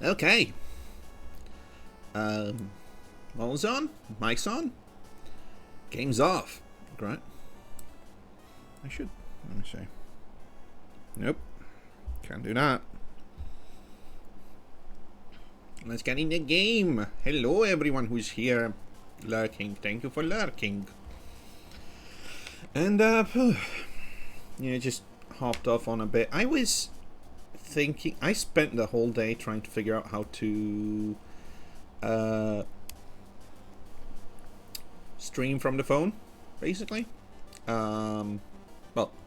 Okay. All's on. Mic's on. Game's off. Great. I should. Let me see. Nope. Can't do that. Let's get in the game. Hello, everyone who's here lurking. Thank you for lurking. And, yeah, just hopped off on a bit. I was thinking. I spent the whole day trying to figure out how to stream from the phone, basically. Well,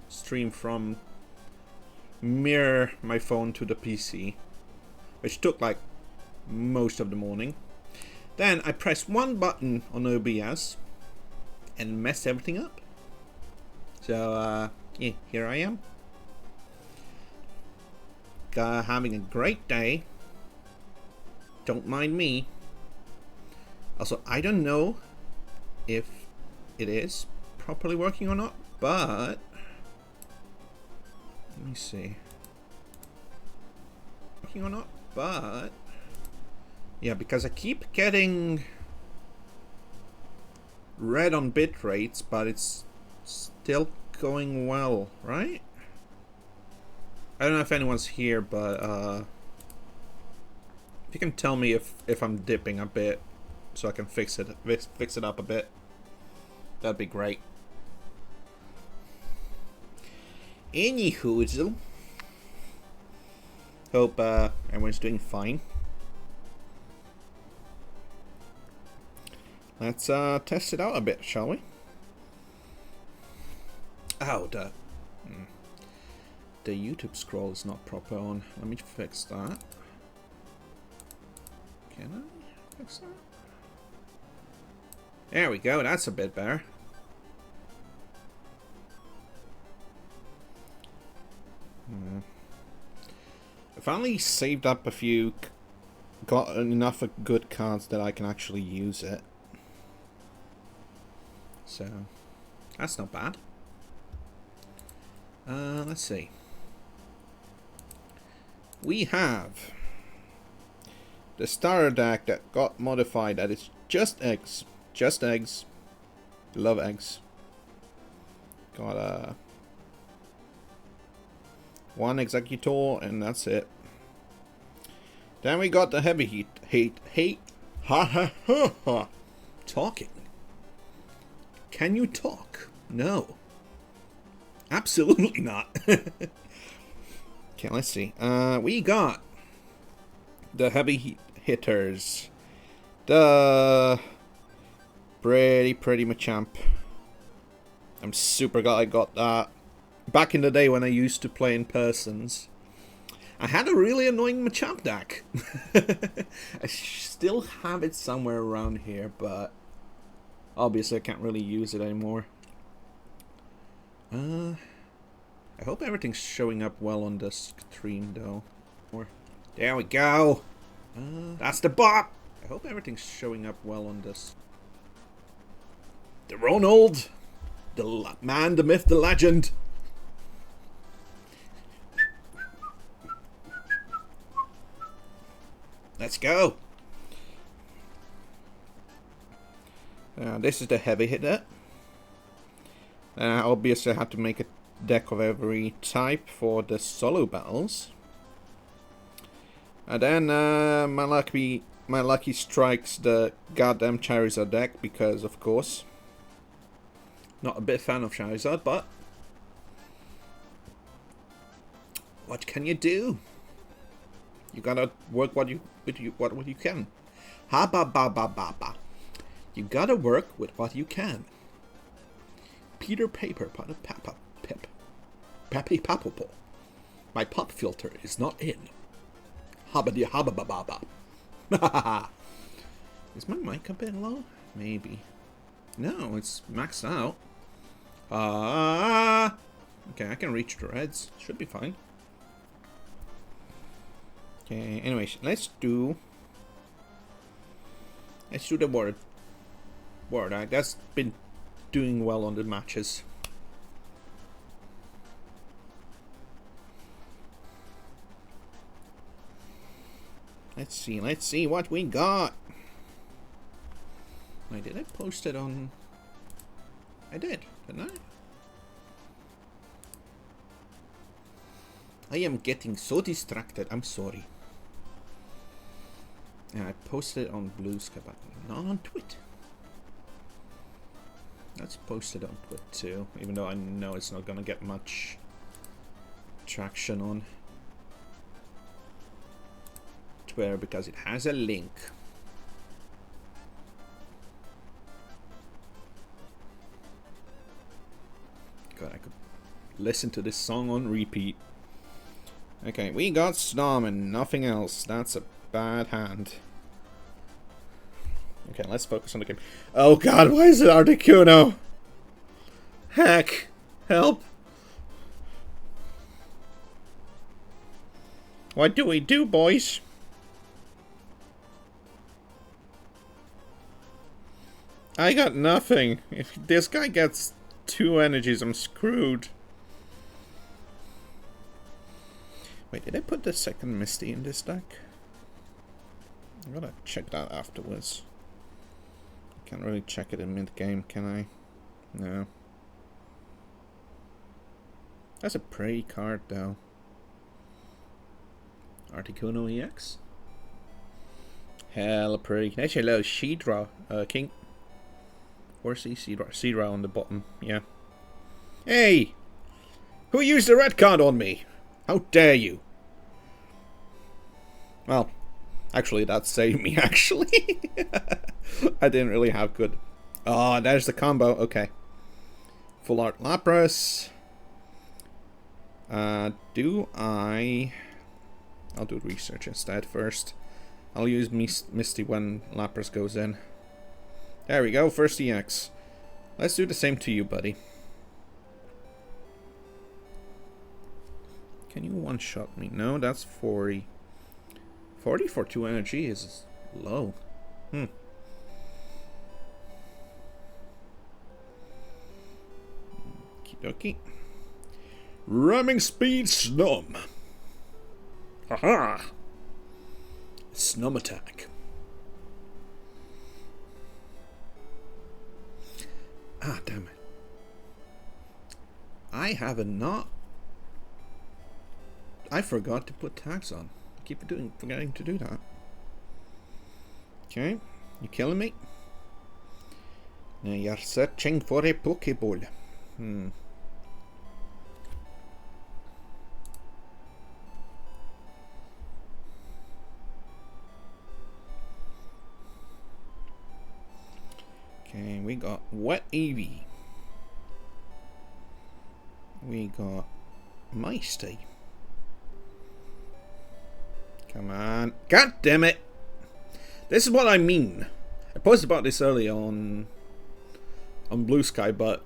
stream from mirror my phone to the PC, which took like most of the morning. Then I pressed one button on OBS and messed everything up. So yeah, here I am. Having a great day. Don't mind me. Also, I don't know if it is properly working or not, but let me see. Working or not, but yeah, because I keep getting red on bit rates, but it's still going well, right? I don't know if anyone's here, but if you can tell me if I'm dipping a bit, so I can fix it up a bit, that'd be great. Anywho, hope everyone's doing fine. Let's test it out a bit, shall we? Oh, the YouTube scroll is not proper on. Let me fix that. Can I fix that? There we go, that's a bit better. I finally saved up a few, got enough of good cards that I can actually use it. So, that's not bad. Let's see. We have the starter deck that got modified that is just eggs. Just eggs. Love eggs. Got one executor and that's it. Then we got the heavy hate. Ha ha ha ha. Talking. Can you talk? No. Absolutely not. Okay, let's see. We got the heavy hitters. The pretty Machamp. I'm super glad I got that. Back in the day when I used to play in persons, I had a really annoying Machamp deck. I still have it somewhere around here, but obviously I can't really use it anymore. I hope everything's showing up well on the stream, though. There we go. That's the bop. I hope everything's showing up well on this. The Ronald, the man, the myth, the legend. Let's go. This is the heavy hitter. Obviously, I had to make a deck of every type for the solo battles. And then my lucky strikes the goddamn Charizard deck because, of course, not a big fan of Charizard, but what can you do? You gotta work what you can. Ha ba ba ba ba ba. You gotta work with what you can. Peter Paper, Papa, Pip. Pappy Papopo. My pop filter is not in. Habba habba ba ba. Is my mic a bit low? Maybe. No, it's maxed out. Okay, I can reach the reds. Should be fine. Okay, anyways, let's do the word. That's been doing well on the matches. Let's see what we got. Wait, did I post it on... I did, didn't I am getting so distracted, I'm sorry. Yeah, I posted it on Blue Sky, but not on Twitter. Let's post it on Twitter too, even though I know it's not gonna get much traction on Twitter because it has a link. God, I could listen to this song on repeat. Okay, we got Snom and nothing else. That's a bad hand. Okay, let's focus on the game. Oh god, why is it Articuno? Heck, help. What do we do, boys? I got nothing. If this guy gets 2 energies, I'm screwed. Wait, did I put the second Misty in this deck? I'm gonna check that afterwards. Can't really check it in mid-game, can I? No. That's a pretty card, though. Articuno EX? Hella pretty. Actually, a little Sheedraw, King. Where's the Seedra on the bottom? Yeah. Hey! Who used the red card on me? How dare you? Well, actually, that saved me, actually. I didn't really have good... Oh, there's the combo. Okay. Full Art Lapras. Do I... I'll do research instead first. I'll use Misty when Lapras goes in. There we go, first EX. Let's do the same to you, buddy. Can you one-shot me? No, that's 40. 40 for 2 energy is low. Okie dokie. Ramming speed Snum. Haha! Snum attack. Ah, damn it. I have not... I forgot to put tags on. I keep forgetting to do that. Okay, you killing me? Now you're searching for a Pokeball. Okay, we got Wet Eevee. We got Misty. Come on. God damn it! This is what I mean. I posted about this earlier on Blue Sky, but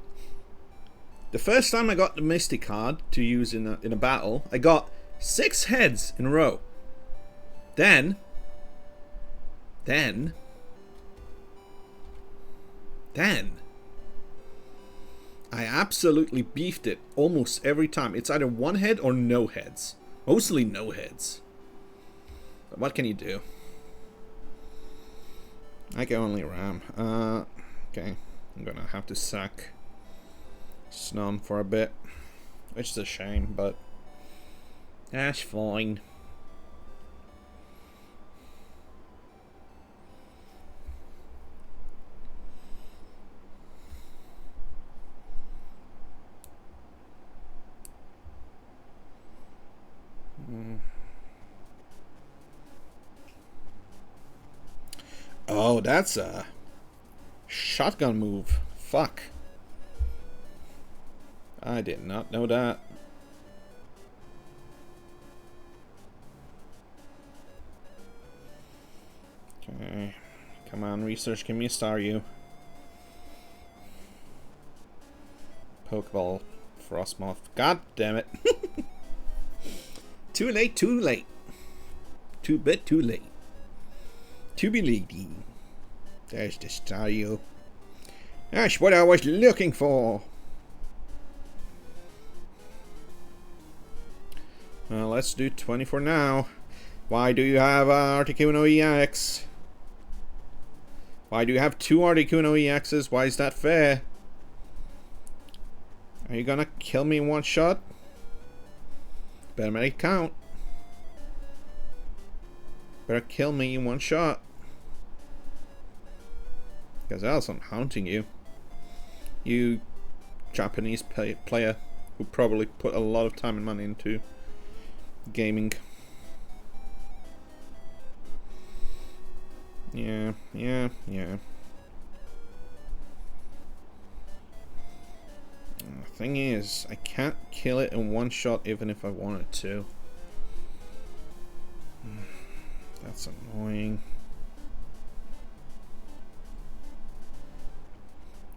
the first time I got the Misty card to use in a battle, I got 6 heads in a row. Then I absolutely beefed it almost every time. It's either 1 head or no heads. Mostly no heads. But what can you do? I can only ram. Okay. I'm gonna have to sack Snum for a bit. Which is a shame, but that's fine. Oh, that's a shotgun move. Fuck. I did not know that. Okay. Come on, research. Give me a star, you. Pokeball. Frostmoth. God damn it. Too late, too late. Too bit, too late. To be lady. There's the Stario. That's what I was looking for. Let's do 24 now. Why do you have Articuno EX? Why do you have 2 Articuno EXs? Why is that fair? Are you gonna kill me in one shot? Better make it count. Better kill me in one shot. Because else I'm haunting you. You Japanese player who probably put a lot of time and money into gaming. Yeah. The thing is, I can't kill it in one shot even if I wanted to. That's annoying.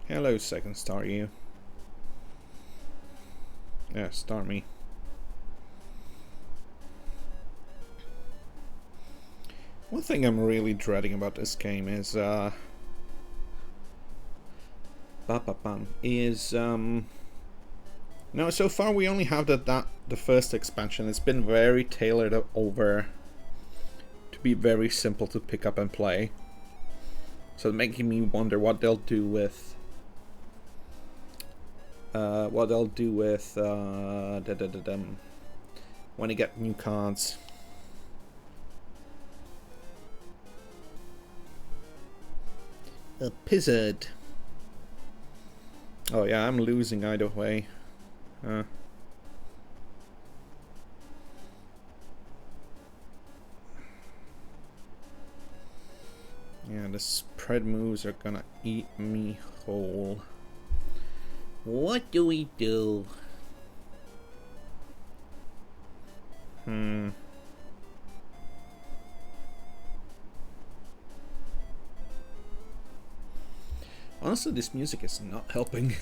Hello, second star you. Yeah, start me. One thing I'm really dreading about this game is no, so far we only have the first expansion. It's been very tailored over to be very simple to pick up and play. So making me wonder what they'll do with when you get new cards. A pizzard. Oh yeah, I'm losing either way. Yeah, the spread moves are gonna eat me whole. What do we do? Honestly, this music is not helping.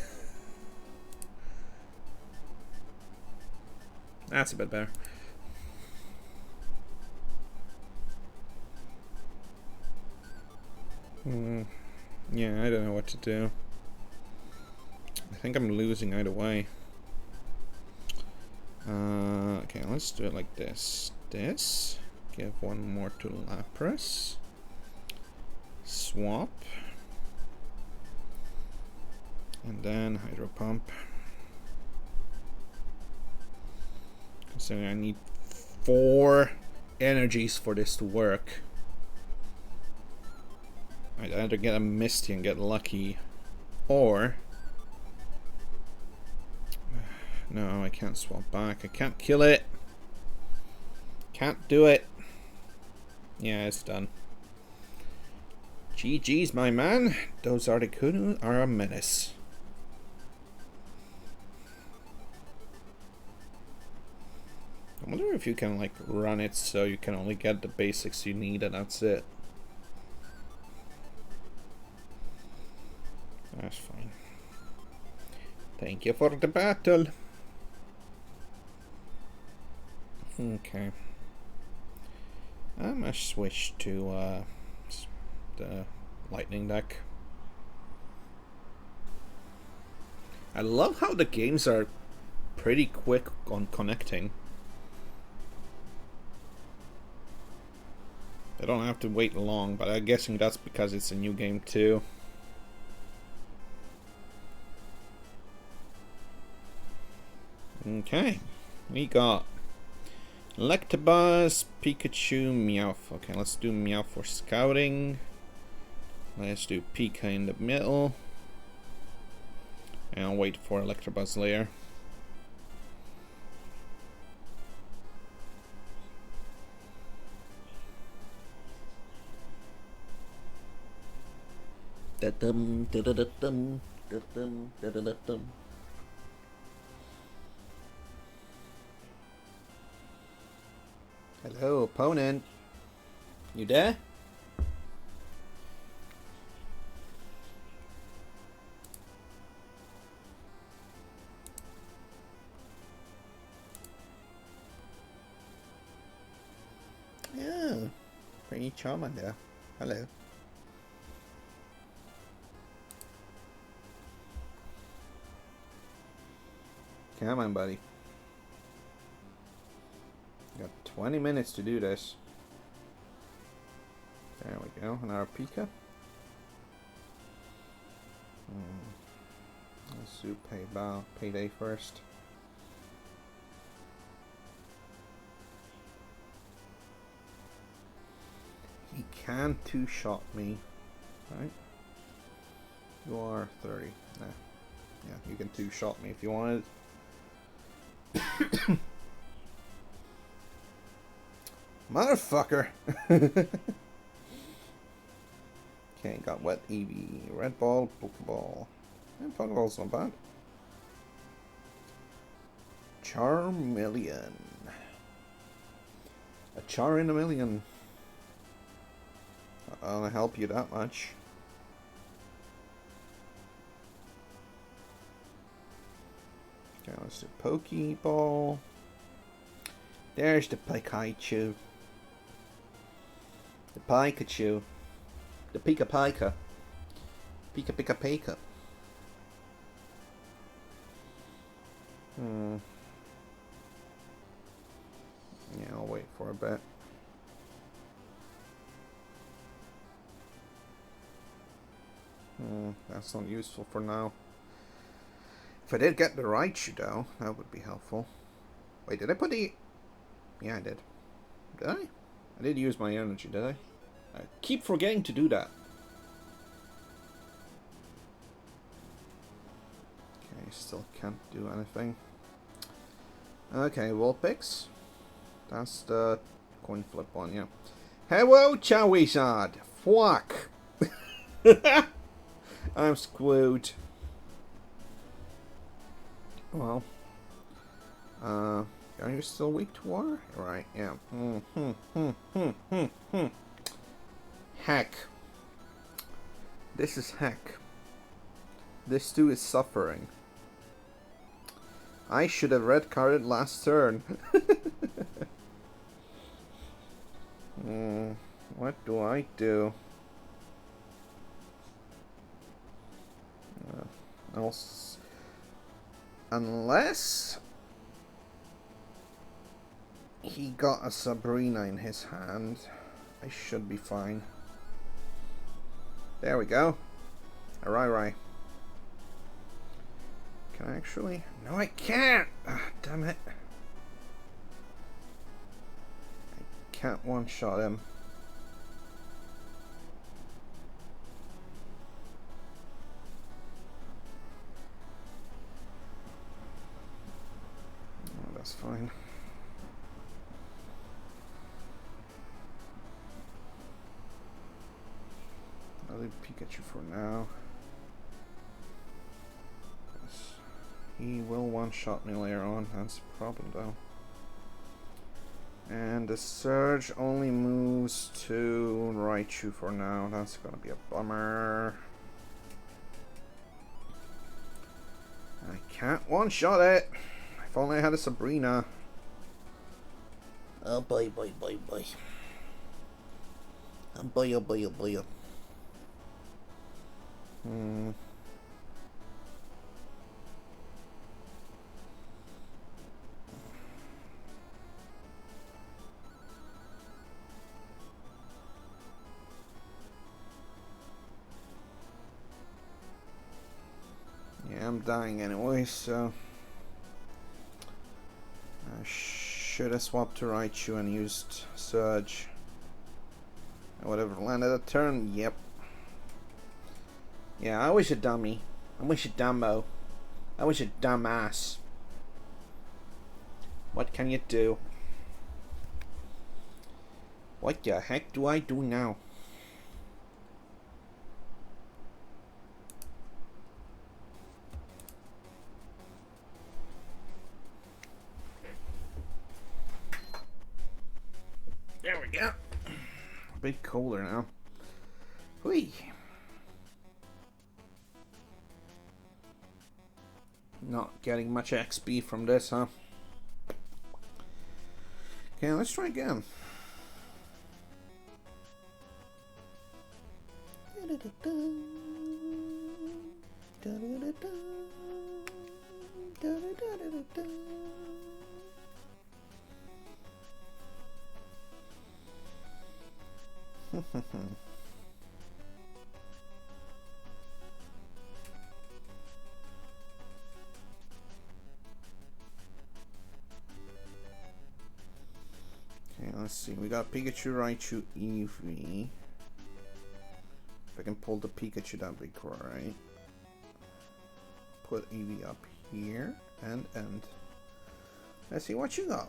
That's a bit better. Yeah, I don't know what to do. I think I'm losing either way. Okay, let's do it like this. Give one more to Lapras. Swap. And then Hydro Pump. Considering I need 4 energies for this to work. I'd either get a Misty and get lucky, or... No, I can't swap back. I can't kill it. Can't do it. Yeah, it's done. GG's, my man. Those Articuno are a menace. I wonder if you can like run it so you can only get the basics you need and that's it. That's fine. Thank you for the battle. Okay. I'm gonna switch to the lightning deck. I love how the games are pretty quick on connecting. I don't have to wait long, but I'm guessing that's because it's a new game too. Okay, we got Electabuzz, Pikachu, Meowth. Okay, let's do Meowth for scouting. Let's do Pika in the middle. And I'll wait for Electabuzz later. Hello, opponent. You there? Yeah, pretty charming there. Hello. Come on, buddy. Got 20 minutes to do this. There we go. Another Pika. Let's do payday first. He can two-shot me, right? You are 30. Nah. Yeah, you can two-shot me if you wanted. Motherfucker! Okay, got wet Eevee, red ball, Pokeball. And Pokeball's not bad. Charmeleon. A char in a million. I'll help you that much. Okay, let's do Pokeball. There's the Pikachu. The Pikachu. The Pika Pika. Pika Pika Pika. Yeah, I'll wait for a bit. That's not useful for now. If I did get the Raichu though, that would be helpful. Wait, did I put the... Yeah, I did. Did I? I did use my energy, did I? I keep forgetting to do that. Okay, still can't do anything. Okay, Vulpix. That's the coin flip one, yeah. Hello, Charizard. Fuck. I'm screwed. Well. Are you still weak to water? Right, yeah. Heck. This is heck. This too is suffering. I should have red carded last turn. What do I do? Unless he got a Sabrina in his hand, I should be fine. There we go. Right. Can I actually? No, I can't! Ah, damn it. I can't one-shot him. Oh, that's fine. I'll leave Pikachu for now. He will one-shot me later on, that's the problem though. And the Surge only moves to Raichu for now, that's gonna be a bummer. I can't one-shot it! If only I had a Sabrina. Oh boy. Oh boy. Yeah, I'm dying anyway, so I should have swapped to Raichu and used Surge. I would have landed a turn, yep. Yeah, I was a dummy. I was a dumbo. I was a dumbass. What can you do? What the heck do I do now? There we go. A bit colder now. Whee. Not getting much XP from this, huh? Okay, let's try again. Okay, let's see. We got Pikachu, Raichu, Eevee. If I can pull the Pikachu, that'd be great. Put Eevee up here and let's see what you got.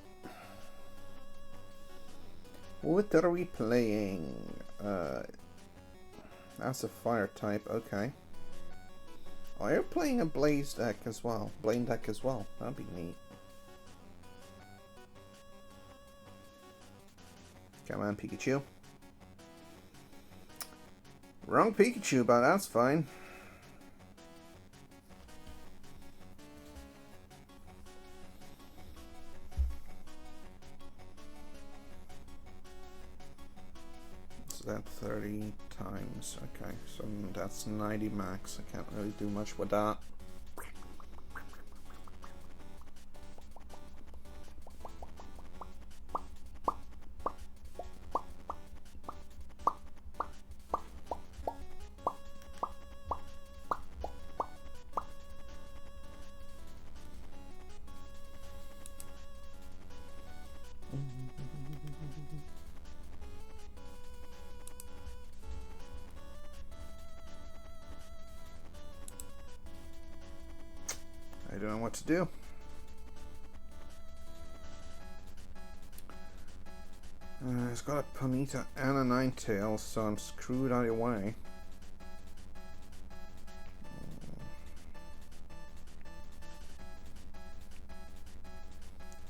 What are we playing? That's a fire type. Okay. Oh, you're playing a Blaze deck as well. Blaine deck as well. That'd be neat. Come on, Pikachu. Wrong Pikachu, but that's fine. So that's 30 times. Okay, so that's 90 max. I can't really do much with that. I don't know what to do. It's got a Ponyta and a Ninetales, so I'm screwed either way.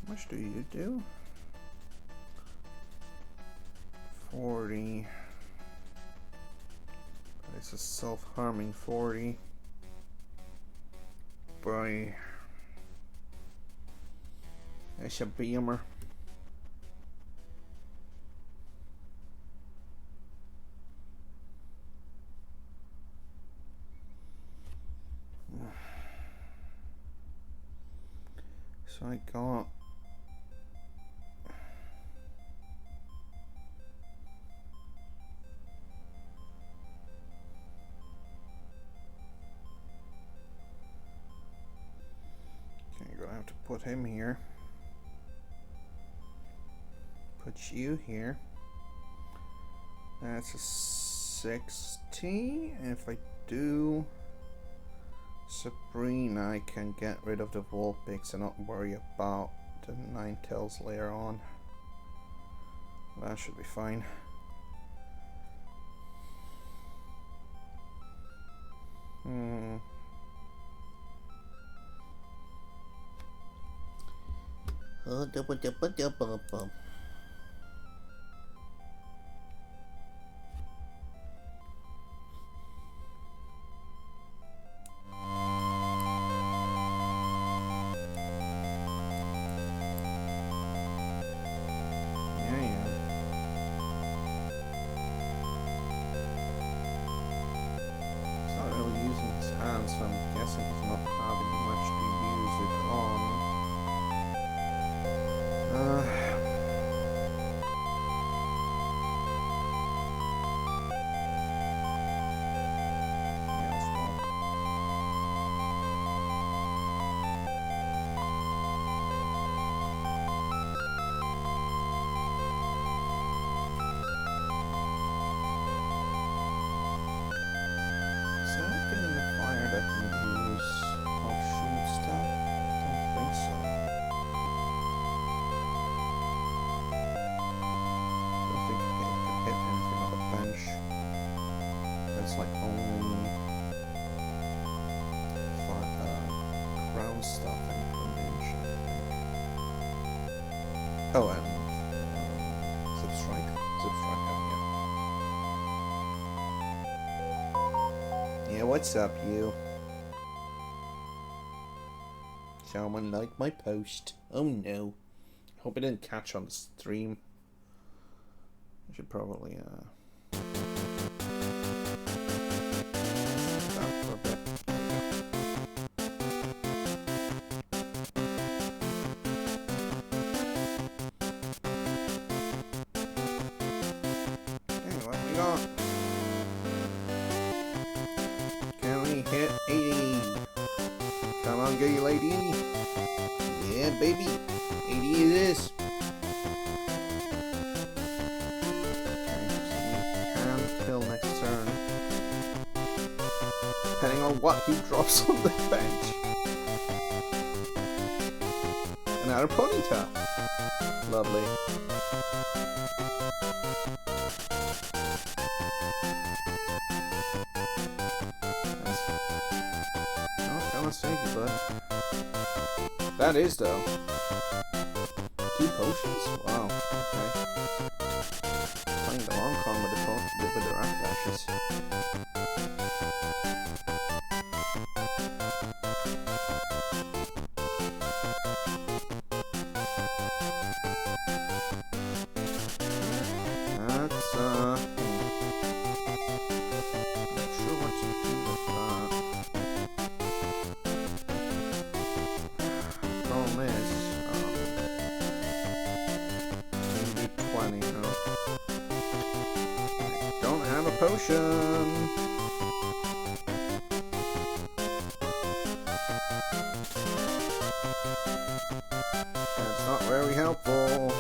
How much do you do? 40. It's a self-harming 40. Boy. It's a beamer. So I got I'm gonna have to put him here. Put you here. That's a 60. And if I do Sabrina, I can get rid of the Vulpix and not worry about the Ninetales later on. That should be fine. So I'm guessing he's not having much to use it on. Yeah, swap. Is there anything in the fire that can use offshoot stuff? Don't think so. Don't think it can hit anything on the bench. It's like only crown stuff and convention, I think. Oh, and Zip Strike. Zip Strike, yeah. Yeah, what's up, you? Someone liked my post. Oh no. Hope it didn't catch on the stream. I should probably, stop for a bit. got? Can we hit 80? Come on, gay lady. Yeah, baby. 80 it is. Kill next turn, depending on what he drops on the bench. Another Ponyta. Lovely. That's not gonna save you, bud. That is though. 2 potions? Wow. Okay. Playing the long con with the rapid dashes. That's not sure what to do with that. Problem is, maybe 20, huh? Don't have a potion. That's not very helpful.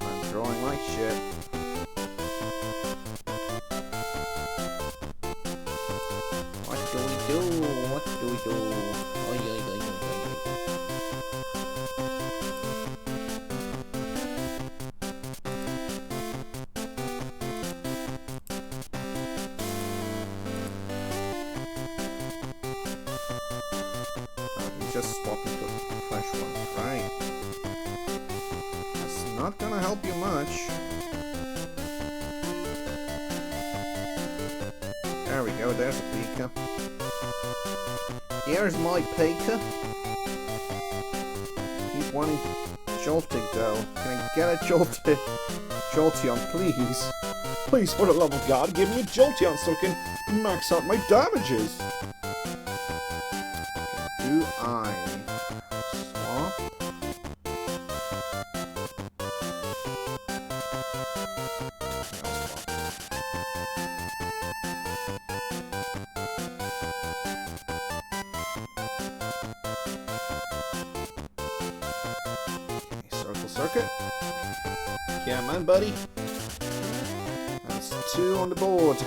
I'm drawing like shit. What do we do? What do we do? Oy, oy, oy, oy, oy. Just swap into a fresh one, right? That's not gonna help you much. There we go, there's a Pika. Here's my Pika. Keep wanting Jolting though. Can I get a Jolteon, please? Please, for the love of God, give me a Jolteon so I can max out my damages. Do I swap? Okay, circuit. Yeah, man, buddy. That's 2 on the board.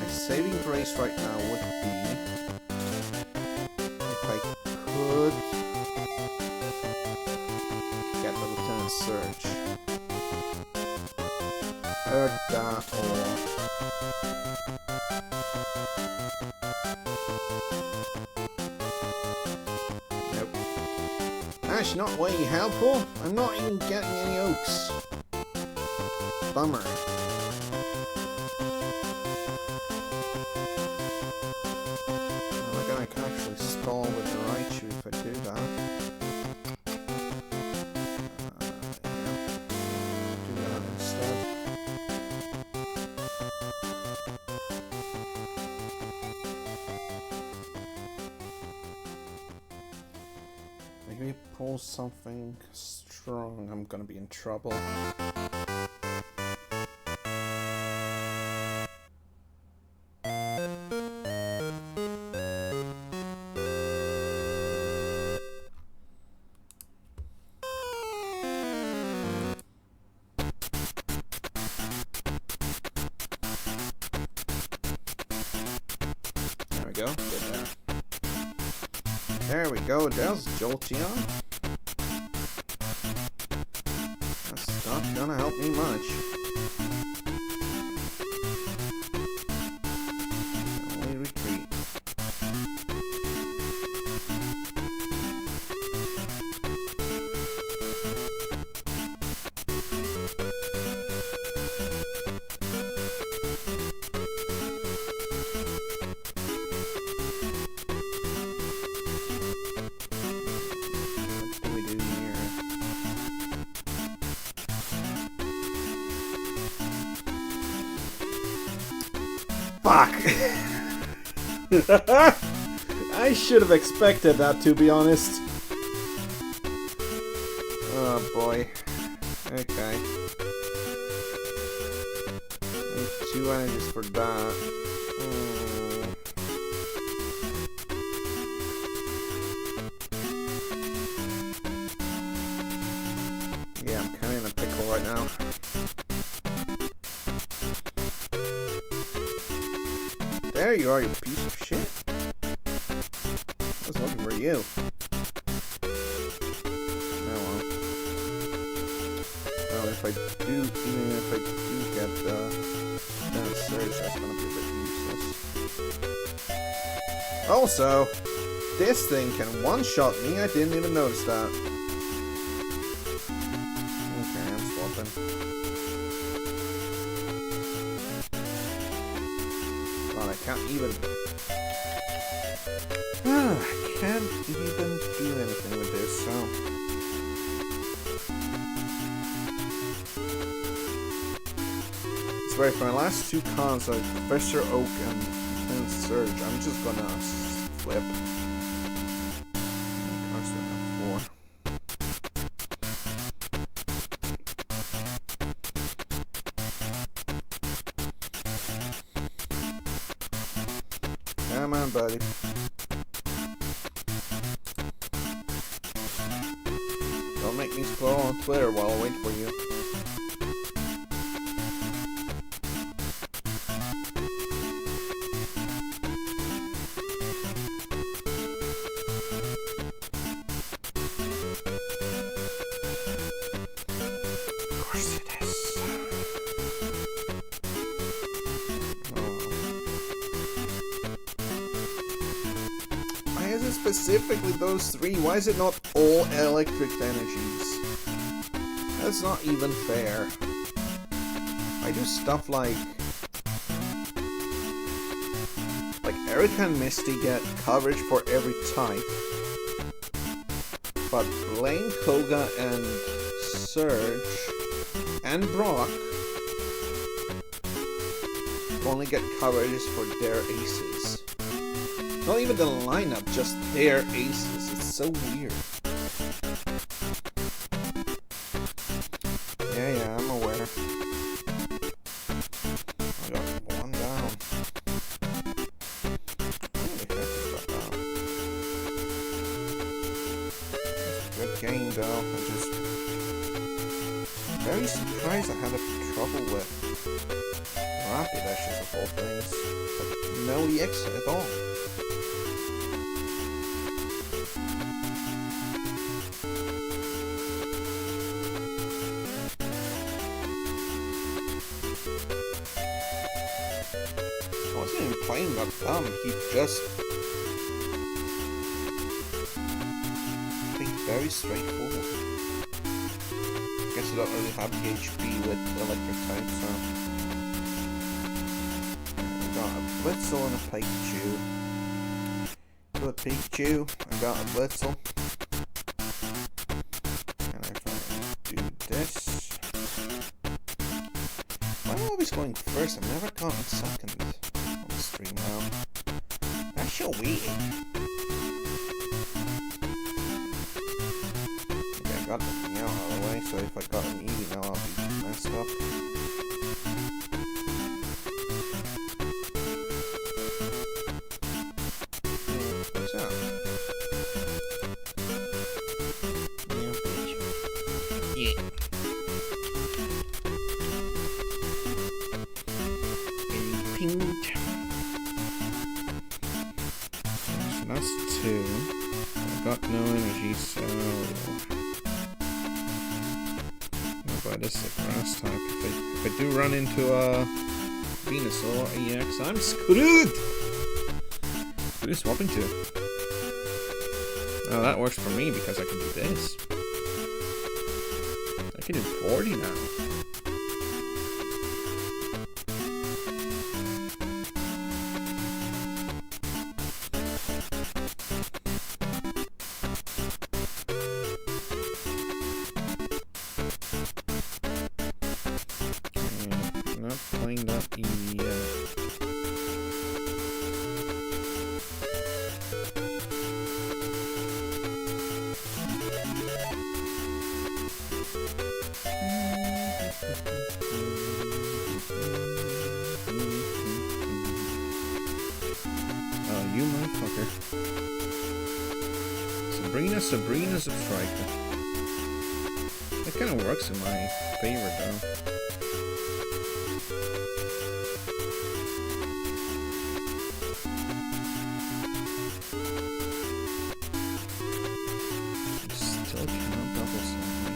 Saving grace right now would be if I could get the Lieutenant Surge. Or that, or nope. That's not way helpful. I'm not even getting any oaks. Bummer. I can actually stall with the Raichu if I do that. Yeah. Do that instead. Maybe pull something strong. I'm gonna be in trouble. Go. There we go. There's Jolteon. That's not gonna help me much. Only retreat. Fuck! I I should have expected that, to be honest. Oh boy. Okay. Need 2 energies for that. Yeah, I'm kinda in a pickle right now. There you are, you piece of shit. I was looking for you. Oh well. Well, if I do, even if I do get the surge, that's gonna be a bit useless. Also, this thing can one-shot me. I didn't even notice that. Okay, I'm swapping. God, I can't even. I can't even do anything with this, so. It's right, for my last 2 cons, like Professor Oak and Surge, I'm just gonna flip. I still have 4. Come on, buddy. Don't make me scroll on Twitter while I wait for you. Of course it is. Why is it specifically those 3? Why is it not all electric energies? That's not even fair. I do stuff like Erica and Misty get coverage for every type, but Blaine, Koga, and Surge and Brock only get coverages for their aces. Not even the lineup, just their aces. It's so weird. Yeah, I'm aware. I got 1 down. Holy heck, I got down. Good game, though. I'm just very surprised I had trouble with rapid dashes of all things. Like, no EX at all. I wasn't even playing that dumb, he just played very straightforward. Guess I don't really have the HP with electric type, so I got a Blitzel and a Pikachu. Good Pikachu, I got a Blitzel. And if I do this, why am I always going first? I've never gotten second on the stream now. That's so weird. Okay, I got the thing out of the way, so if I got an Eevee now, I'll be messed up. What's that? Yeah. Pink. So that's 2. I got no energy, so I'll buy this the grass type. If I do run into a Venusaur EX, I'm screwed! Who is swapping to? Oh, that works for me because I can do this. I can do 40 now. Not playing that Eevee yet. Sabrina, Substriker. It kind of works in my favor though. Still cannot double summon.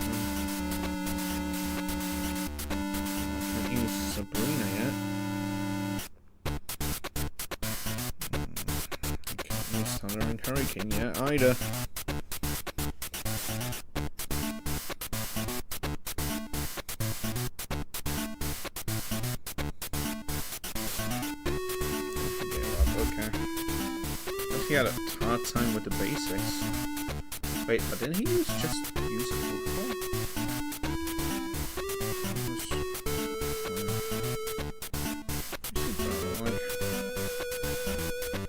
Can't use Sabrina yet. Can't use Thunder and Hurricane yet either. He had a hard time with the basics. Wait, but didn't he just use a Pokeball?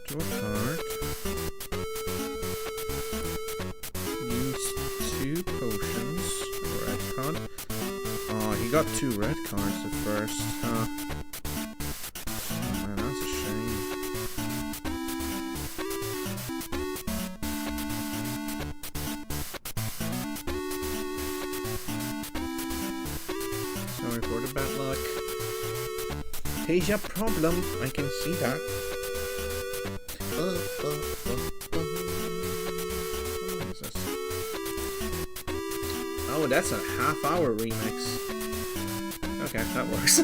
Draw a card. Use 2 potions. Red card. Oh, he got 2 red cards at first. Huh. Oh man, that's a shame. Sorry for the bad luck. Here's your problem. I can see that. What is this? Oh, that's a half-hour remix. Okay, that works.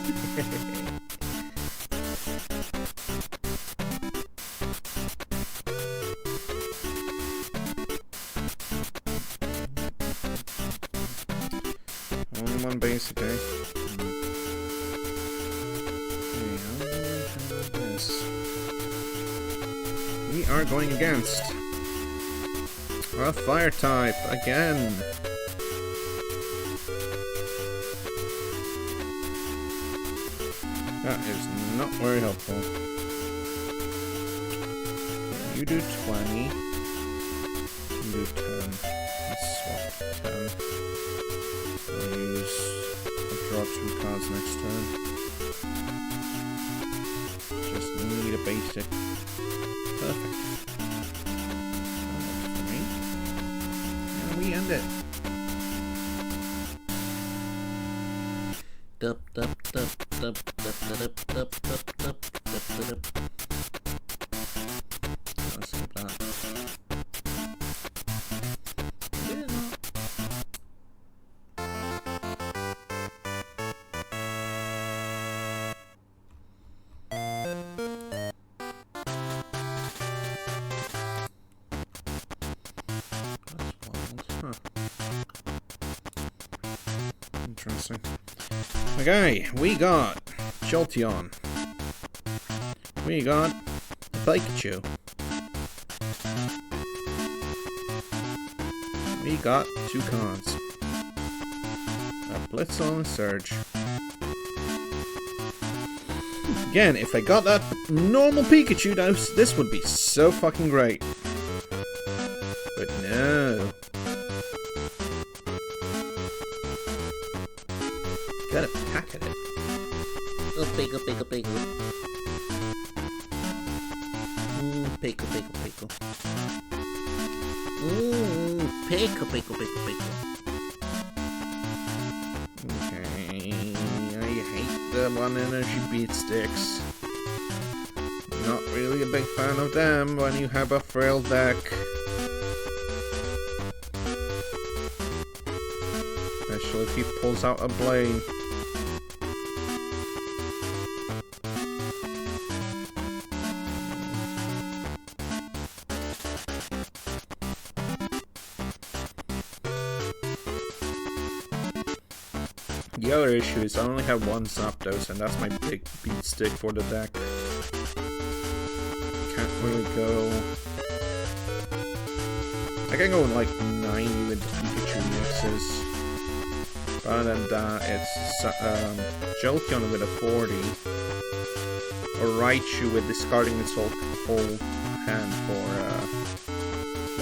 Only one basic, eh? We are going against a fire type again. That is not very helpful. You do 20. You do 10. Let's swap 10. I'll draw 2 cards next turn. Just need a basic. Perfect. That works for me. And we end it. Dup dup dup dup dup dup dup dup dup dup dup. Let's skip that. Interesting. Okay, we got Jolteon. We got Pikachu. We got 2 cards. A Blitzle and Surge. Again, if I got that normal Pikachu, this would be so fucking great. But no. Gotta pack at it. Oh, pickle, pickle, pickle. Pickle, pickle, pickle. Pickle, pickle, pickle, pickle. Okay, I hate the 1 energy beat sticks. Not really a big fan of them when you have a frail deck. Especially if he pulls out a blade. The other issue is I only have 1 Zapdos, and that's my big beat stick for the deck. Can't really go. I can go like 90 with the Pikachu mixes. But other than that, it's Jolteon with a 40. Or Raichu with discarding its whole hand for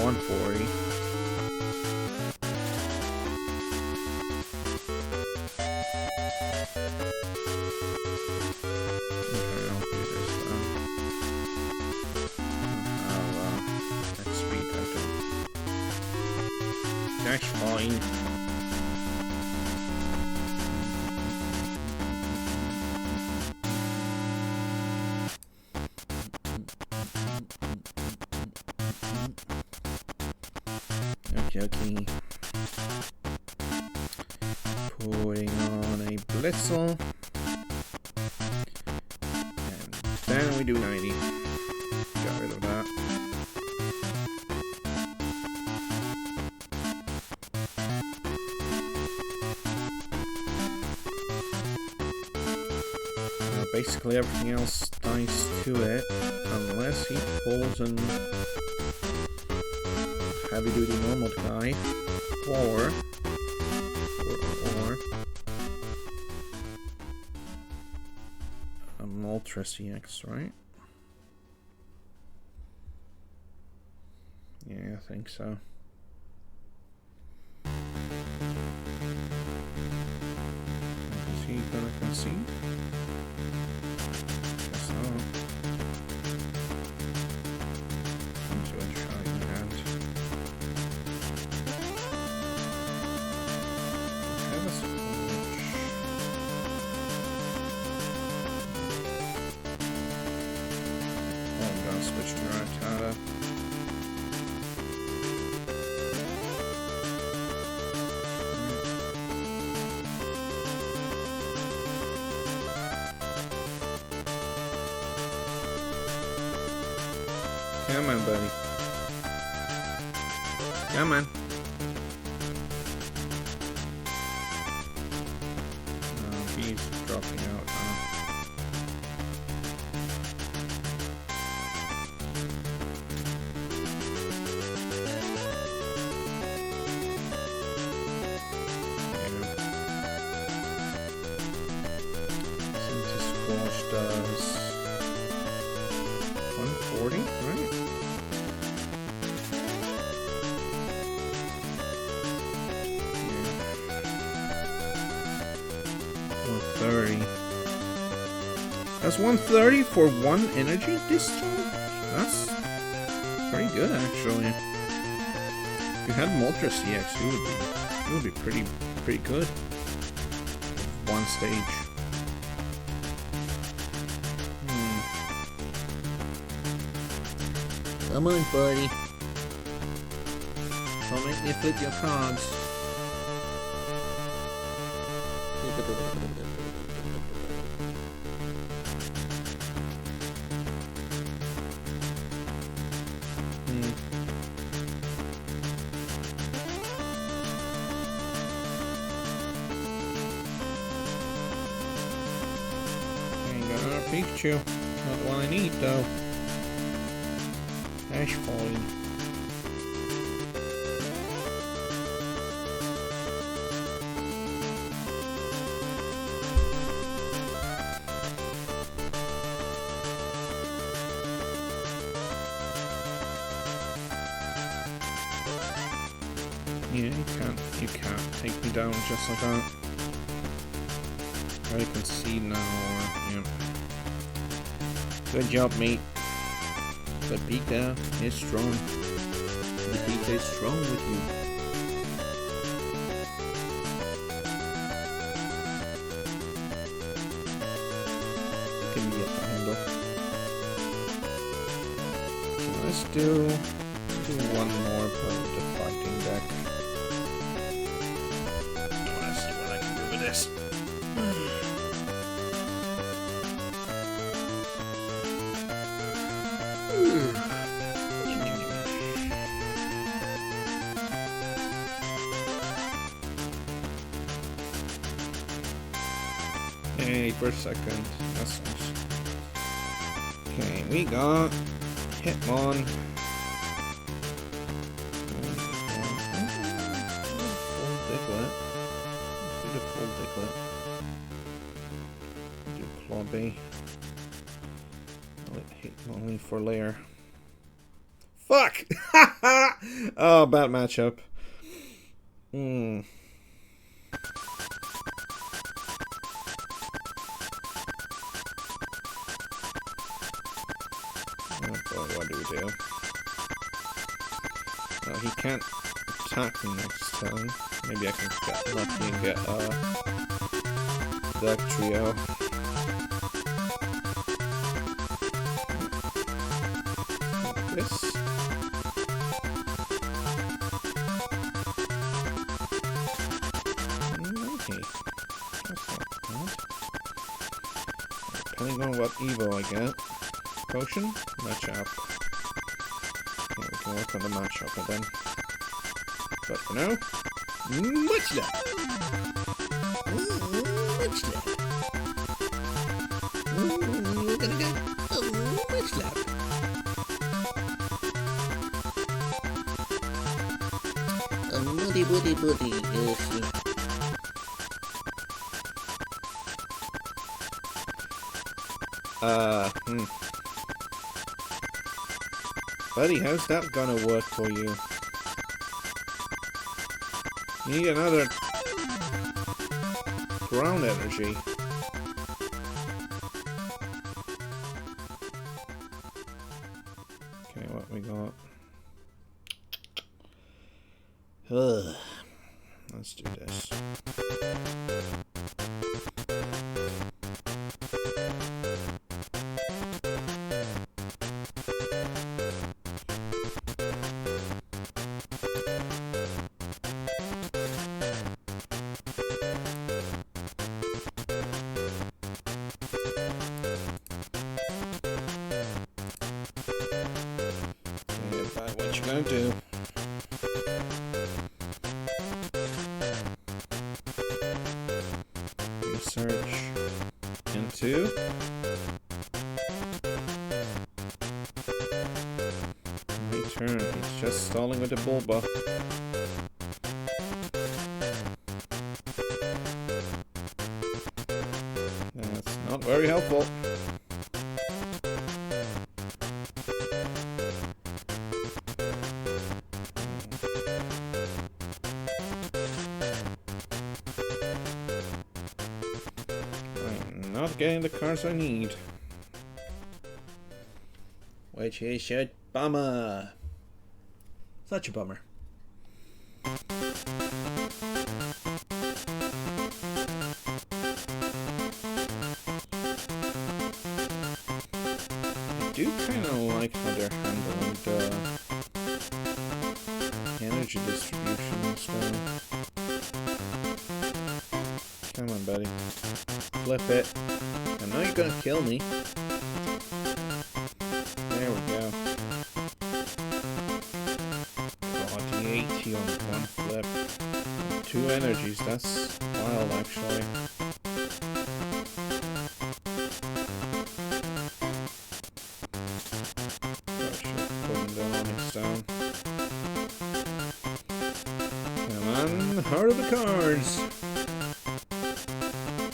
140. That's fine. Okay. Putting on a Blitzel. And then we do 90. Got rid of that. Now basically everything else dies to it, unless he pulls an heavy duty normal guy, or an Ultra CX, right? Yeah, I think so. Is he gonna concede? Guess not. Into a trying hand. Have a switch. Oh, I'm gonna switch to Rattata. Come on, buddy. Come on. Oh, he's dropping out now. Since his squash does 140, right? Yeah. 130. That's 130 for one energy discharge? That's pretty good, actually. If you had Moltres CX, you would be pretty good. One stage. Come on, buddy. Don't make me flip your cards. Ain't got another Pikachu. Not the one I need, though. That's fine. Yeah, you can't take me down just like that. I can see now, yeah. Good job, mate. The Pika is strong. The Pika is strong with you. Give me a handle. So let's do one more play with the fighting deck. I want to see what I can do with this. Hey, for a second. That's nice. Okay, we got Hitmon. Full Diglett. Let's do the full Diglett. Do Clawbay. I'll hit only for layer. Fuck! Oh, bad matchup. What do we do? Well, he can't attack me next turn. Maybe I can get lucky and get Dark Trio. This. Okay. That's not bad. Depending on what Evo I get. Potion? Matchup. Yeah, we can work on the matchup then. But for now, much love! Much love! We're gonna go much love! Buddy. Buddy, how's that gonna work for you? You need another ground energy. Okay, what we got? Let's do this. What you gonna do? Research into return. He's just stalling with the Bulba. That's not very helpful. Not getting the cards I need. Which is a bummer. Such a bummer. I do kind of like how they're handling the energy distribution and stuff. Come on, buddy. Flip it. I know you're gonna kill me. There we go. God, the 80 on one flip. 2 energies, that's wild actually. I should put him down on his down. Come on, heart of the cards.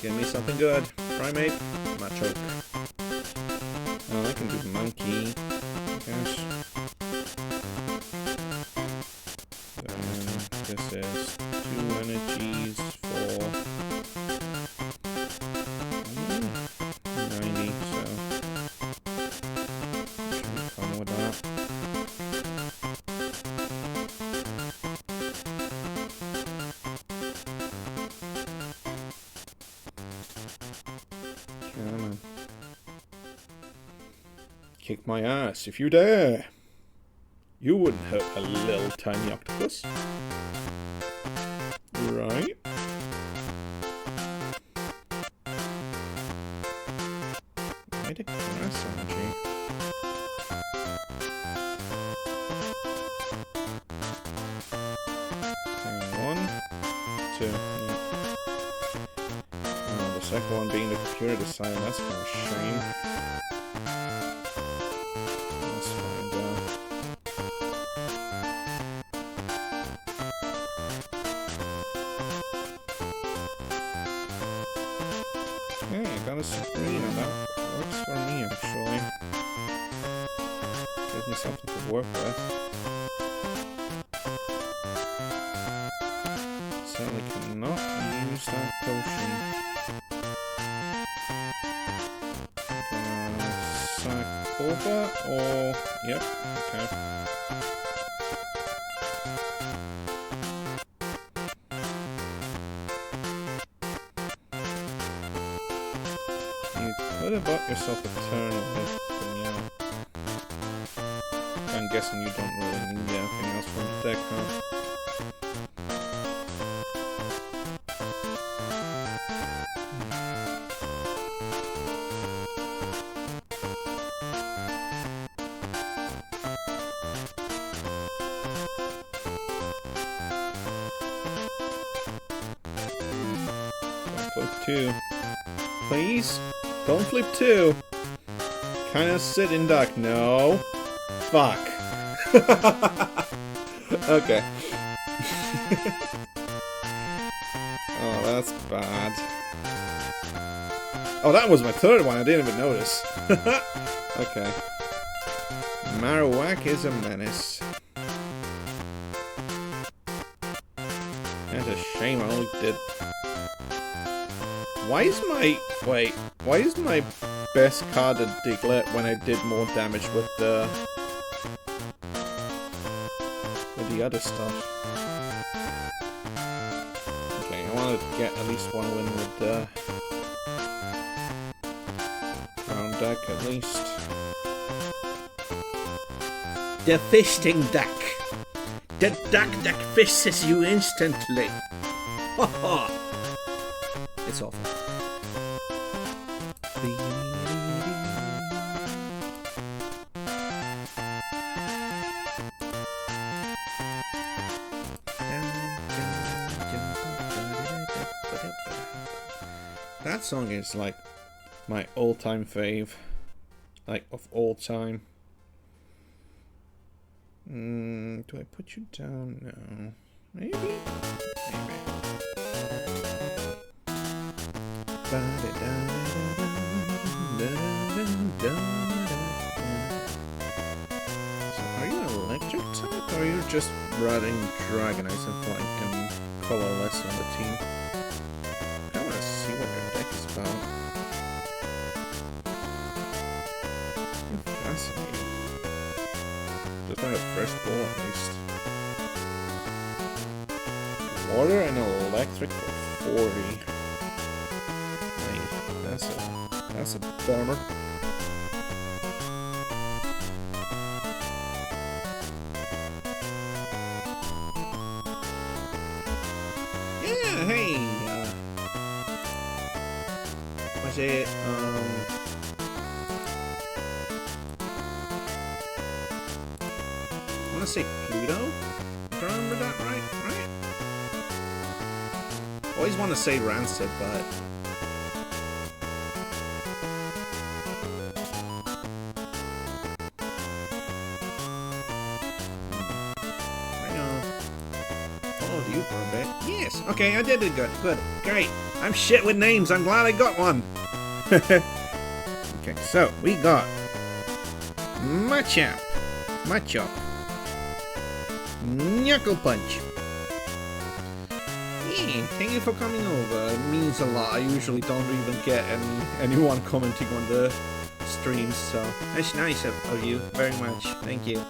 Give me something good. Primate, Machoke. Oh, I can do Monkey. Gosh. Then this is 2 energies for 90, so should be fun with that. Come on. Kick my ass if you dare. You wouldn't hurt a little tiny octopus. Right? Made a grass energy. Okay, 1, 2. Yeah. Oh, the second one being the computer design, that's kind of a shame. Let's find out. Okay, I got a Sabrina. That works for me actually. Gives me something to work with. Sadly cannot use that potion. Sack over or yep, okay. What about yourself a turn away? Yeah. I'm guessing you don't really need anything else from the deck, huh? Flip 2. Please? Don't flip 2. Kinda sit in duck. No. Fuck. Okay. Oh, that's bad. Oh, that was my third one. I didn't even notice. Okay. Marowak is a menace. That's a shame I only did... Why is my best card a Diglett when I did more damage with the other stuff? Okay, I want to get at least one win with the round deck at least. The fisting duck. The duck that fists you instantly. Ha ha. It's awful. That song is like my all-time fave, like of all time. Do I put you down? No. Maybe. Maybe. So are you electric type, or are you just running Dragonite and Flank and colorless on the team? I want to see what your deck is about. Fascinating. Just want a fresh ball at least. Water and electric for 40. That's a bummer. Yeah, hey. Was it I want to say Pluto? If I remember that right? Always want to say Rancid, but. You for a bit. Yes. Okay, I did it good. Good. Great. I'm shit with names. I'm glad I got one. Okay, so we got Machop, Knuckle Punch. Yeah, thank you for coming over. It means a lot. I usually don't even get anyone commenting on the streams, so that's nice of you. Very much. Thank you.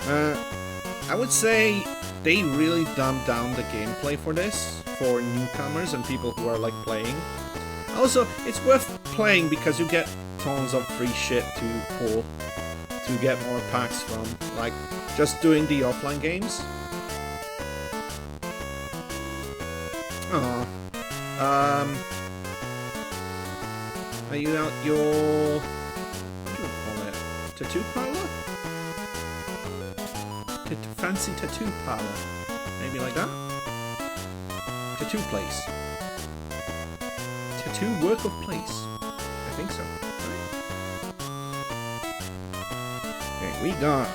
I would say they really dumbed down the gameplay for this, for newcomers and people who are like playing. Also, it's worth playing because you get tons of free shit to pull, to get more packs from, like just doing the offline games. Are you out your, what do you call it, tattoo parlor? Fancy tattoo parlor. Maybe like that? Tattoo place. Tattoo work of place. I think so. Right. Okay, we got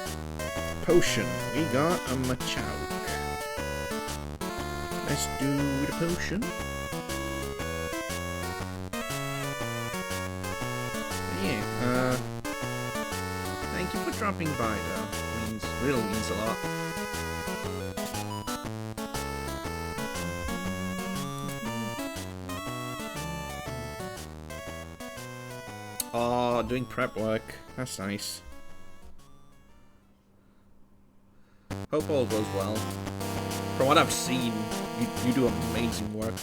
potion. We got a Machoke. Let's do the potion. Yeah, thank you for dropping by though. Really means a lot. Oh, doing prep work. That's nice. Hope all goes well. From what I've seen, you do amazing work.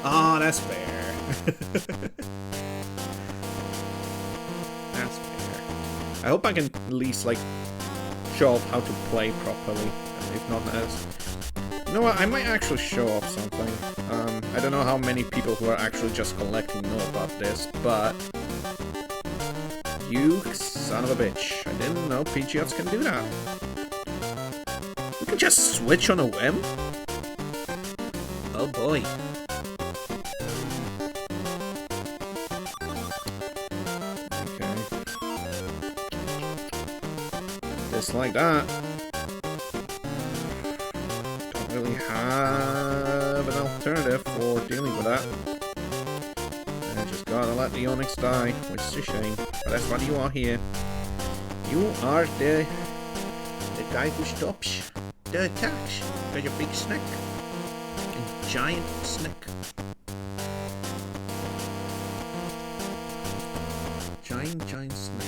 Ah, that's fair. That's fair. I hope I can at least, like, show off how to play properly. If not as... You know what, I might actually show off something. I don't know how many people who are actually just collecting know about this, but... You son of a bitch. I didn't know PGFs can do that. You can just switch on a whim? Oh boy. Okay. Just like that. Don't really have an alternative for dealing with that. I just gotta let the Onyx die, which is a shame. But that's what you are here. You are the guy who stops the attacks. With your big snack. A giant snack. Giant snack.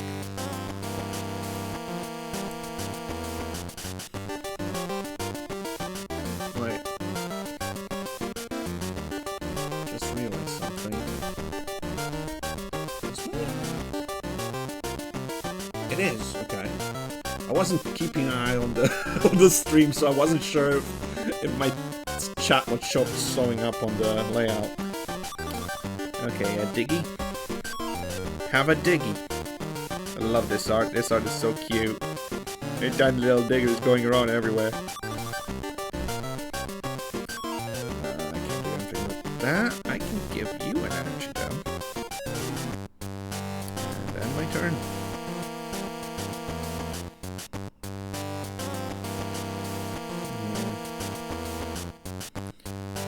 Wait. Just realized something. It is, okay. I wasn't keeping an eye on the on the stream, so I wasn't sure if my chat was showing up on the layout. Okay, a diggy. Have a diggy. I love this art. This art is so cute. A tiny little digger is going around everywhere. I can't do anything with that. I can give you an energy though. And then my turn.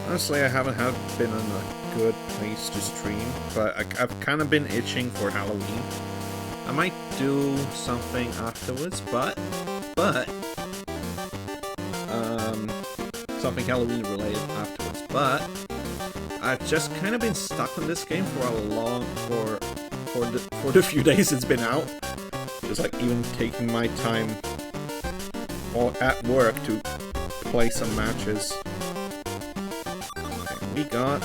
Honestly, I haven't been in a good place to stream, but I've kind of been itching for Halloween. I might do something afterwards, but something Halloween related afterwards. But I've just kind of been stuck on this game for the few days it's been out. Just like even taking my time or at work to play some matches. We got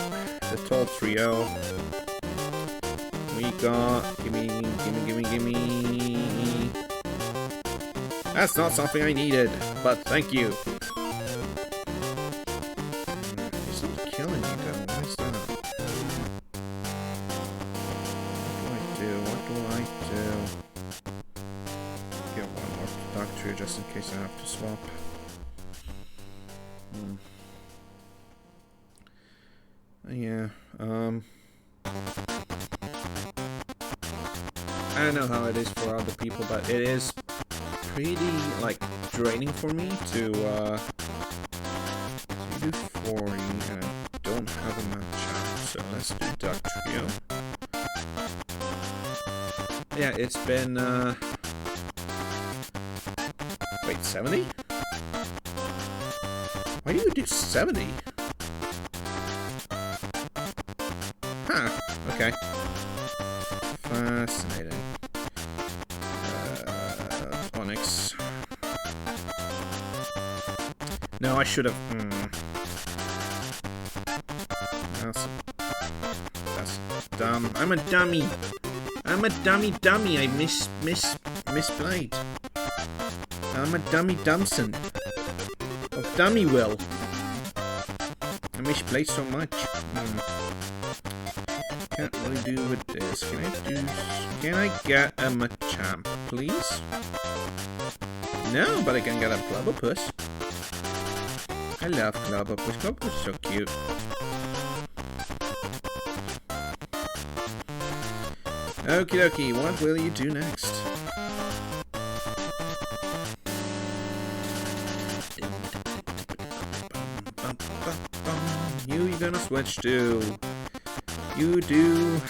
the tall trio. We got... Gimme. That's not something I needed, but thank you. He's not killing me though, what is that? What do I do? Get one more doctor just in case I have to swap. Yeah, I don't know how it is for other people, but it is pretty, like, draining for me to do 40, and I don't have a matchup, so let's do Duck Trio. Yeah, it's been, wait, 70? Why do you do 70? Huh, okay. Fascinating. Onyx. No, I should have. That's dumb. I'm a dummy. I'm a dummy. I misplayed. I'm a dummy Dumpson. Of Dummywell. I misplayed so much. Can't really do with this. Can I get a Machamp, please? No, but I can get a Clobbopus. I love Clobbopus. Clobbopus is so cute. Okie dokie, what will you do next? You're gonna switch to... You do...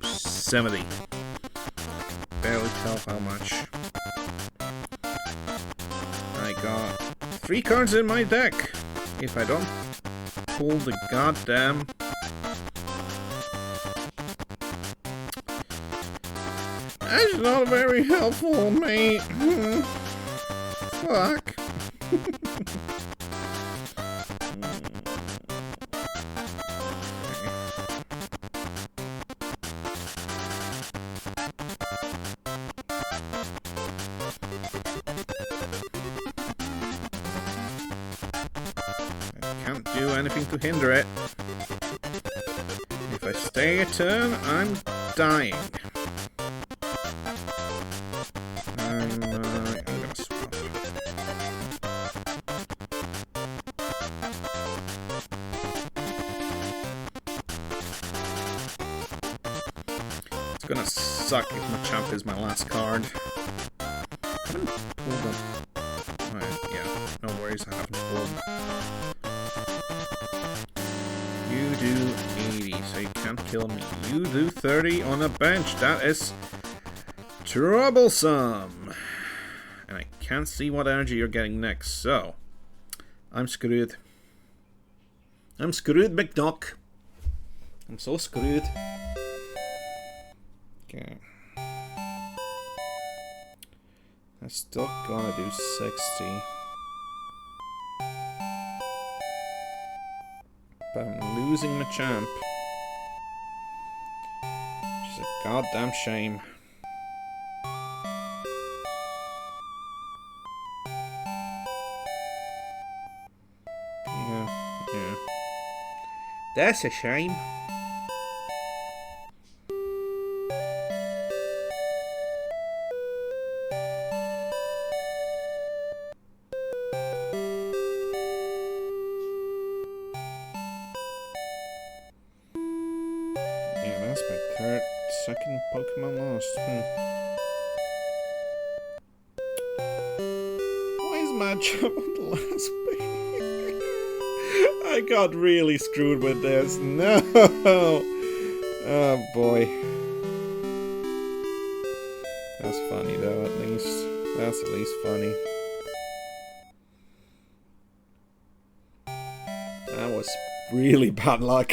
70. Barely tell how much. I got 3 cards in my deck. If I don't pull the goddamn... That's not very helpful, mate. Fuck. do anything to hinder it. If I stay a turn, I'm dying. I'm gonna swap. It's gonna suck if Machamp is my last card. Hold on. Right, yeah, no worries, I haven't pulled. You do 80, so you can't kill me. You do 30 on a bench. That is troublesome. And I can't see what energy you're getting next, so I'm screwed. I'm screwed, Big Doc. I'm so screwed. Okay. I'm still gonna do 60. But I'm losing Machamp. Which is a goddamn shame. Yeah. That's a shame. Second Pokemon lost. Why is Machamp on the last page? I got really screwed with this. No! Oh boy. That's funny though, at least. That's at least funny. That was really bad luck.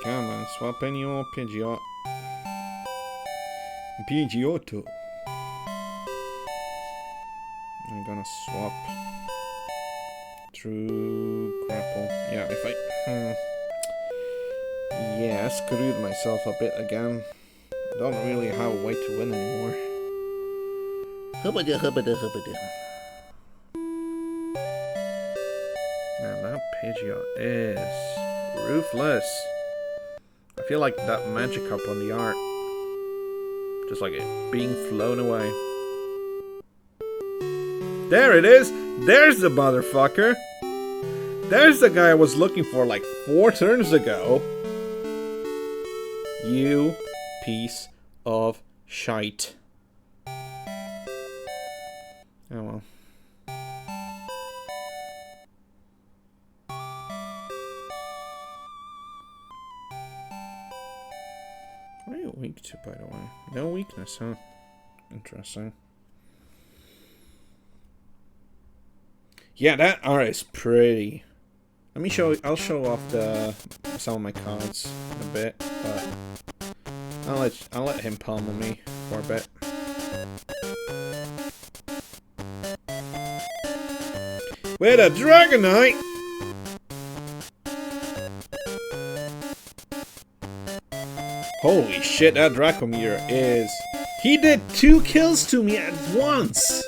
Come on, swap in your Pidgeotto. I'm gonna swap through Grapple. Yeah, if I... Yeah, I screwed myself a bit again. I don't really have a way to win anymore. And that Pidgeot is ruthless. I feel like that Magikarp on the art. Just like it being flown away. There it is! There's the motherfucker! There's the guy I was looking for like 4 turns ago. You piece of shite. Oh well. What are you weak to, by the way? No weakness, huh? Interesting. Yeah, that art is pretty. Let me show. I'll show off some of my cards in a bit, but I'll let him pummel me for a bit. With a Dragonite. Holy shit, that Dracometer is... He did 2 kills to me at once!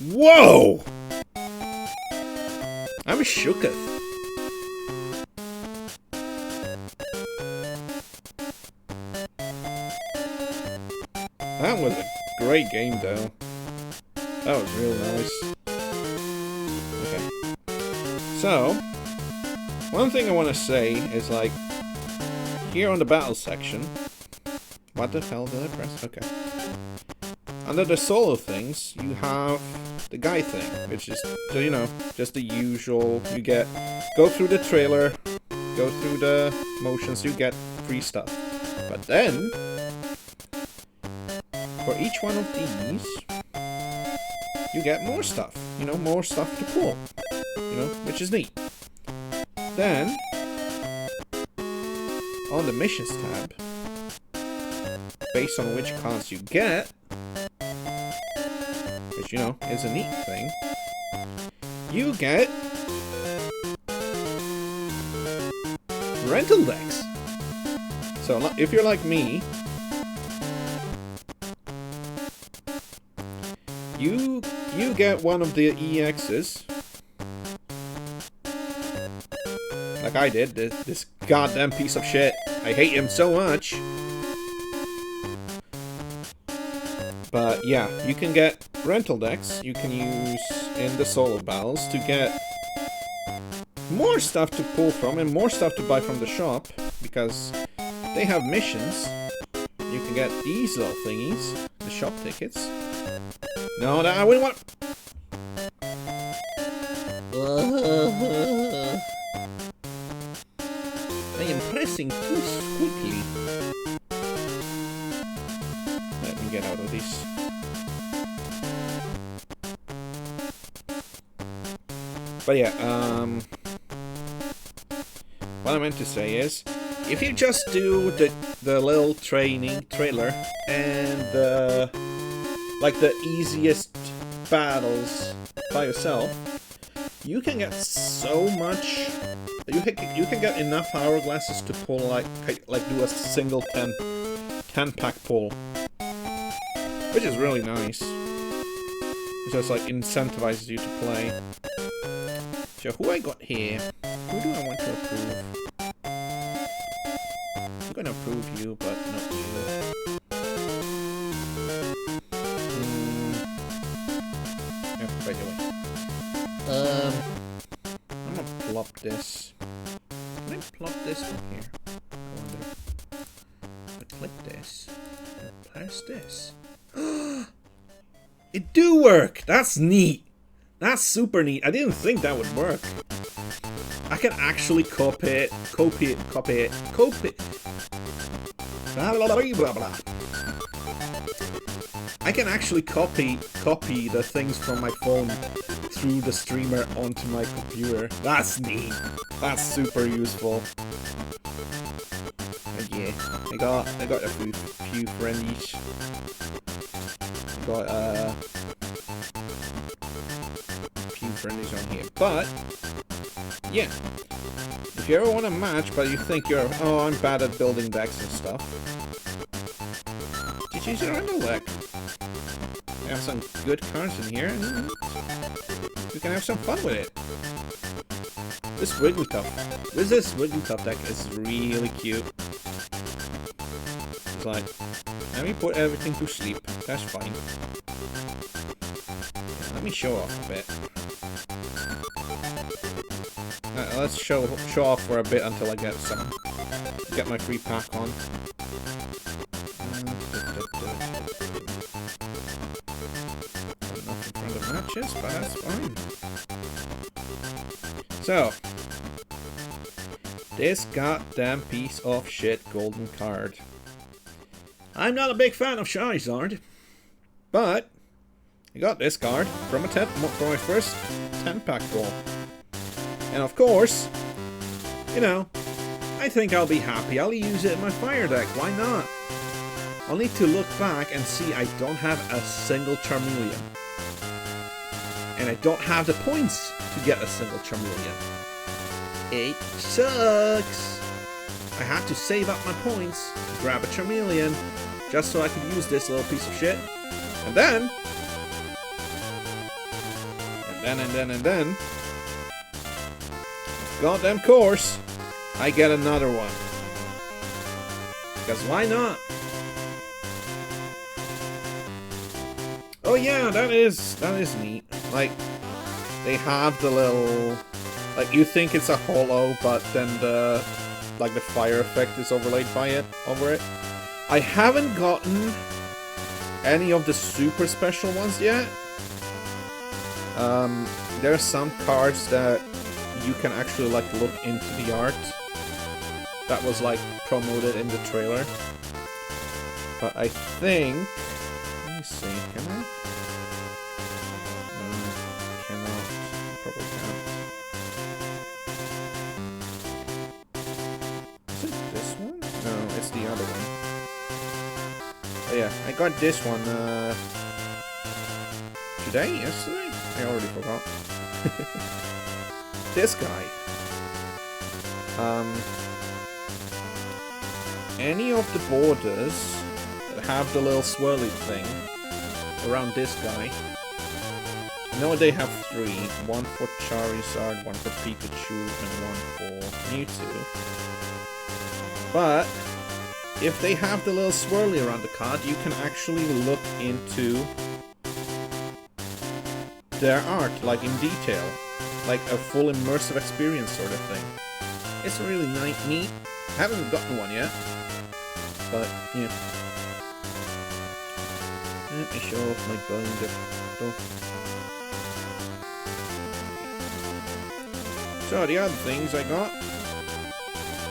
Whoa! I'm shooketh. That was a great game, though. That was real nice. Okay. So, one thing I want to say is, like, here on the battle section... What the hell did I press? Okay. Under the solo things, you have the guy thing, which is, you know, just the usual. You get, go through the trailer, go through the motions, you get free stuff. But then, for each one of these, you get more stuff. You know, more stuff to pull. You know, which is neat. Then, on the missions tab, based on which cards you get, which, you know, is a neat thing, you get rental decks. So if you're like me, you get one of the EXs, like I did. This goddamn piece of shit. I hate him so much. But yeah, you can get rental decks you can use in the solo battles to get more stuff to pull from and more stuff to buy from the shop, because they have missions. You can get these little thingies, the shop tickets. No, I wouldn't want... I am pressing too quickly. Let me get out of this. But yeah, what I meant to say is, if you just do the little trailer and like the easiest battles by yourself, you can get so much. You can get enough hourglasses to pull like do a single 10 pack pull, which is really nice. It just like incentivizes you to play. So who I got here? Who do I want to approve? I'm gonna approve you, but not you. Yeah, by the way. I'm gonna plop this. Can I plop this from here? I wonder. I click this. And press this. It do work! That's neat! That's super neat. I didn't think that would work. I can actually copy it. Blah, blah, blah, blah, blah. I can actually copy the things from my phone through the streamer onto my computer. That's neat. That's super useful. And yeah, I got a few friendies. I got friendlies on here, but yeah, if you ever want a match but you think I'm bad at building decks and stuff, just use your rental deck. I have some good cards in here and you can have some fun with it. This Wigglytuff deck is really cute. It's like, let me put everything to sleep. That's fine. Let me show off a bit. Let's show off for a bit until I get my free pack on. Enough in front of matches, but that's fine. So, this goddamn piece of shit golden card. I'm not a big fan of Charizard, but I got this card from my first 10-pack pull. And of course, you know, I think I'll be happy. I'll use it in my fire deck. Why not? I'll need to look back and see I don't have a single Charmeleon. And I don't have the points to get a single Charmeleon. It sucks. I had to save up my points to grab a Charmeleon just so I could use this little piece of shit. And then... goddamn course, I get another one. Because why not? Oh yeah, that is neat. Like, they have the little... like, you think it's a holo, but then the fire effect is overlaid by it, over it. I haven't gotten any of the super special ones yet. There are some cards that you can actually like look into the art that was like promoted in the trailer. But I think, let me see, can I? No, cannot. Probably can't. Is it this one? No, it's the other one. Oh yeah, I got this one today? Yesterday? I already forgot. This guy. any of the borders that have the little swirly thing around this guy. I know they have 3. One for Charizard, one for Pikachu, and one for Mewtwo. But if they have the little swirly around the card, you can actually look into their art, like in detail. Like a full immersive experience sort of thing. It's really neat. Haven't gotten one yet. But, yeah. Let me show off my binder stuff. So, the other things I got.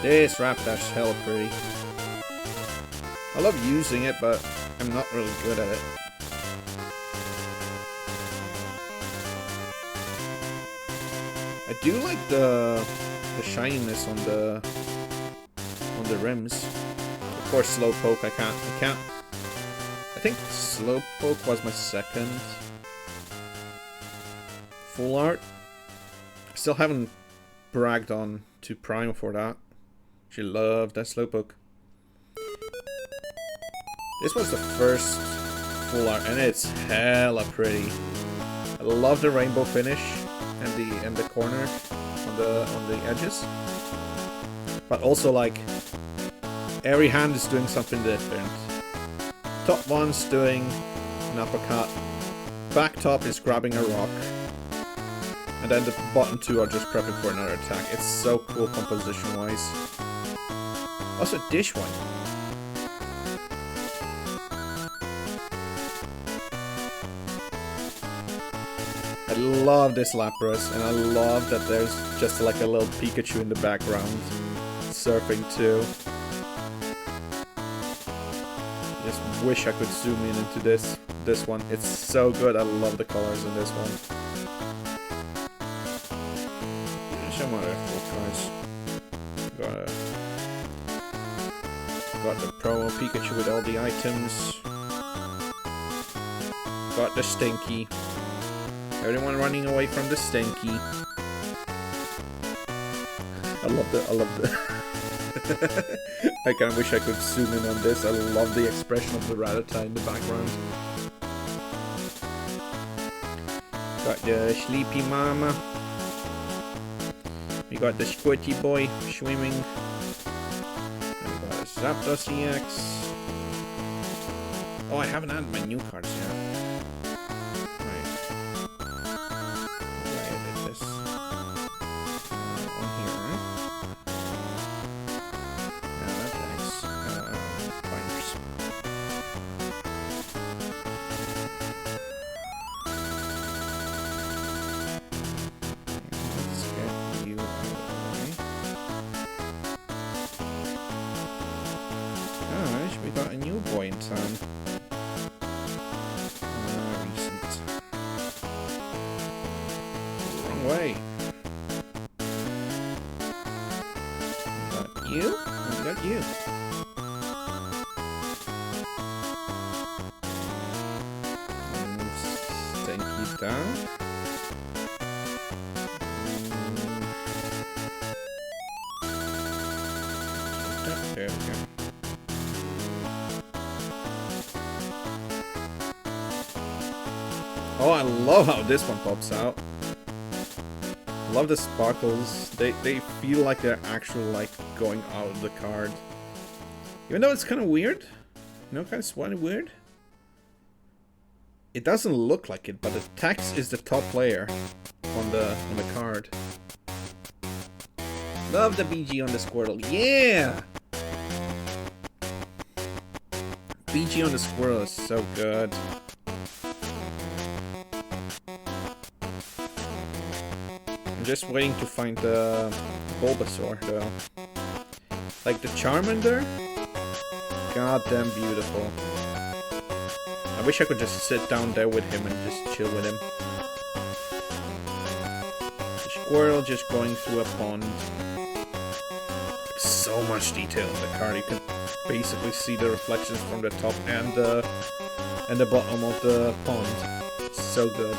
This Rapidash's hella pretty. I love using it, but I'm not really good at it. I do like the shininess on the rims. Of course, Slowpoke I can't. I think Slowpoke was my second full art. Still haven't bragged on to Prime for that. She loved that Slowpoke. This was the first full art, and it's hella pretty. I love the rainbow finish and the corner on the edges. But also, like, every hand is doing something different. Top one's doing an uppercut. Back top is grabbing a rock. And then the bottom 2 are just prepping for another attack. It's so cool composition-wise. Also, dish one. I love this Lapras, and I love that there's just like a little Pikachu in the background surfing too. I just wish I could zoom in into this one. It's so good. I love the colors in this one. Some other full cards. Got the promo Pikachu with all the items. Got the Stinky. Everyone running away from the Stinky. I love the I kinda wish I could zoom in on this. I love the expression of the Rattata in the background. Got the Sleepy Mama. We got the Squidgy Boy swimming. And we got a Zapdos EX. Oh, I haven't added my new cards yet. Way. Got you? I got you. Stinky down. There we go. Oh, I love how this one pops out. Love the sparkles. They feel like they're actually like going out of the card. Even though it's kind of weird. You know, kind of weird. It doesn't look like it, but the text is the top layer on the card. Love the BG on the Squirtle. Yeah! BG on the Squirtle is so good. I'm just waiting to find the Bulbasaur though. Like the Charmander? Goddamn beautiful. I wish I could just sit down there with him and just chill with him. The Squirtle just going through a pond. So much detail in the card. You can basically see the reflections from the top and the bottom of the pond. So good.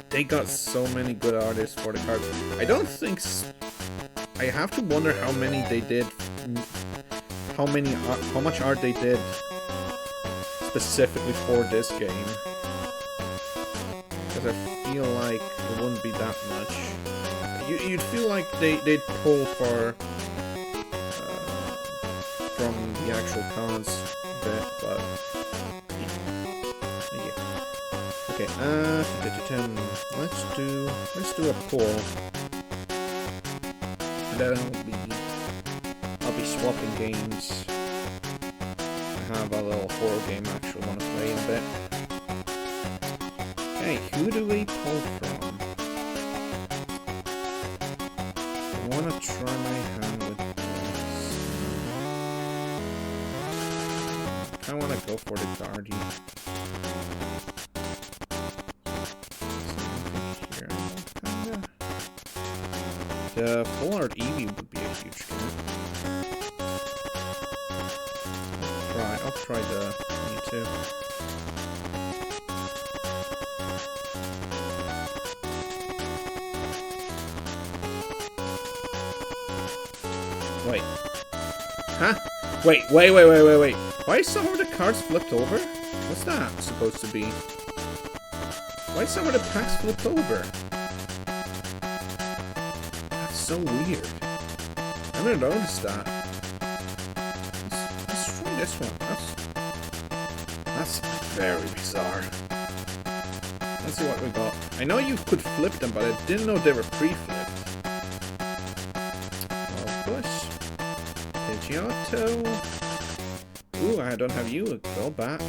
They got so many good artists for the cards. I don't think I have to wonder how many they did, how much art they did specifically for this game. Because I feel like it wouldn't be that much. You'd feel like they'd pull for from the actual cards bit, but yeah. Okay, let's do a pull. And then I'll be swapping games. I have a little horror game I actually want to play in a bit. Okay, who do we pull from? I want to try my hand with this. I want to go for the Guardian. The full art Eevee would be a huge game. I'll try the Mewtwo. Wait. Huh? Wait. Why is some of the cards flipped over? What's that supposed to be? Why is some of the packs flipped over? That's so weird. I never noticed that. Let's try this one. That's very bizarre. Let's see what we got. I know you could flip them, but I didn't know they were pre-flipped. Pidgeotto. Ooh, I don't have you. Go back.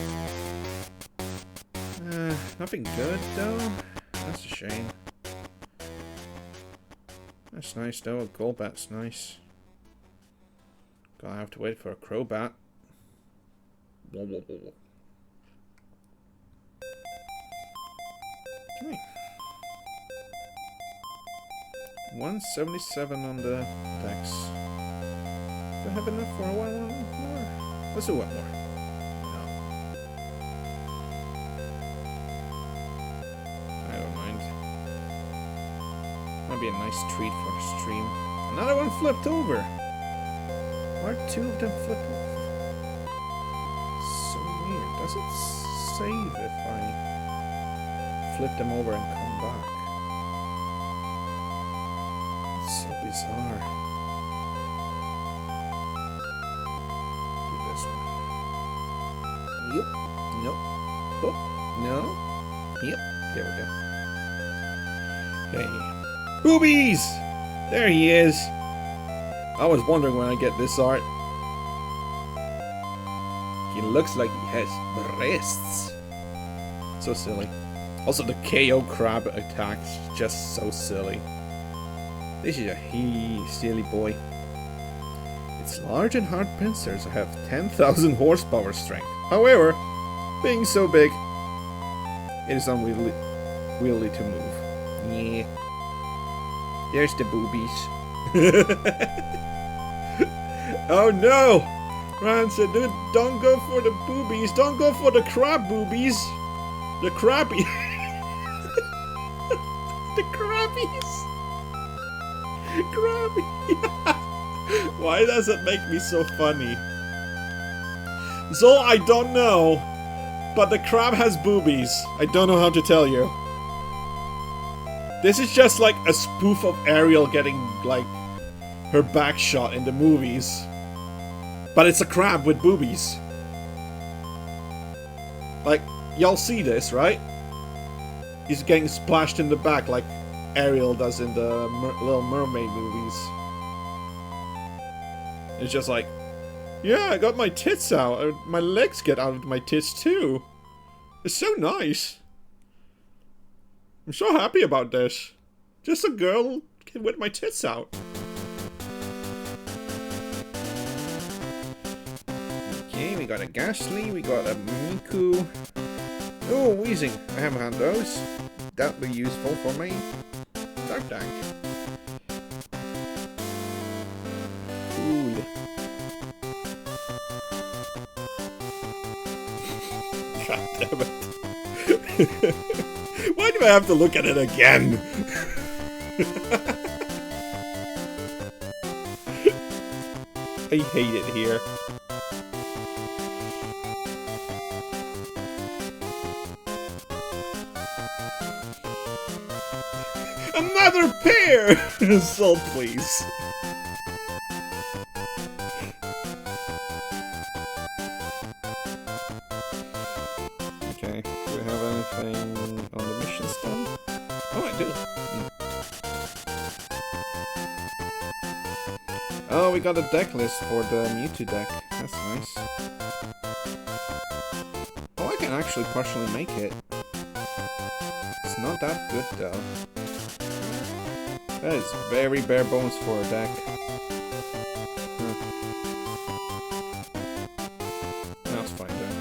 Nothing good though. That's a shame. That's nice though. A Golbat's nice. Gonna have to wait for a Crobat. Okay. 177 on the dex. Do I have enough for one more? Let's do one more. No. I don't mind. Might be a nice treat for the stream. Another one flipped over. Why are two of them flipped over? So weird. Does it save if I flip them over and come back? It's so bizarre. Yep. Nope. Oh, no. Yep. There we go. Hey. Boobies! There he is. I was wondering when I get this art. He looks like he has breasts. So silly. Also, the KO crab attack is just so silly. This is a silly boy. Its large and hard pincers have 10,000 horsepower strength. However, being so big, it is unwieldy to move. Yeah. There's the boobies. Oh no! Ran said, dude, don't go for the boobies. Don't go for the crab boobies. The crabby. The crabbies. Crabby. Why does it make me so funny? So I don't know, but the crab has boobies. I don't know how to tell you. This is just like a spoof of Ariel getting, like, her back shot in the movies. But it's a crab with boobies. Like, y'all see this, right? He's getting splashed in the back like Ariel does in the Little Mermaid movies. It's just like, yeah, I got my tits out. My legs get out of my tits too. It's so nice. I'm so happy about this. Just a girl with my tits out. Okay, we got a Ghastly, we got a Miku. Oh, Wheezing. I haven't had those. That'll be useful for me. Dark Tank. Cool. God damn it. Why do I have to look at it again? I hate it here. Another pair! Salt, please. Okay, do we have anything on the mission stand? Oh, I do. Oh, we got a deck list for the Mewtwo deck. That's nice. Oh, I can actually partially make it. It's not that good, though. That is very bare bones for a deck. That's fine, then.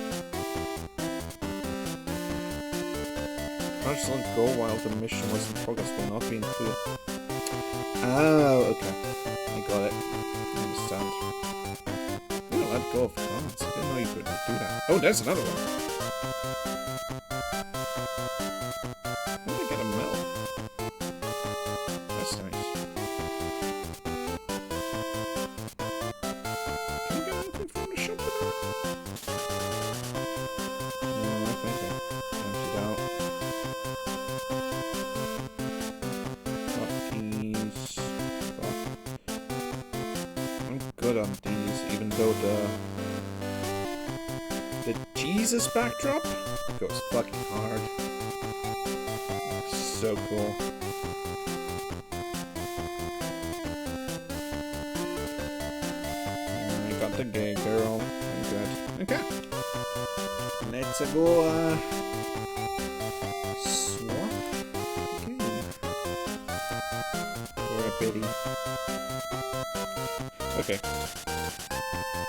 Just let go while the mission was in progress will not be included. Oh, okay. I got it. I understand. I'm gonna let go of cards. I didn't know you could do that. Oh, there's another one. How did I get a melt? That's nice. Can you get anything from the shop with that? No, I think I emptied out. Good on these, even though the Jesus backdrop goes fucking hard. So cool. I got the gay girl. I'm good. Okay. Let's go swap the game for a biddy. Okay.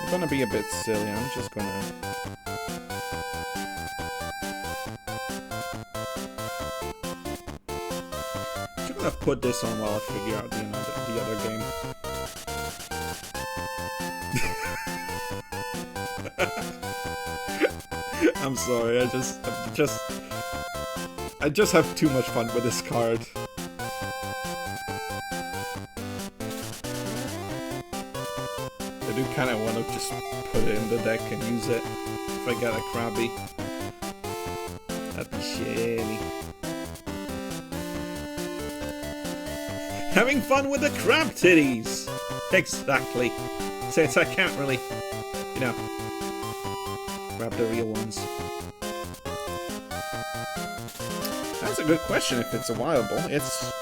I'm gonna be a bit silly, I'm just gonna... I'm just gonna put this on while I figure out the other game. I'm sorry, I just have too much fun with this card. I do kind of want to just put it in the deck and use it if I get a Krabby. That'd be shitty. Having fun with the crab titties! Exactly. Since I can't really, you know, grab the real ones. That's a good question if it's a viable. It's...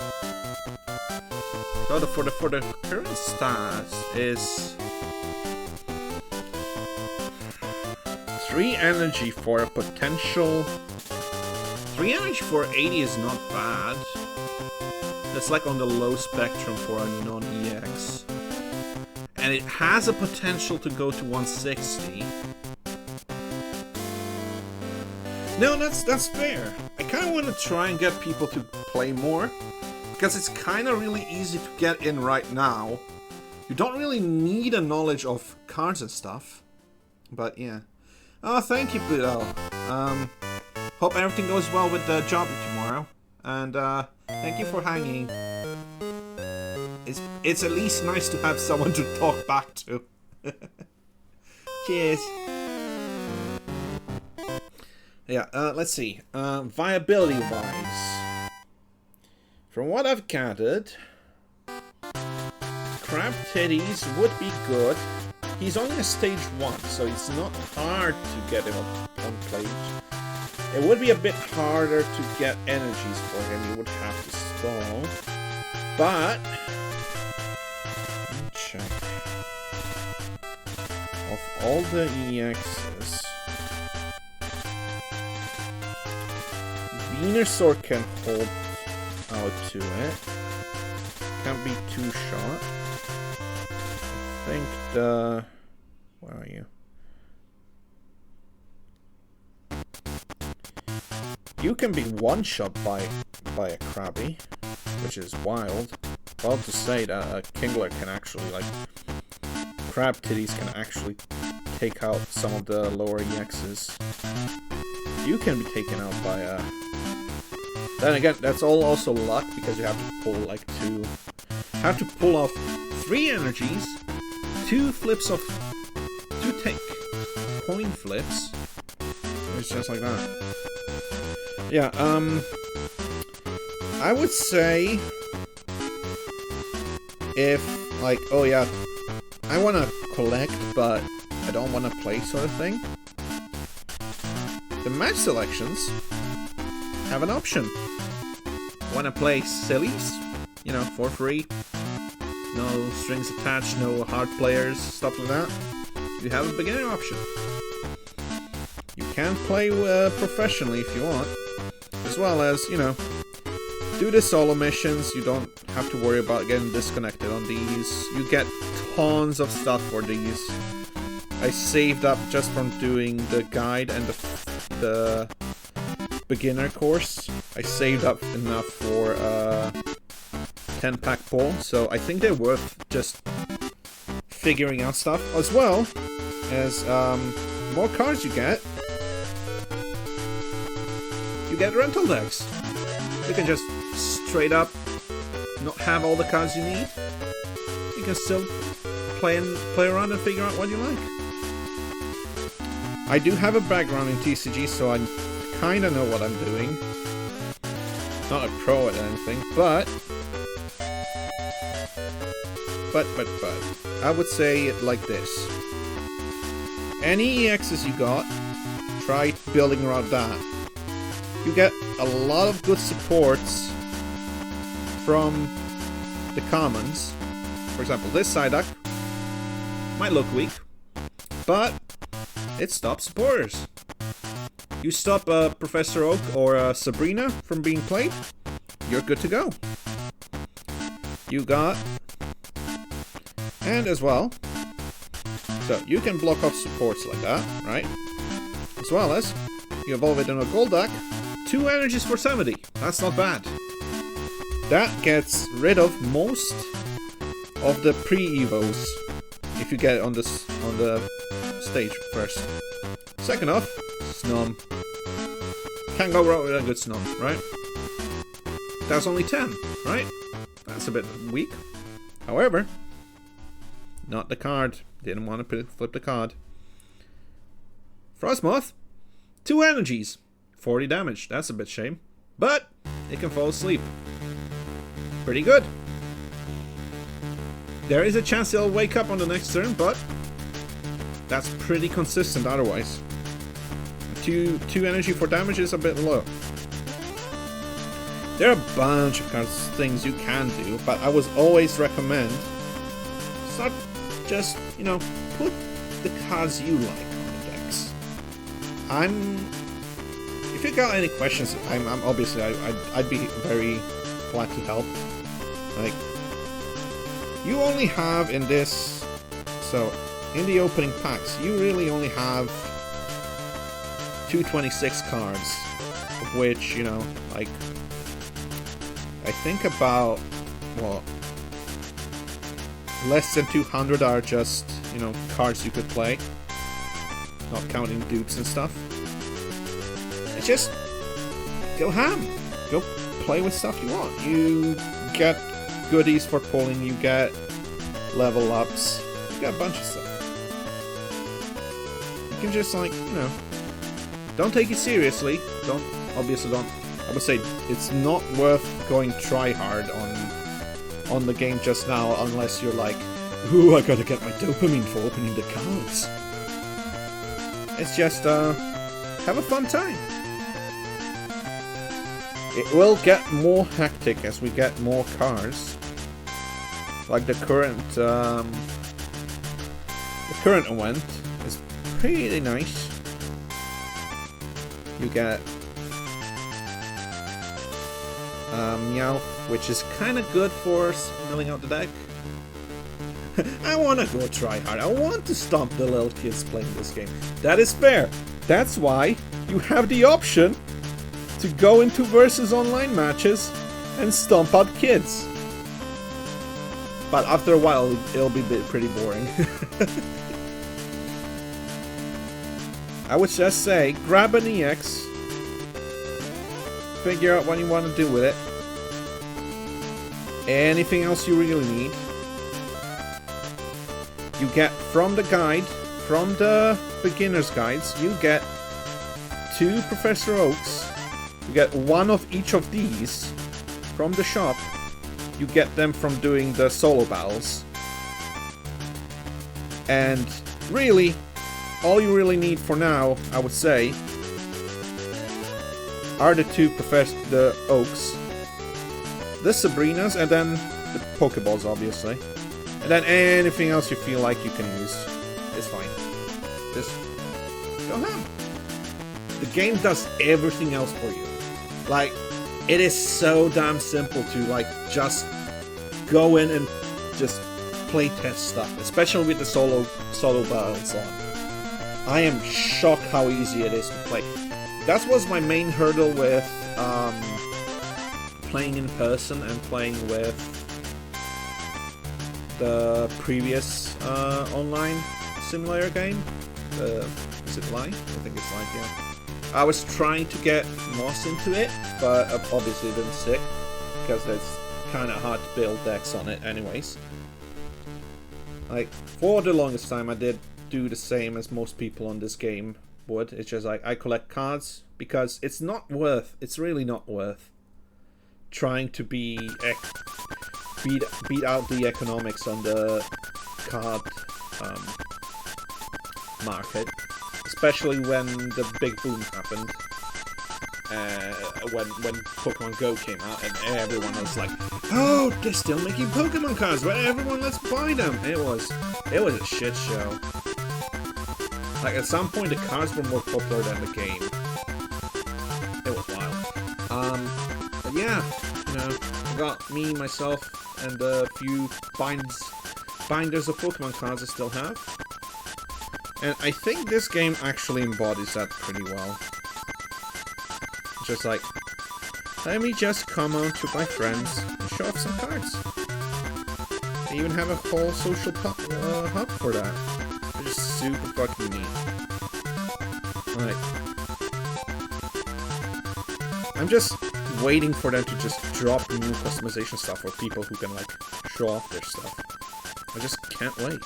So for the current stats is... 3 energy for a potential... 3 energy for 80 is not bad. That's like on the low spectrum for a non-EX. And it has a potential to go to 160. No, that's fair. I kind of want to try and get people to play more. Because it's kind of really easy to get in right now. You don't really need a knowledge of cards and stuff. But yeah. Oh, thank you, Pluto. Hope everything goes well with the job tomorrow. And thank you for hanging. It's at least nice to have someone to talk back to. Cheers. Yeah, let's see. Viability-wise. From what I've gathered, Crab Teddies would be good. He's only a stage 1, so it's not hard to get him on plate. It would be a bit harder to get energies for him. You would have to stall. But... let me check. Of all the EXs... Venusaur can hold out to it. Can't be too shot. I think the... where are you? You can be one-shot by a Krabby, which is wild. Well to say that a Kingler can actually, like... Crab Titties can actually take out some of the lower EXs. You can be taken out by a... Then again, that's all also luck, because you have to pull like 2... have to pull off 3 energies 2 tick coin flips. It's just like that. Yeah, I would say if, like, oh yeah, I want to collect, but I don't want to play sort of thing, the match selections have an option. Want to play sillies, you know, for free, no strings attached, no hard players, stuff like that, you have a beginner option. You can play professionally if you want, as well as, you know, do the solo missions. You don't have to worry about getting disconnected on these. You get tons of stuff for these. I saved up just from doing the guide and the beginner course. I saved up enough for a 10-pack ball, so I think they're worth just figuring out stuff, as well as more cards you get rental decks. You can just straight up not have all the cards you need. You can still play around and figure out what you like. I do have a background in TCG, so I kinda know what I'm doing. Not a pro at anything, but I would say it like this. Any EXs you got, try building around that. You get a lot of good supports from the commons. For example, this Psyduck might look weak, but it stops supporters. You stop Professor Oak or Sabrina from being played, you're good to go. You got... and as well, so you can block off supports like that, right? As well as, you evolve it in a Golduck, 2 energies for 70. That's not bad. That gets rid of most of the pre-evos if you get it on the stage first. Second off, Snom. Can't go wrong with a good Snom, right? That's only 10, right? That's a bit weak. However, not the card. Didn't want to flip the card. Frostmoth, 2 energies. 40 damage, that's a bit shame. But it can fall asleep. Pretty good. There is a chance it'll wake up on the next turn, but that's pretty consistent otherwise. 2 energy for damage is a bit low. There are a bunch of things you can do, but I would always recommend start just, you know, put the cards you like on the decks. If you got any questions, I'm obviously I'd be very glad to help. Like, you only have in this, so in the opening packs, you really only have 226 cards, of which, you know, like, I think about, well, less than 200 are just, you know, cards you could play, not counting dupes and stuff. It's just, go ham. Go play with stuff you want. You get goodies for pulling, you get level ups, you got a bunch of stuff. You can just, like, you know, don't take it seriously. Obviously don't. I would say it's not worth going try hard on the game just now unless you're like, ooh, I gotta get my dopamine for opening the cards. It's just, have a fun time. It will get more hectic as we get more cards. Like the current event is pretty nice. You get Meowth, which is kind of good for milling out the deck. I want to go try hard. I want to stomp the little kids playing this game. That is fair. That's why you have the option to go into versus online matches and stomp out kids. But after a while, it'll be pretty boring. I would just say, grab an EX, figure out what you want to do with it. Anything else you really need, you get from the guide, from the beginner's guides, you get 2 Professor Oaks. You get 1 of each of these from the shop. You get them from doing the solo battles. And really, all you really need for now, I would say, are the 2 the Oaks, the Sabrinas, and then the Pokeballs, obviously. And then anything else you feel like you can use is fine. Just go ahead. The game does everything else for you. Like, it is so damn simple to, like, just go in and just play test stuff, especially with the solo battles on. I am shocked how easy it is to play. That was my main hurdle with playing in person and playing with the previous online simulator game. Is it Live? I think it's Live, yeah. I was trying to get Moss into it, but obviously it didn't stick, because it's kind of hard to build decks on it anyways. Like, for the longest time I did do the same as most people on this game would. It's just like, I collect cards, because it's really not worth trying to beat out the economics on the card market, especially when the big boom happened, when Pokemon Go came out and everyone was like, oh, they're still making Pokemon cards, well, everyone, let's buy them. It was a shit show. Like, at some point the cards were more popular than the game. It was wild. But yeah, you know, I got me, myself, and a few binders of Pokemon cards I still have. And I think this game actually embodies that pretty well. It's just like, let me just come out to my friends and show off some cards. They even have a whole social hub for that. It's just super fucking neat. Alright. I'm just waiting for them to just drop new customization stuff for people who can, like, show off their stuff. I just can't wait.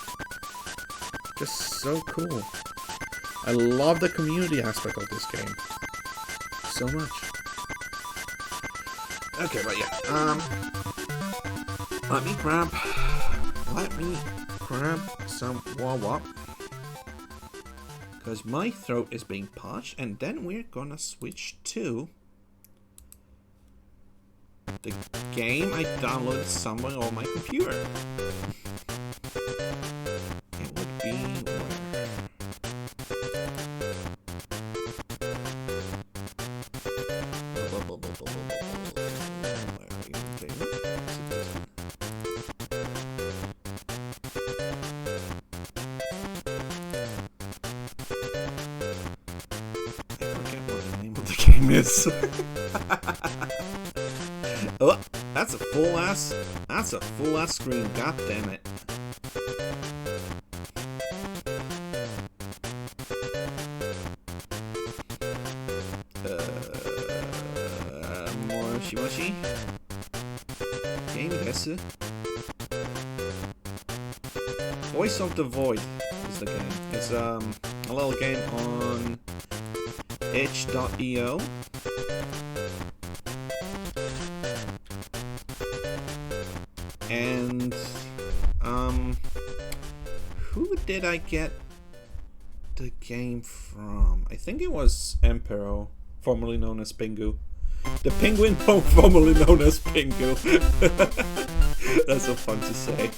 Just so cool. I love the community aspect of this game so much. Okay, but yeah, let me grab some Wah-Wah, because my throat is being parched, and then we're gonna switch to the game I downloaded somewhere on my computer. It would be is. Oh, that's a full ass screen, god damn it. Moshi Game desu. Voice of the Void is the game. It's a little game on itch.io. And who did I get the game from? I think it was Empero, formerly known as Pingu. The penguin formerly known as Pingu. That's so fun to say.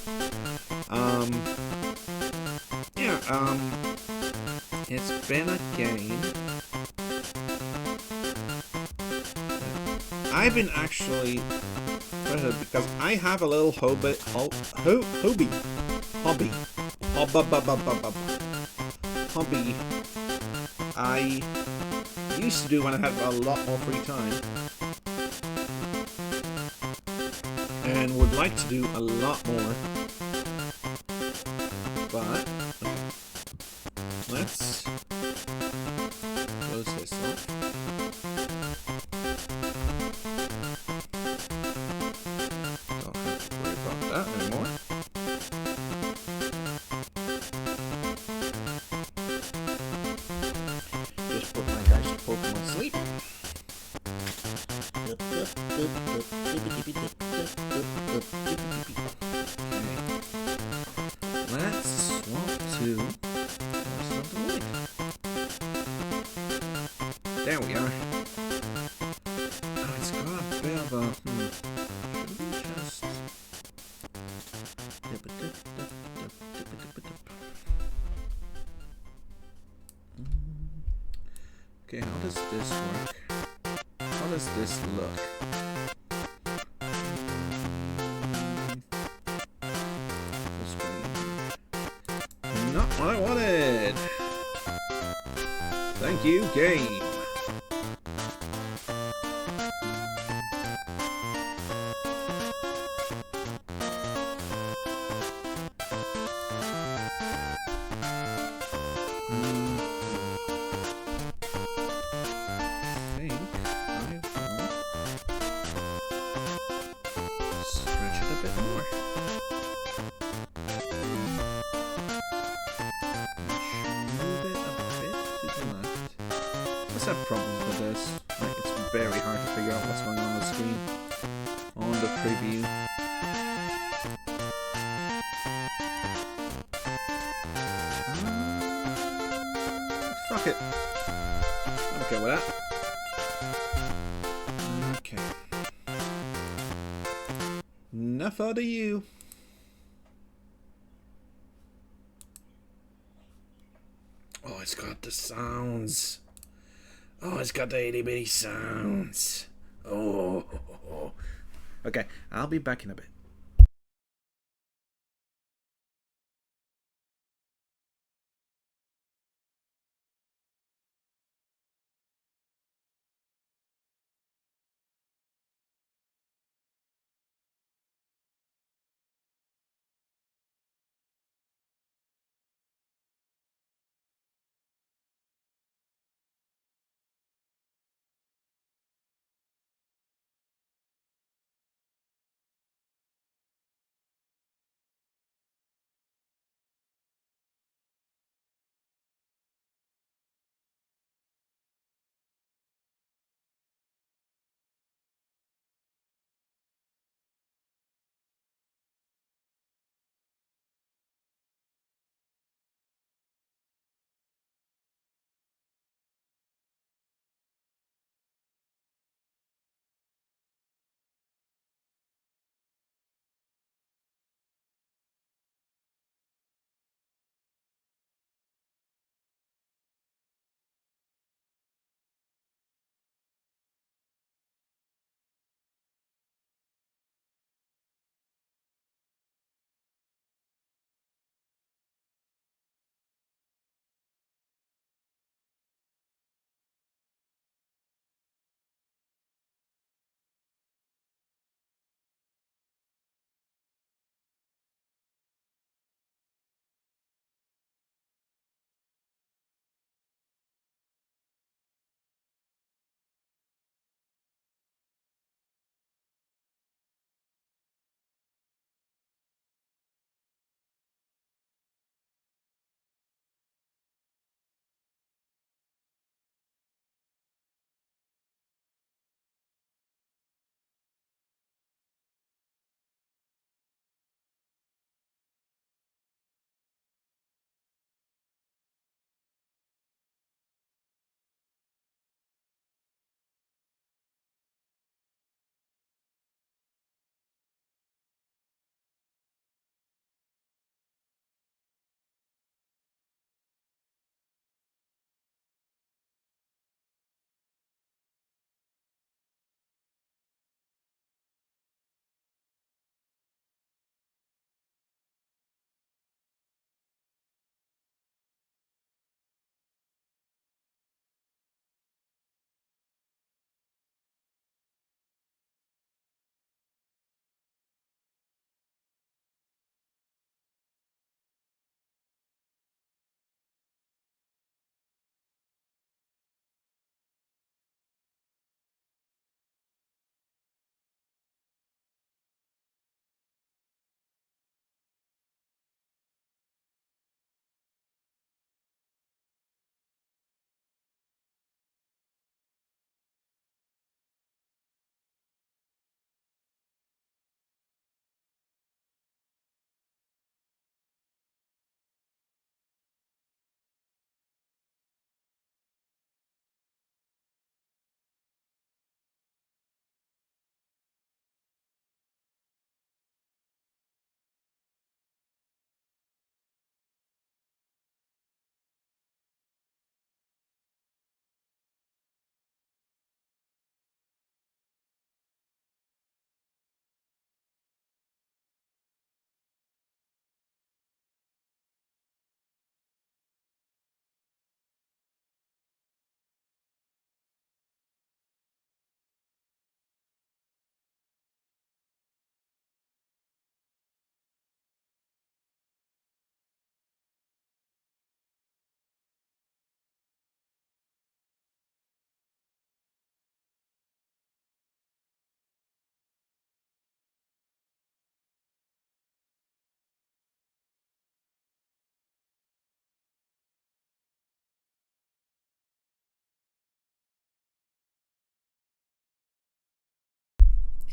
It's been a game. I've been actually because I have a little hobby I used to do when I had a lot more free time, and would like to do a lot more, but let's close this off. Don't have to worry about that anymore. we are. Oh, it's got a bit of a... Should we just... Okay, how does this work? How does this look? Not what I wanted! Thank you, game! I have problems with this. Like, it's very hard to figure out what's going on the screen on the preview. Fuck it. I'm okay with that. Okay. Enough out of you. Oh, it's got the sounds. Oh, it's got the itty bitty sounds. Oh. Okay, I'll be back in a bit.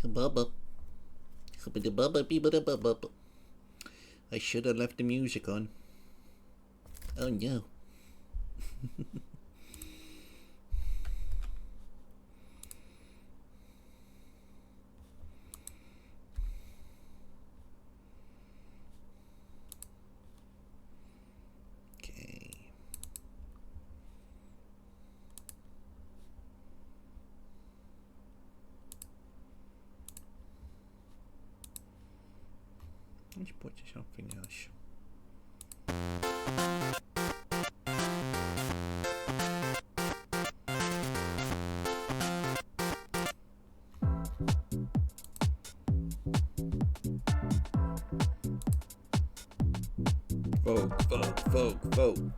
Bubba. I should have left the music on. Oh no. Okay. Let's put something else.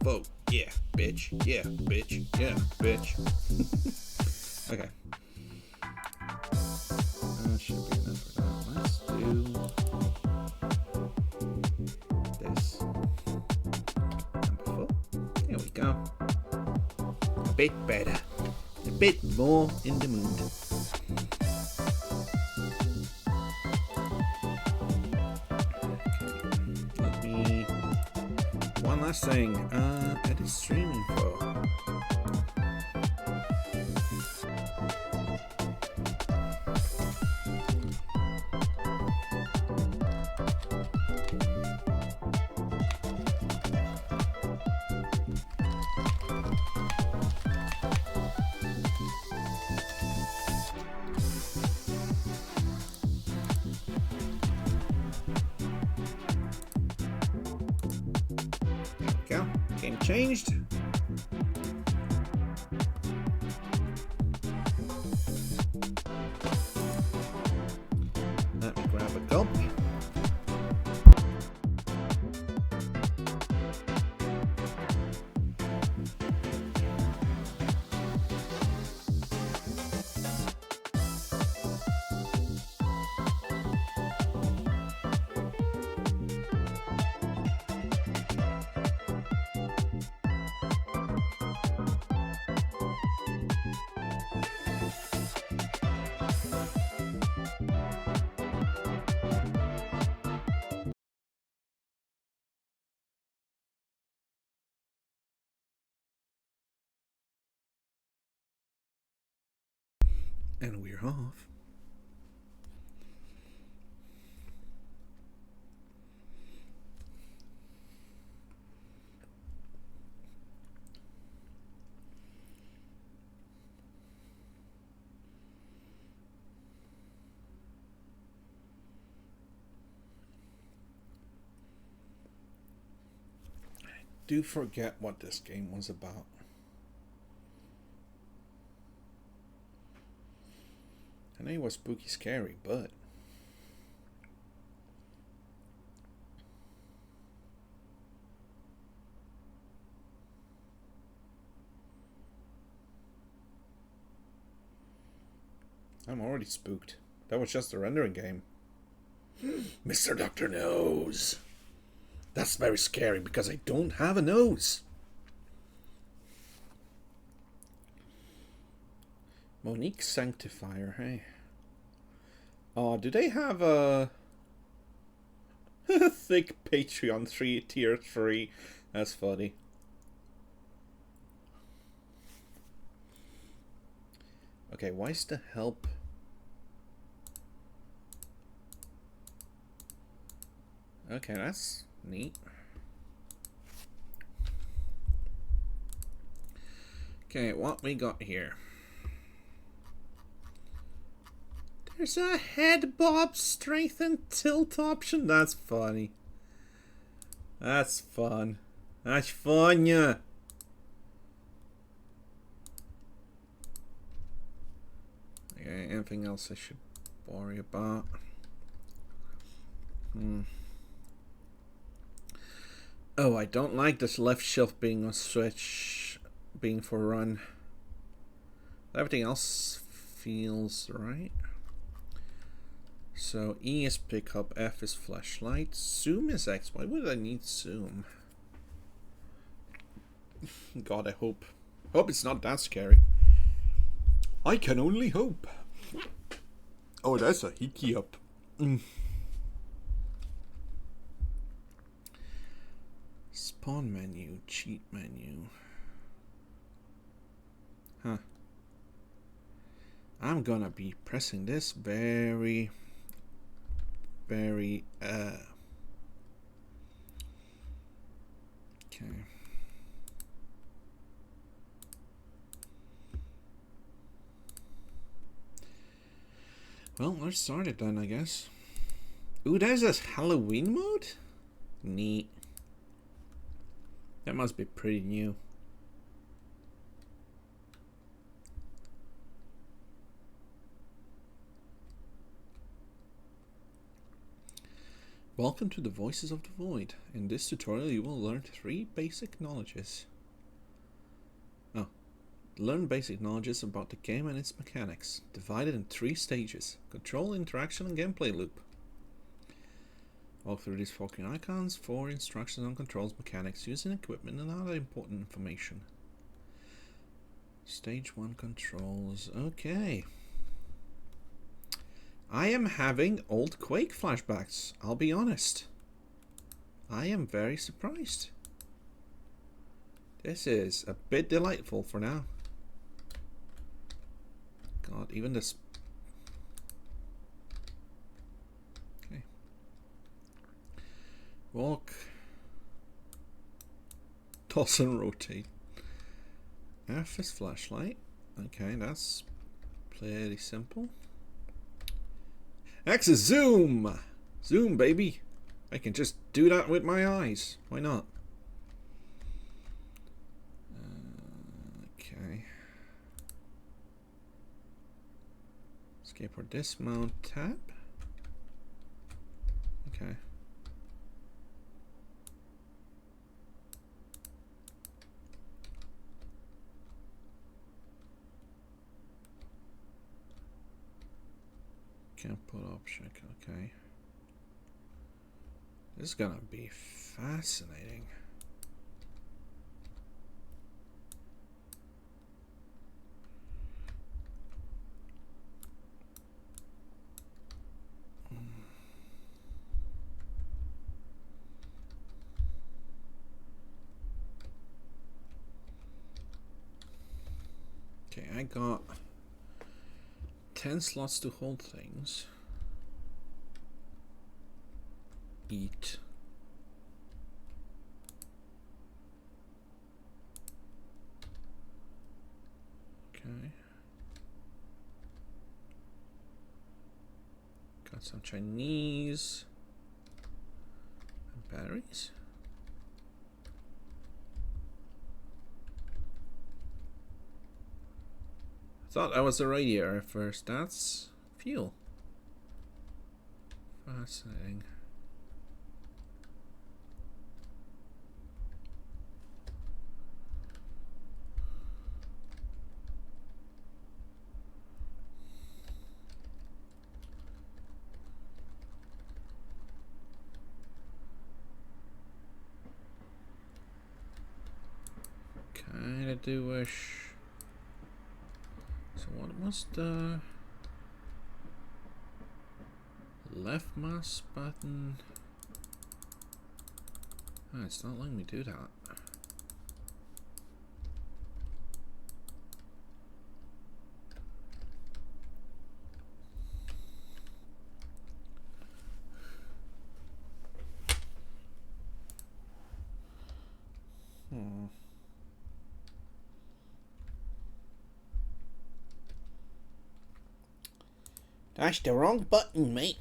Vote. Yeah, bitch. Yeah, bitch. Yeah, bitch. Okay. That should be enough for that. Let's do this. Number 4. There we go. A bit better. A bit more in the mood. One last thing, edit stream info. Go. Game changed. Let me grab a gulp. And we're off. I do forget what this game was about. I know it was spooky scary, but I'm already spooked. That was just a rendering game. Mr. Doctor Nose. That's very scary because I don't have a nose. Monique Sanctifier, hey. Oh, do they have a thick Patreon tier 3? That's funny. Okay, why is the help? Okay, that's neat. Okay, what we got here? There's a head bob strength and tilt option. That's funny. That's fun. That's fun, yeah. Okay, anything else I should worry about? Oh, I don't like this left shift being a switch, being for run. Everything else feels right. So E is pickup, F is flashlight, zoom is X. Why would I need zoom? God, I hope it's not that scary. I can only hope. Oh, that's a hickey up. Spawn menu, cheat menu. Huh. I'm gonna be pressing this very okay. Well, let's start it then, I guess. Ooh, there's this Halloween mode? Neat. That must be pretty new. Welcome to the Voices of the Void. In this tutorial you will learn 3 basic knowledges. Learn basic knowledges about the game and its mechanics, divided in 3 stages: control, interaction, and gameplay loop. Walk through these 4 icons for instructions on controls, mechanics, using equipment, and other important information. Stage 1 controls. Okay. I am having old Quake flashbacks, I'll be honest. I am very surprised. This is a bit delightful for now. God, even this... Okay. Walk. Toss and rotate. F is flashlight. Okay, that's pretty simple. X is zoom! Zoom, baby! I can just do that with my eyes. Why not? Okay. Escape or dismount tab. Okay. Can't put option. Okay. This is gonna be fascinating. Okay, I got 10 slots to hold things. Eat. Okay. Got some Chinese and batteries. I thought that was a radiator at first. That's fuel. Fascinating. Kinda do wish. So what was the left mouse button? Oh, it's not letting me do that. That's the wrong button, mate.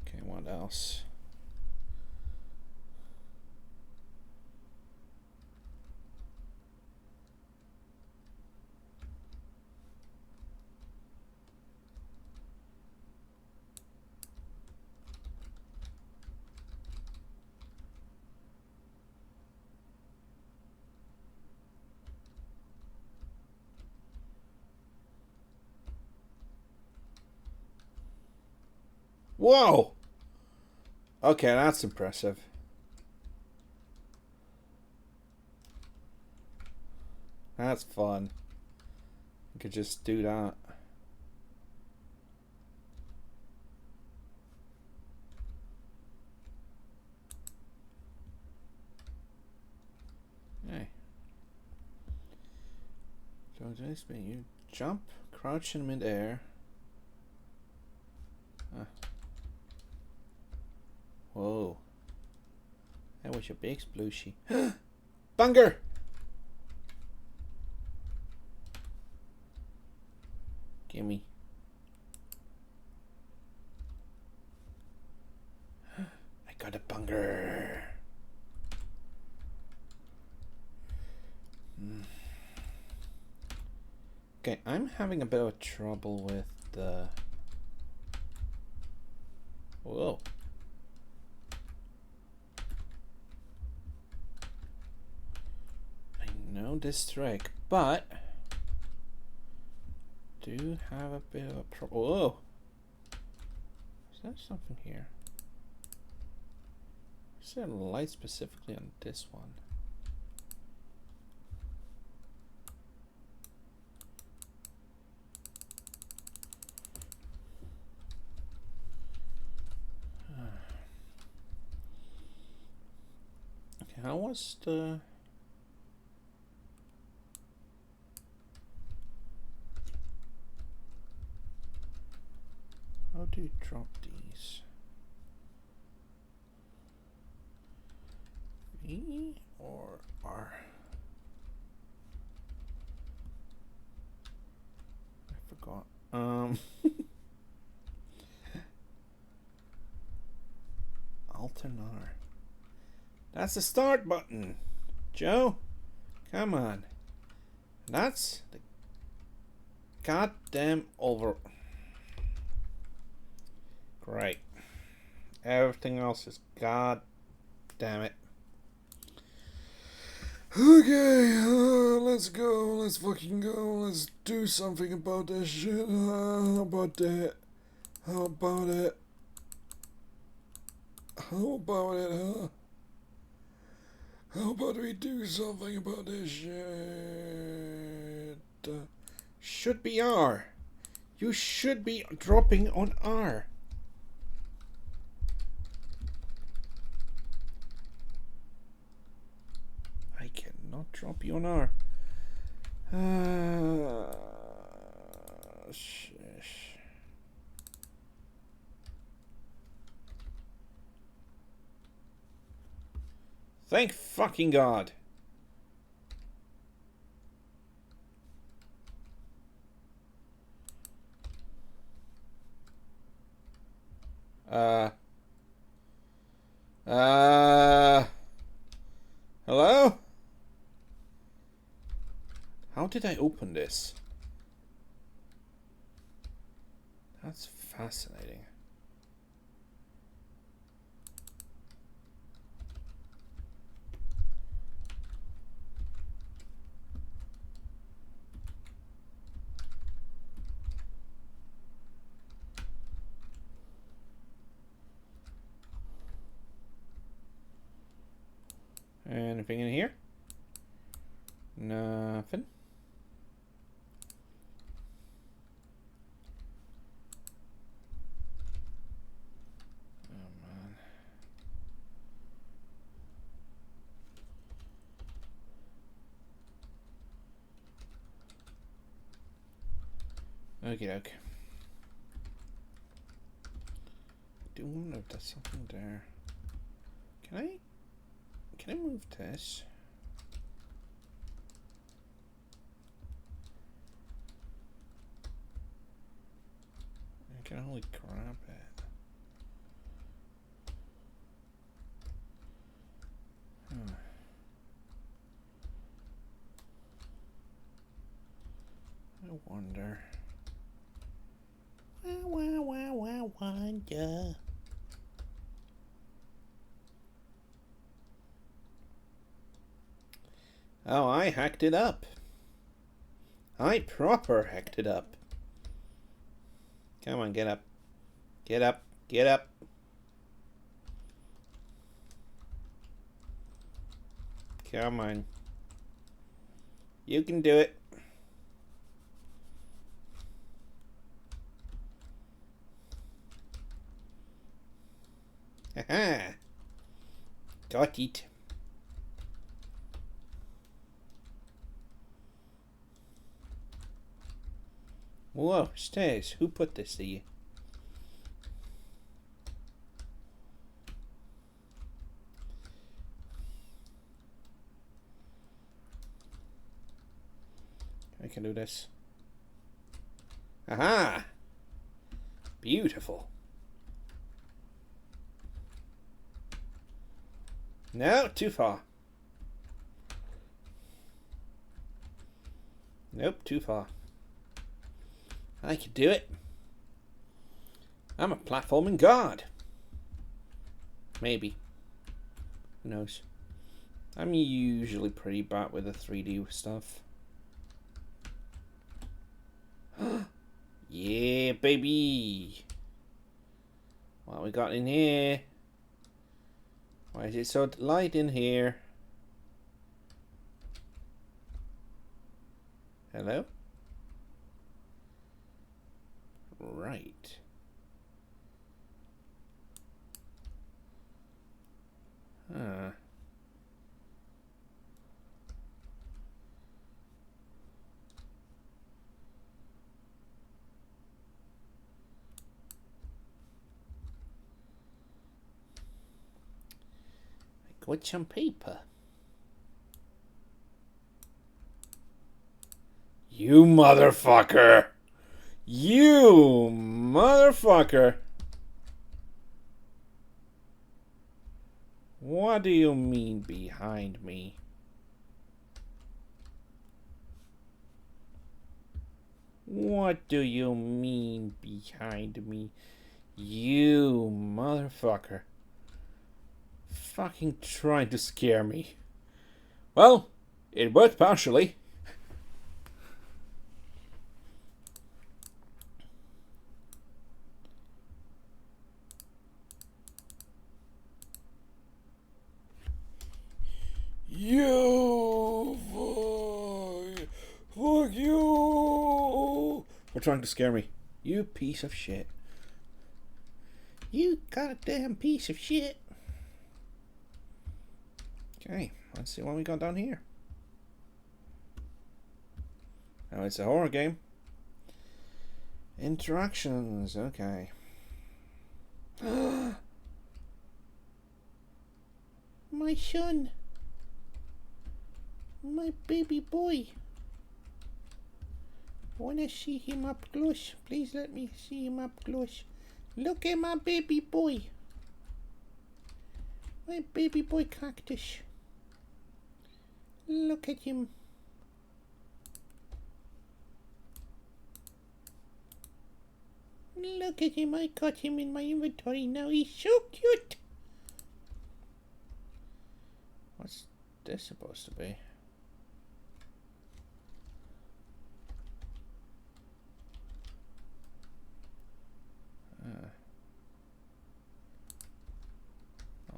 Okay, what else? Whoa! Okay, that's impressive. That's fun. I could just do that. Hey. So this mean you jump, crouch in mid-air. Whoa. That was your big splooshy. Bunger! Gimme. I got a bunger. Okay, I'm having a bit of trouble with the... Whoa. I know this trick, but... do have a bit of a problem. Whoa! Is there something here? Is there a light specifically on this one? Okay, how was the... how do you drop these? E or R? I forgot. Alt and R. That's the start button, Joe. Come on. That's the goddamn over. Great. Everything else is god damn it. Okay, let's go. Let's fucking go. Let's do something about this shit. How about that? How about it? How about it, huh? How about we do something about this shit? Should be R. You should be dropping on R. I cannot drop you on R. Shish. Thank fucking God. Hello? How did I open this? That's fascinating. Anything in here? Nothing. Oh man. Okay, okay. I do wonder if there's something there. Can I move this? I can only grab it. I wonder. Wonder. Oh, I hacked it up. I proper hacked it up. Come on, get up. Get up. Get up. Come on. You can do it. got it. Whoa, stairs. Who put this there? I can do this. Aha! Beautiful. No, too far. Nope, too far. I can do it. I'm a platforming god. Maybe. Who knows? I'm usually pretty bad with the 3D stuff. Yeah, baby. What we got in here? Why is it so light in here? Hello? Right. Huh. I got some paper. You motherfucker! You motherfucker! What do you mean behind me? What do you mean behind me? You motherfucker. Fucking trying to scare me. Well, it worked partially. You fuck you for trying to scare me. You piece of shit. You goddamn piece of shit. Okay, let's see what we got down here. Oh, it's a horror game. Interactions, okay. My son. My baby boy. Wanna see him up close? Please let me see him up close. Look at my baby boy. My baby boy cactus. Look at him. Look at him. I got him in my inventory now. He's so cute. What's this supposed to be?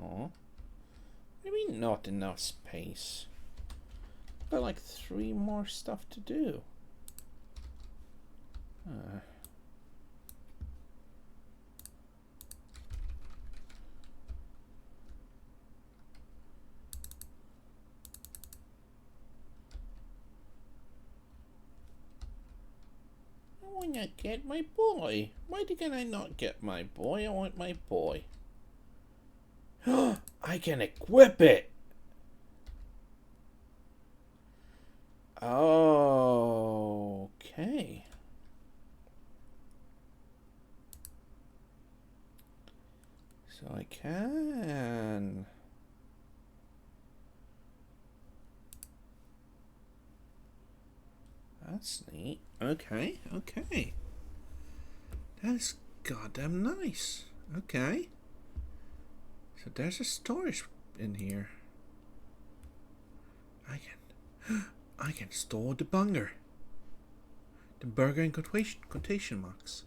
Oh. Maybe not enough space. Got like 3 more stuff to do. I wanna get my boy. Why can I not get my boy? I want my boy. I can equip it. Okay. So I can. That's neat. Okay, okay. That's goddamn nice. Okay. So there's a storage in here. I can store the bunger. The burger in quotation marks.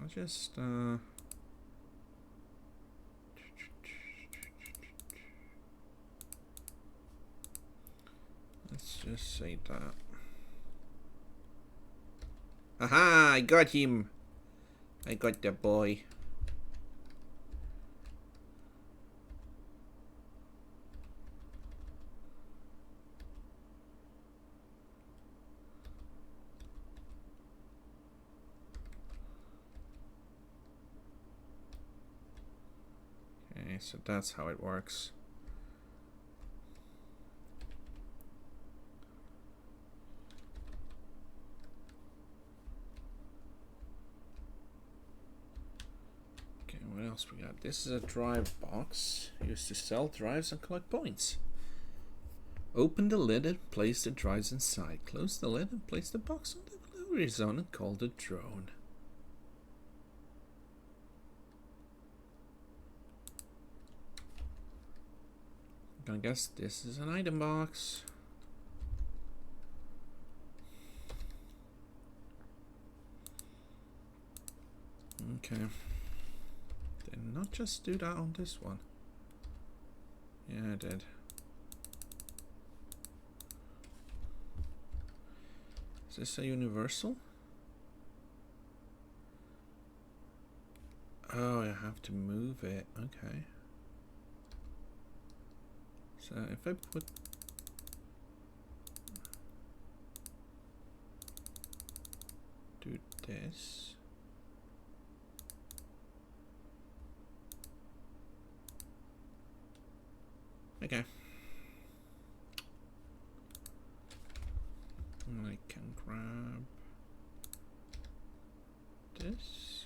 I'll just let's just say that. Aha! I got him. I got the boy. so that's how it works. Okay, what else we got? This is a drive box used to sell drives and collect points. Open the lid and place the drives inside. Close the lid and place the box on the delivery zone and call the drone. I'm gonna guess this is an item box. Okay. Did not just do that on this one. Yeah, I did. Is this a universal? Oh, I have to move it. Okay. So if I put do this. Okay. And I can grab this.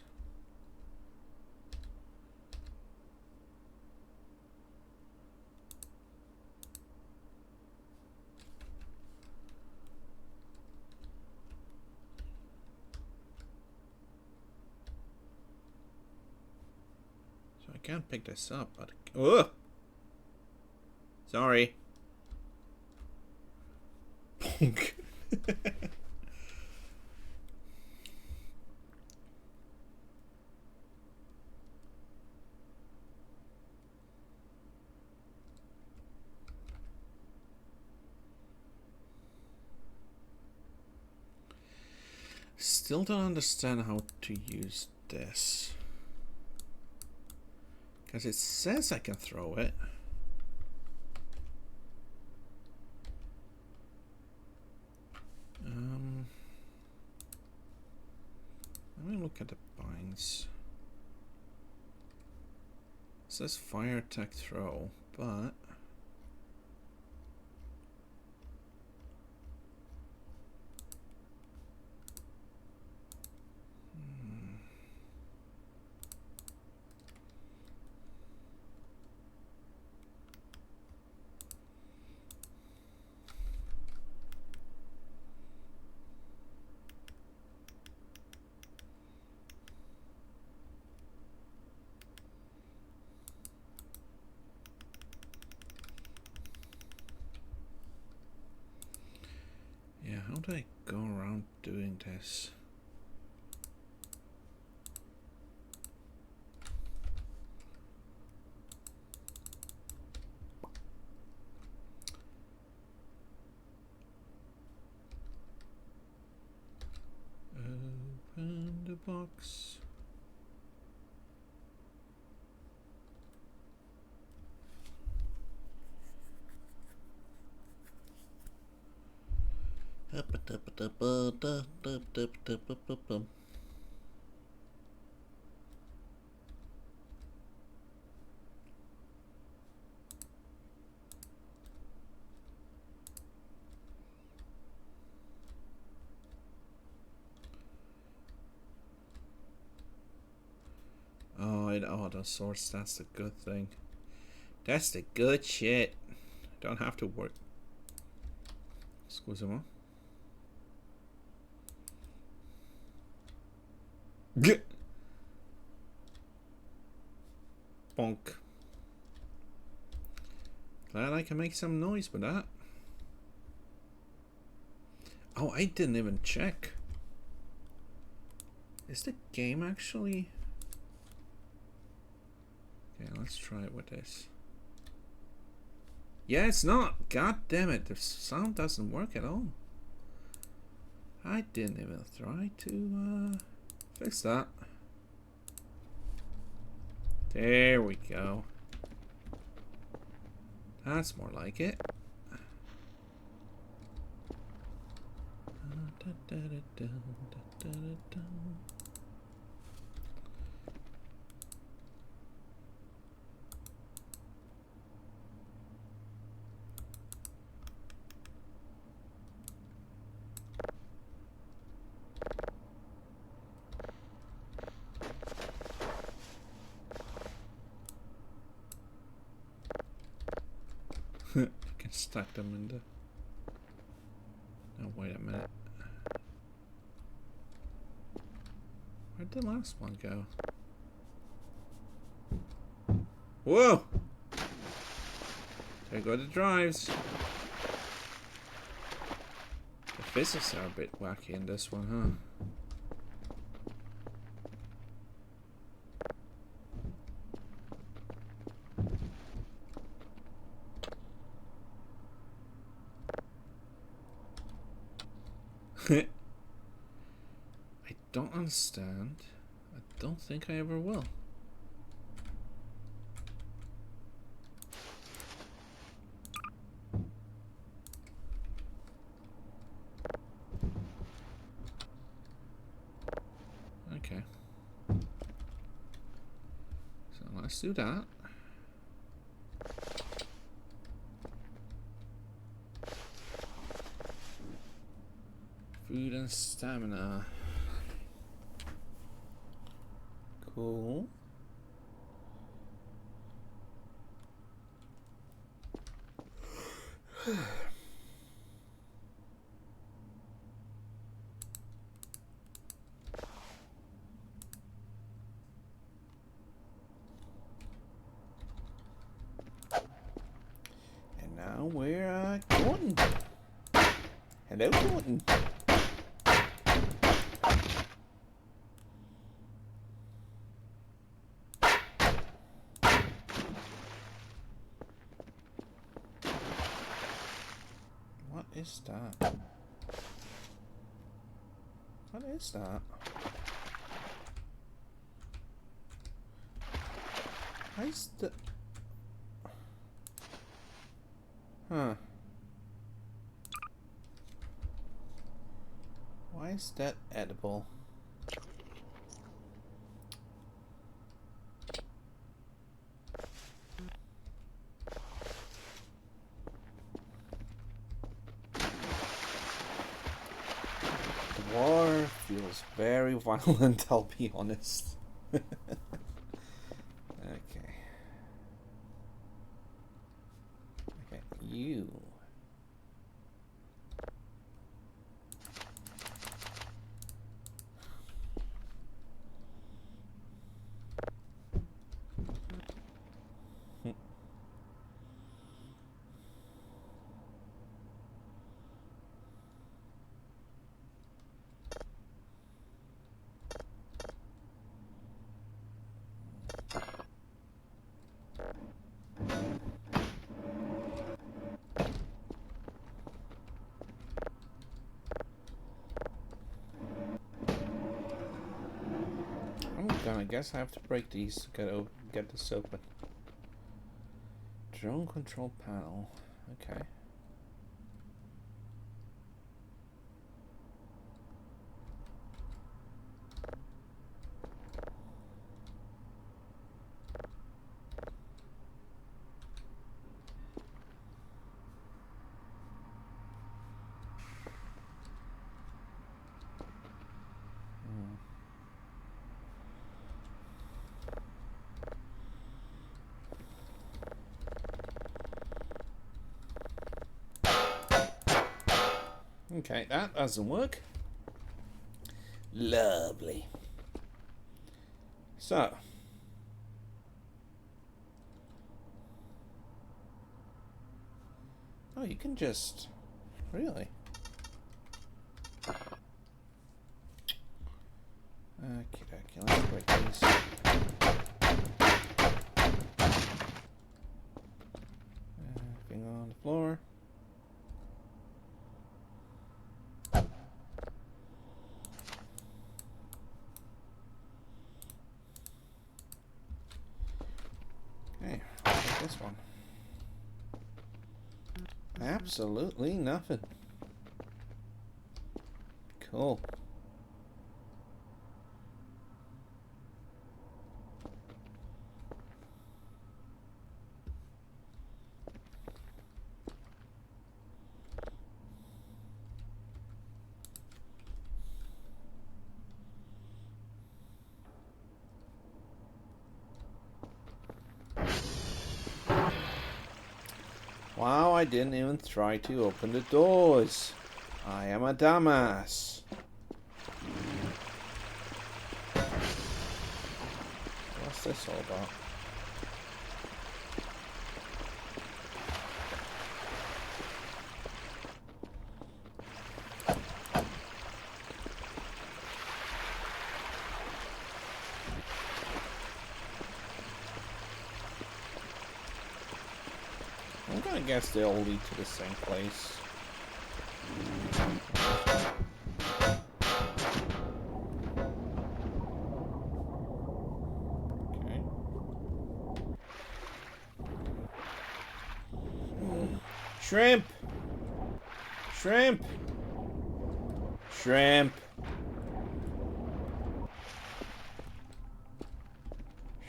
So I can't pick this up, but oh, sorry. Bonk. Still don't understand how to use this. Because it says I can throw it. Let me look at the binds. It says fire attack throw, but yeah, how do I go around doing this? Open the box. Oh, it auto sorts. That's the good thing. That's the good shit. Don't have to work. Excusez-moi. Bonk. Glad I can make some noise with that. Oh, I didn't even check. Is the game actually... Okay, let's try it with this. Yeah, it's not. God damn it. The sound doesn't work at all. I didn't even try to fix that. There we go. That's more like it. can stack them in the... Oh, wait a minute. Where'd the last one go? Whoa! There go the drives. The physics are a bit wacky in this one, huh? I don't understand. I don't think I ever will. Okay. So let's do that. Food and stamina. Cool. And now we're Gordon. Hello, Gordon. What is that? What is that? Why is the... Huh. Why is that edible? War feels very violent, I'll be honest. Okay. Okay, you. I guess I have to break these to get this open. Drone control panel. Okay. Okay, that doesn't work. Lovely. So. Oh, you can just... Really? Okay, let's break these. Finger on the floor. Okay, I'll take this one. Absolutely nothing. Cool. Wow, I didn't even try to open the doors. I am a dumbass. What's this all about? I'm gonna guess they all lead to the same place. Okay. Shrimp! Shrimp! Shrimp!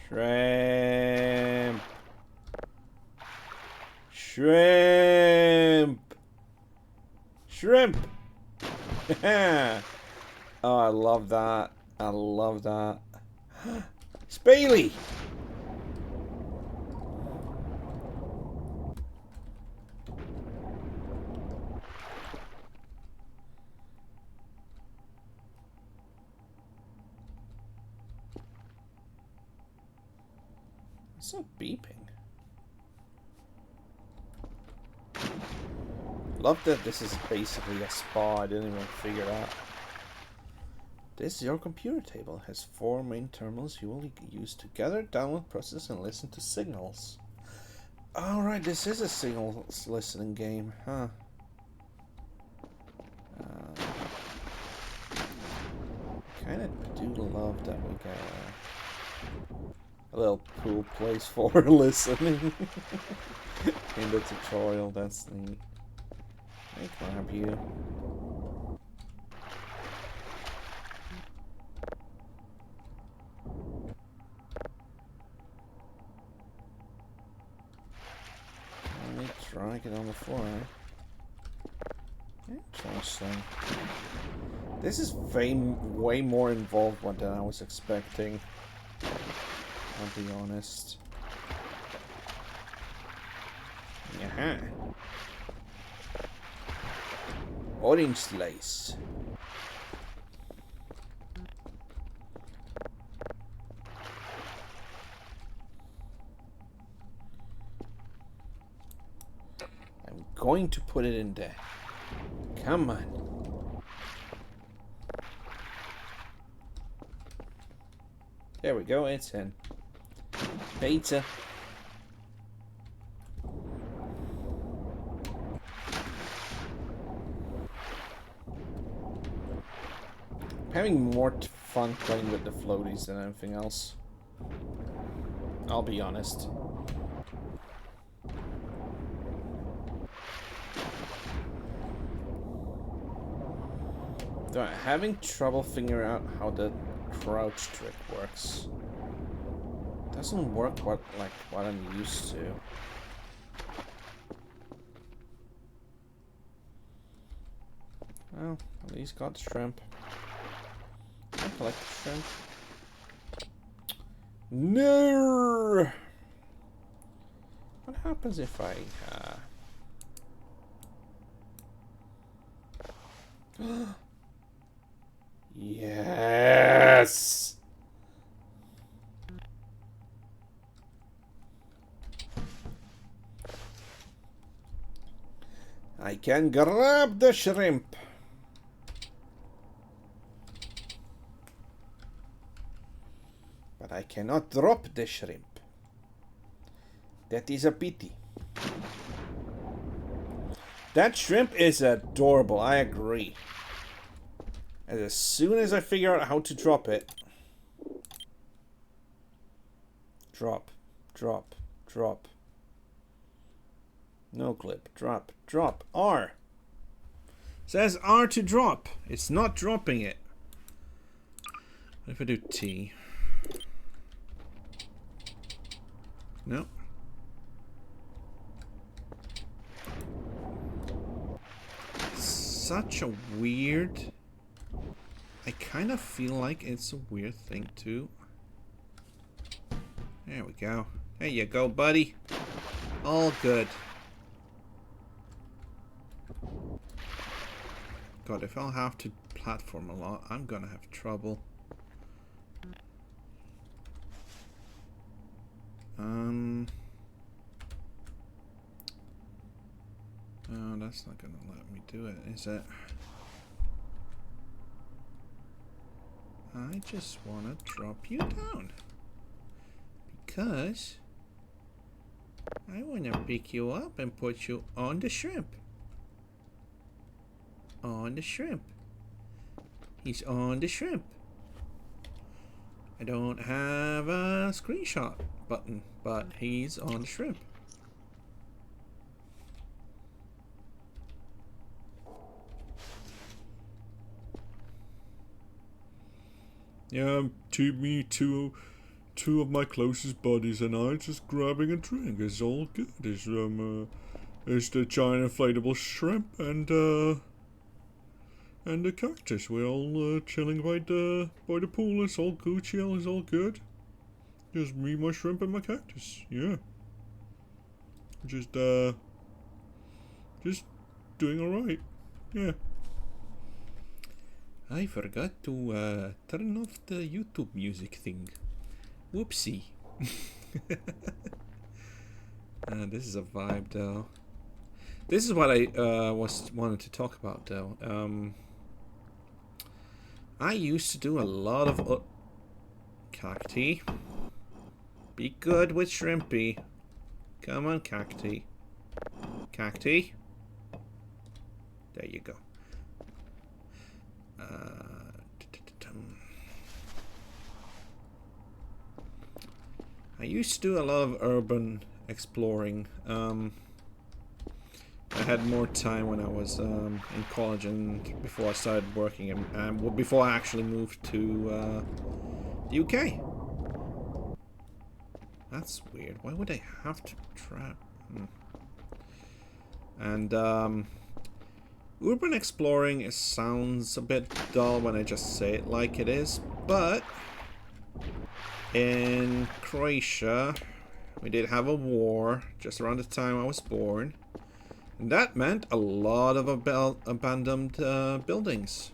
Shrimp! Shrimp! Shrimp! Oh, I love that. I love that. It's Bailey! It's not beeping. Love that this is basically a spa. I didn't even figure it out. This is your computer table. It has 4 main terminals you will use to gather, download, process, and listen to signals. Alright, this is a signals listening game, huh? Kind of do love that we got a little cool place for listening in the tutorial. That's neat. I grab you. Let me drag it on the floor. Interesting. This is way more involved one than I was expecting. I'll be honest. Yeah. Orange slice. I'm going to put it in there. Come on. There we go, it's in. Pizza. I'm having more fun playing with the floaties than anything else. I'll be honest. Though I'm having trouble figuring out how the crouch trick works. Doesn't work like what I'm used to. Well, at least got the shrimp. I'll collect the shrimp. No. What happens if I Yes. I can grab the shrimp. But I cannot drop the shrimp. That is a pity. That shrimp is adorable, I agree. And as soon as I figure out how to drop it... Drop, drop, drop. No clip. Drop, drop. R. Says R to drop. It's not dropping it. What if I do T? No. Such a weird... I kind of feel like it's a weird thing too. There we go. There you go, buddy. All good. God, if I'll have to platform a lot, I'm gonna have trouble. Oh, that's not gonna let me do it, is it? I just wanna drop you down. Because I wanna pick you up and put you on the shrimp. On the shrimp. He's on the shrimp. I don't have a screenshot button, but he's on the shrimp. Yeah, me two of my closest buddies and I just grabbing a drink. It's all good. It's the giant inflatable shrimp and the cactus. We're all chilling by the pool. It's all Gucci. It's all good. Just me, my shrimp, and my cactus. Yeah. Just doing all right. Yeah. I forgot to turn off the YouTube music thing. Whoopsie. This is a vibe, though. This is what I wanted to talk about, though. I used to do a lot of cacti. Be good with shrimpy. Come on, cacti. Cacti. There you go. I used to do a lot of urban exploring. I had more time when I was in college and before I started working and before I actually moved to the UK. That's weird. Why would I have to trap? And urban exploring sounds a bit dull when I just say it like it is, but in Croatia we did have a war just around the time I was born, and that meant a lot of abandoned buildings,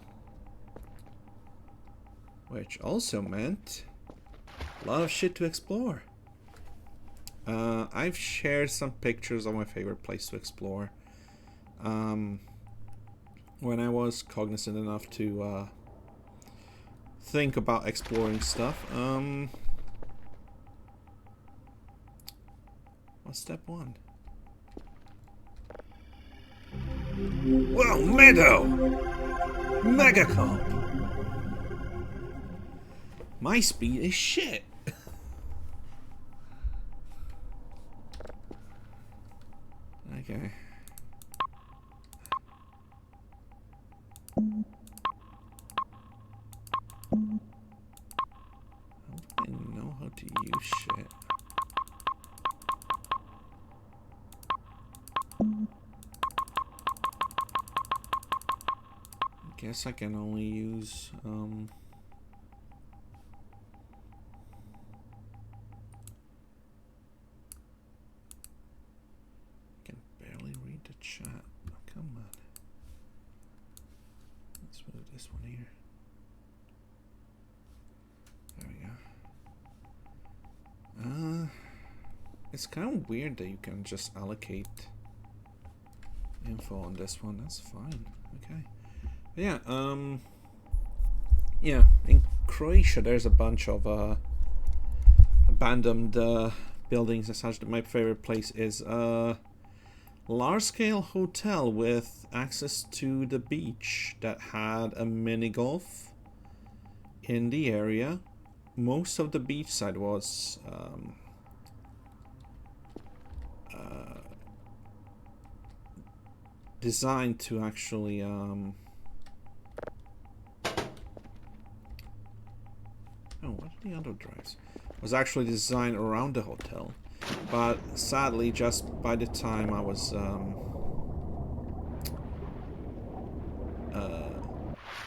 which also meant a lot of shit to explore. I've shared some pictures of my favorite place to explore. When I was cognizant enough to think about exploring stuff. What's step one? Whoa, Meadow! Megacomp! My speed is shit! Okay. I don't know how to use shit. I guess I can only use I can barely read the chat. Oh, come on. Let's move this one here. There we go. It's kind of weird that you can just allocate info on this one. That's fine. Okay. Yeah, yeah, in Croatia there's a bunch of abandoned buildings and such. My favorite place is a large-scale hotel with access to the beach that had a mini golf in the area. Most of the beach side was designed to actually what are the other drives? Was actually designed around the hotel, but sadly, just by the time I was, you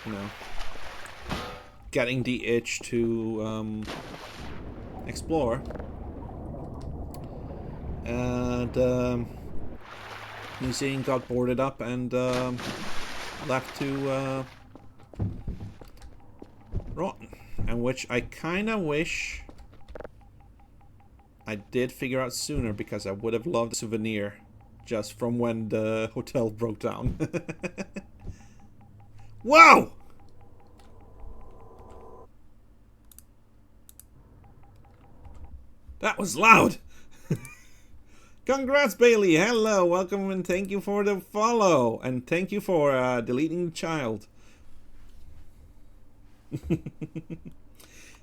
know, getting the itch to explore, and museum got boarded up, and left to rotten, and which I kind of wish I did figure out sooner, because I would have loved a souvenir just from when the hotel broke down. Wow! That was loud! Congrats, Bailey! Hello, welcome, and thank you for the follow. And thank you for deleting the child.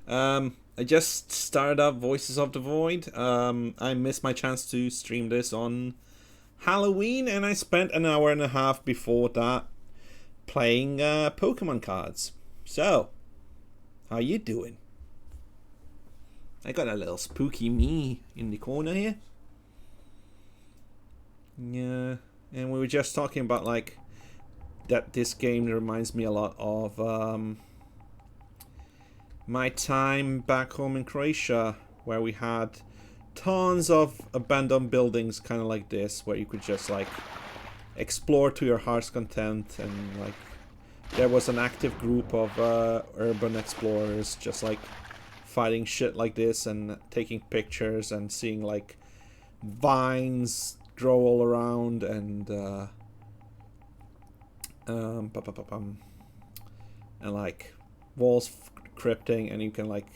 I just started up Voices of the Void. I missed my chance to stream this on Halloween, and I spent an hour and a half before that playing Pokemon cards. So, how you doing? I got a little spooky me in the corner here. Yeah, and we were just talking about like that this game reminds me a lot of my time back home in Croatia, where we had tons of abandoned buildings kind of like this, where you could just like explore to your heart's content, and like there was an active group of urban explorers just like fighting shit like this and taking pictures and seeing like vines grow all around, and like walls crypting, and you can like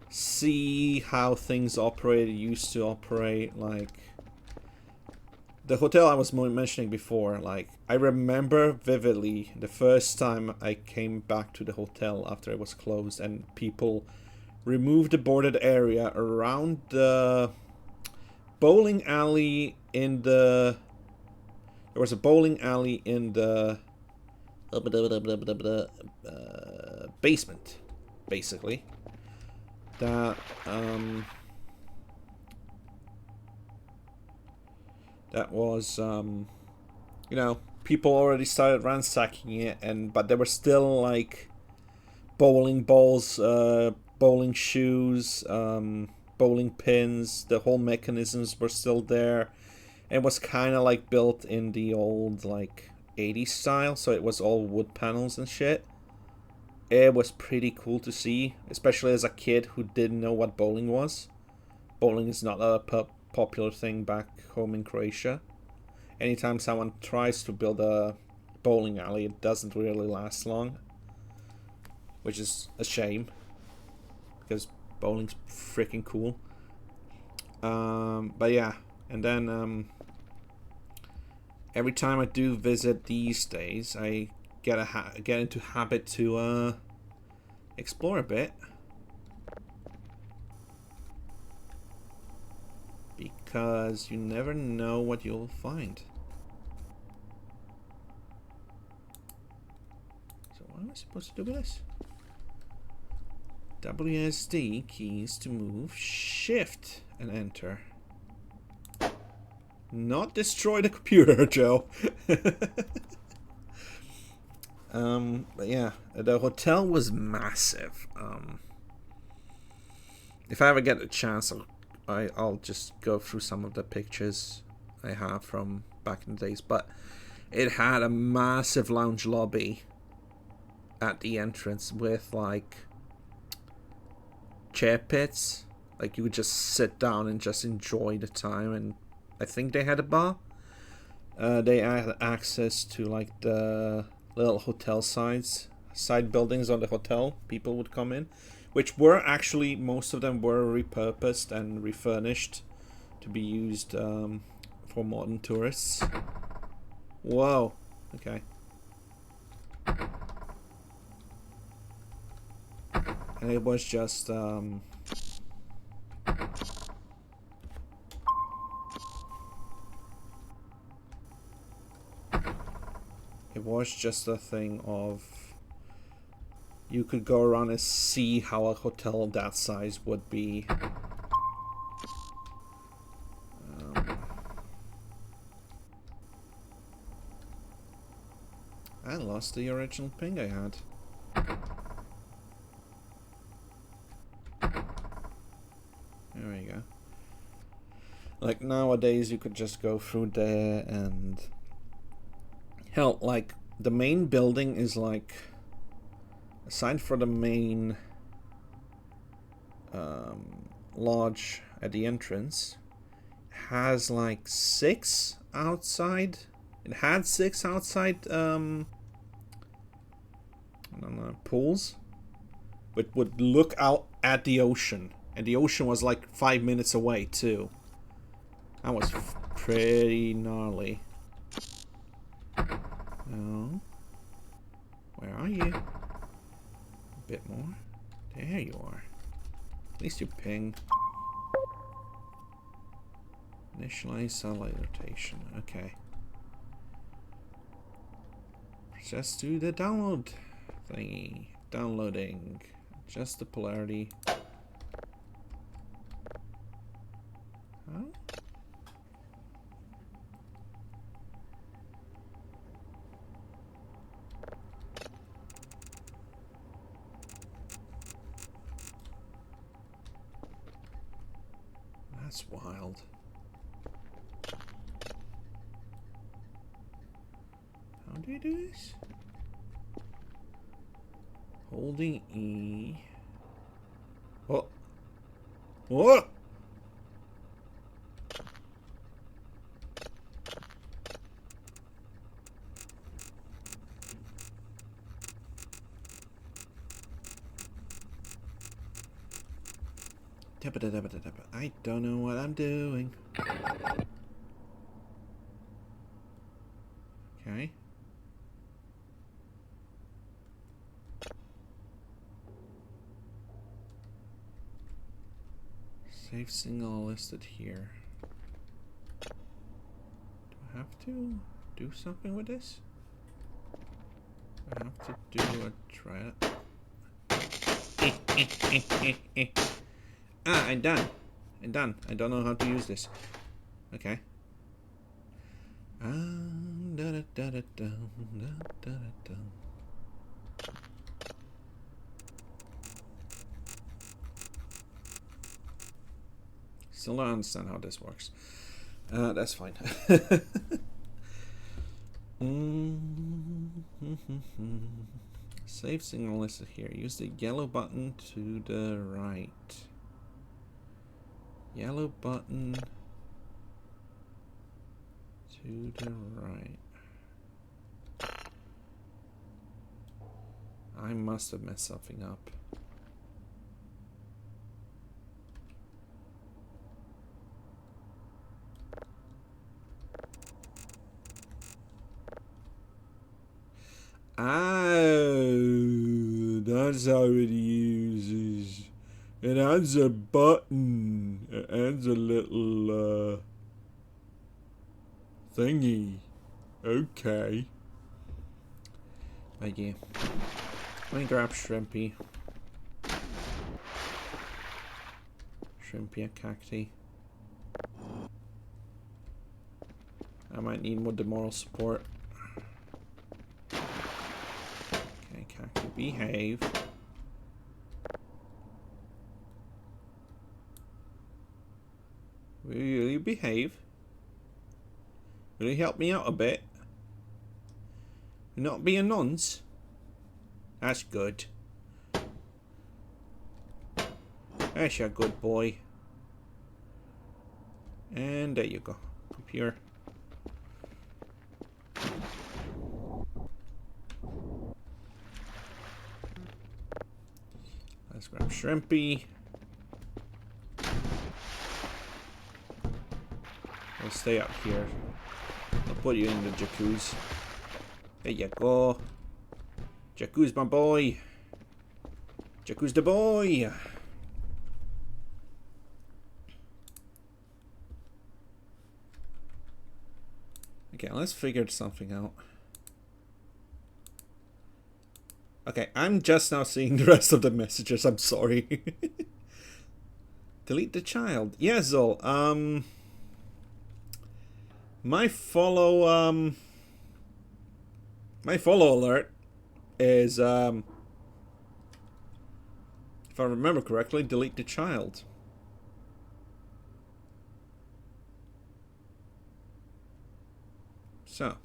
see how things used to operate. Like the hotel I was mentioning before, like I remember vividly the first time I came back to the hotel after it was closed, and people removed the boarded area around the bowling alley in the... There was a bowling alley in the basement, basically. That was you know, people already started ransacking it, but there were still like bowling balls, bowling shoes, bowling pins. The whole mechanisms were still there. It was kind of like built in the old like 80s style, so it was all wood panels and shit. It was pretty cool to see, especially as a kid who didn't know what bowling was. Bowling is not a popular thing back home in Croatia. Anytime someone tries to build a bowling alley, it doesn't really last long, which is a shame, because bowling's freaking cool. But yeah, and then every time I do visit these days, I get into habit to explore a bit, because you never know what you'll find. So what am I supposed to do with this? WSD keys to move, shift and enter. Not destroy the computer, Joe. But yeah, the hotel was massive. If I ever get a chance, I'll just go through some of the pictures I have from back in the days. But it had a massive lounge lobby at the entrance with like chair pits. Like you would just sit down and just enjoy the time, and I think they had a bar. They had access to like the little hotel side buildings on the hotel. People would come in, which were actually, most of them were repurposed and refurnished to be used for modern tourists. Whoa. Okay. And it was just it was just a thing of, you could go around and see how a hotel that size would be. I lost the original ping I had. There we go. Like nowadays you could just go through there and hell, like the main building is like, aside for the main lodge at the entrance, has like 6 outside. It had 6 outside I don't know, pools, but would look out at the ocean, and the ocean was like 5 minutes away too. That was pretty gnarly. Oh, where are you? A bit more. There you are. At least you ping. Initialize satellite rotation. Okay. Just do the download thingy. Downloading. Adjust the polarity. Huh? That's wild. How do you do this? Holding E. Oh. What? I don't know what I'm doing. Okay. Save signal listed here. Do I have to do something with this? I have to do a try it. Ah, I'm done. I'm done. I don't know how to use this. Okay. Still don't understand how this works. That's fine. Save signal listed here. Use the yellow button to the right. Yellow button to the right. I must have messed something up. Oh, that's how it uses. It adds a button. It adds a little thingy. Okay. But yeah. Let me grab Shrimpy. Shrimpy and Cacti. I might need more moral support. Okay, Cacti, behave. Will you behave? Will you help me out a bit? Not be a nonce? That's good. That's a good boy. And there you go. Computer. Let's grab Shrimpy. I'll stay up here. I'll put you in the jacuzzi. There you go. Jacuzzi, my boy. Jacuzzi the boy. Okay, let's figure something out. Okay, I'm just now seeing the rest of the messages. I'm sorry. Delete the child. Yeah, Zol. My follow alert is if I remember correctly, delete the child. So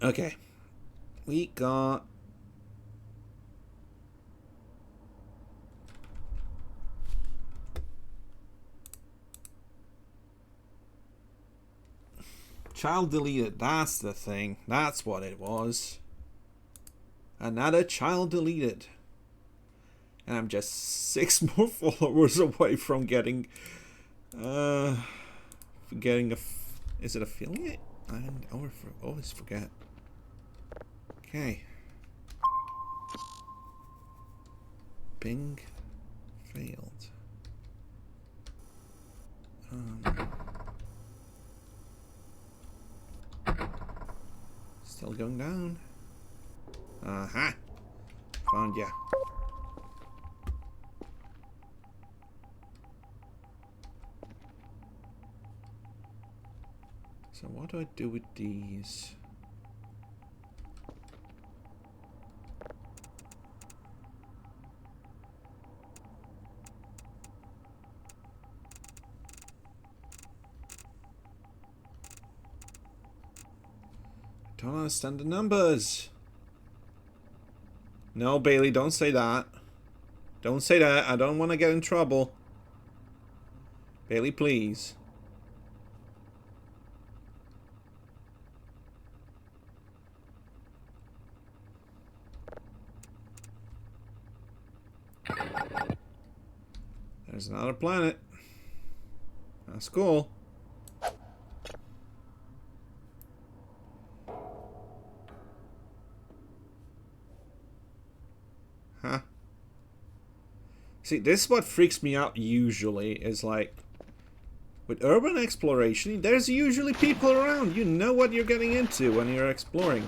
Okay. We got... Child deleted. That's the thing. That's what it was. Another child deleted. And I'm just 6 more followers away from getting... getting a... Is it affiliate? I always forget. Okay. Bing failed. Still going down. Aha! Found ya. So what do I do with these? I don't understand the numbers. No, Bailey, don't say that. Don't say that. I don't want to get in trouble. Bailey, please. There's another planet. That's cool. Huh? See, this is what freaks me out usually, is like, with urban exploration, there's usually people around. You know what you're getting into when you're exploring.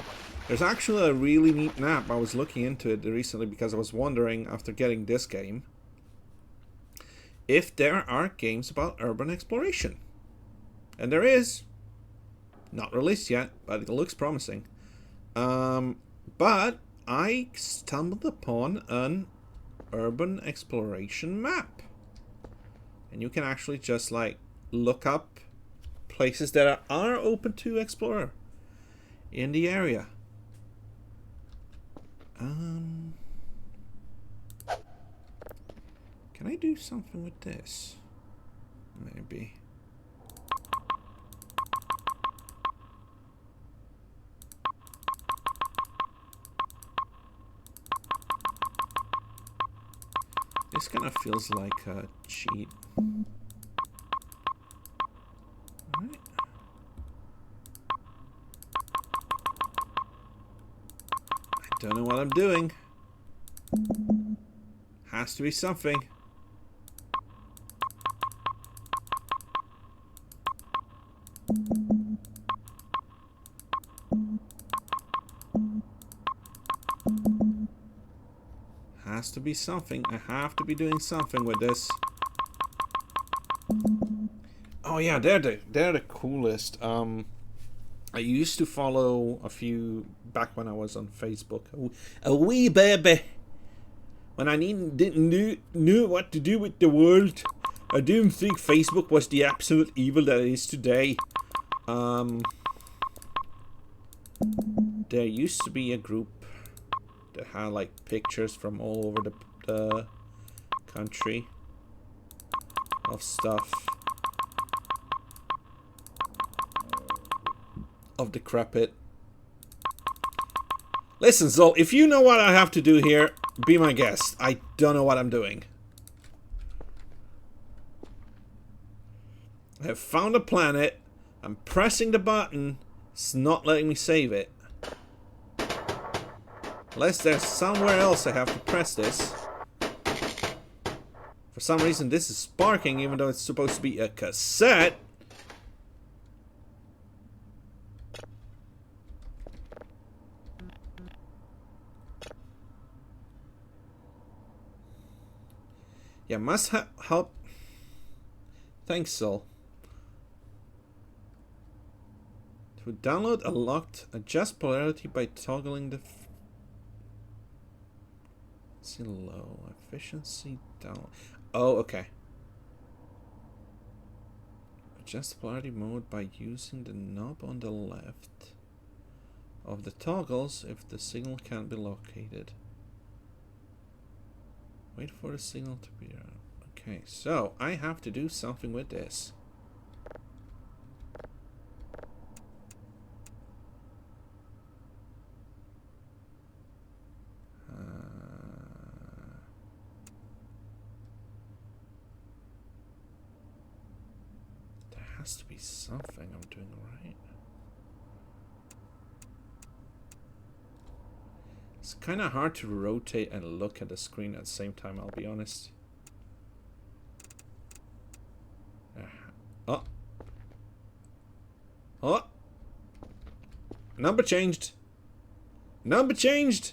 There's actually a really neat map. I was looking into it recently because I was wondering, after getting this game, if there are games about urban exploration. And there is. Not released yet, but it looks promising. But I stumbled upon an urban exploration map. And you can actually just like look up places that are open to explore in the area. Can I do something with this? Maybe. This kind of feels like a cheat. Alright. I don't know what I'm doing. Has to be something. Has to be something. I have to be doing something with this. Oh yeah, they're the coolest. I used to follow a few back when I was on Facebook. A wee baby. When I didn't know what to do with the world. I didn't think Facebook was the absolute evil that it is today. There used to be a group that had like pictures from all over the country of stuff, of decrepit. Listen, Zol, if you know what I have to do here, be my guest. I don't know what I'm doing. I have found a planet. I'm pressing the button. It's not letting me save it. Unless there's somewhere else I have to press this. For some reason this is sparking even though it's supposed to be a cassette. Yeah, must help. Thanks, Sol. To download a locked, adjust polarity by toggling the low efficiency down. Oh, okay. Adjust polarity mode by using the knob on the left. of the toggles if the signal can't be located. Wait for the signal to be out. Okay, so I have to do something with this. There has to be something I'm doing right. It's kind of hard to rotate and look at the screen at the same time, I'll be honest. Oh. Oh. Number changed. Number changed.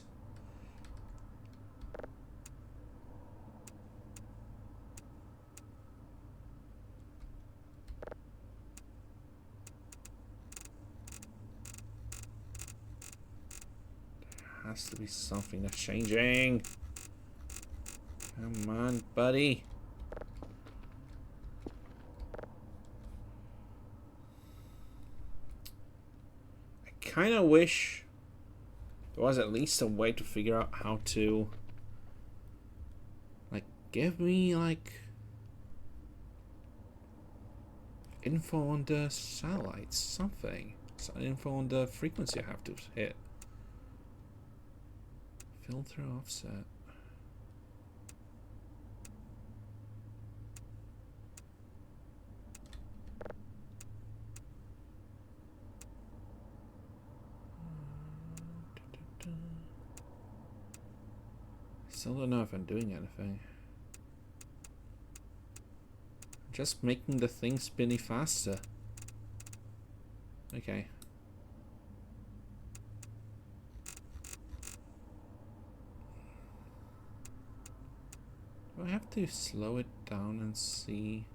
There has to be something that's changing. Come on, buddy. Kind of wish there was at least a way to figure out how to, like, give me, like, info on the satellites, something. Some info on the frequency I have to hit. Filter offset. Still don't know if I'm doing anything. Just making the thing spinny faster. Okay. Do I have to slow it down and see?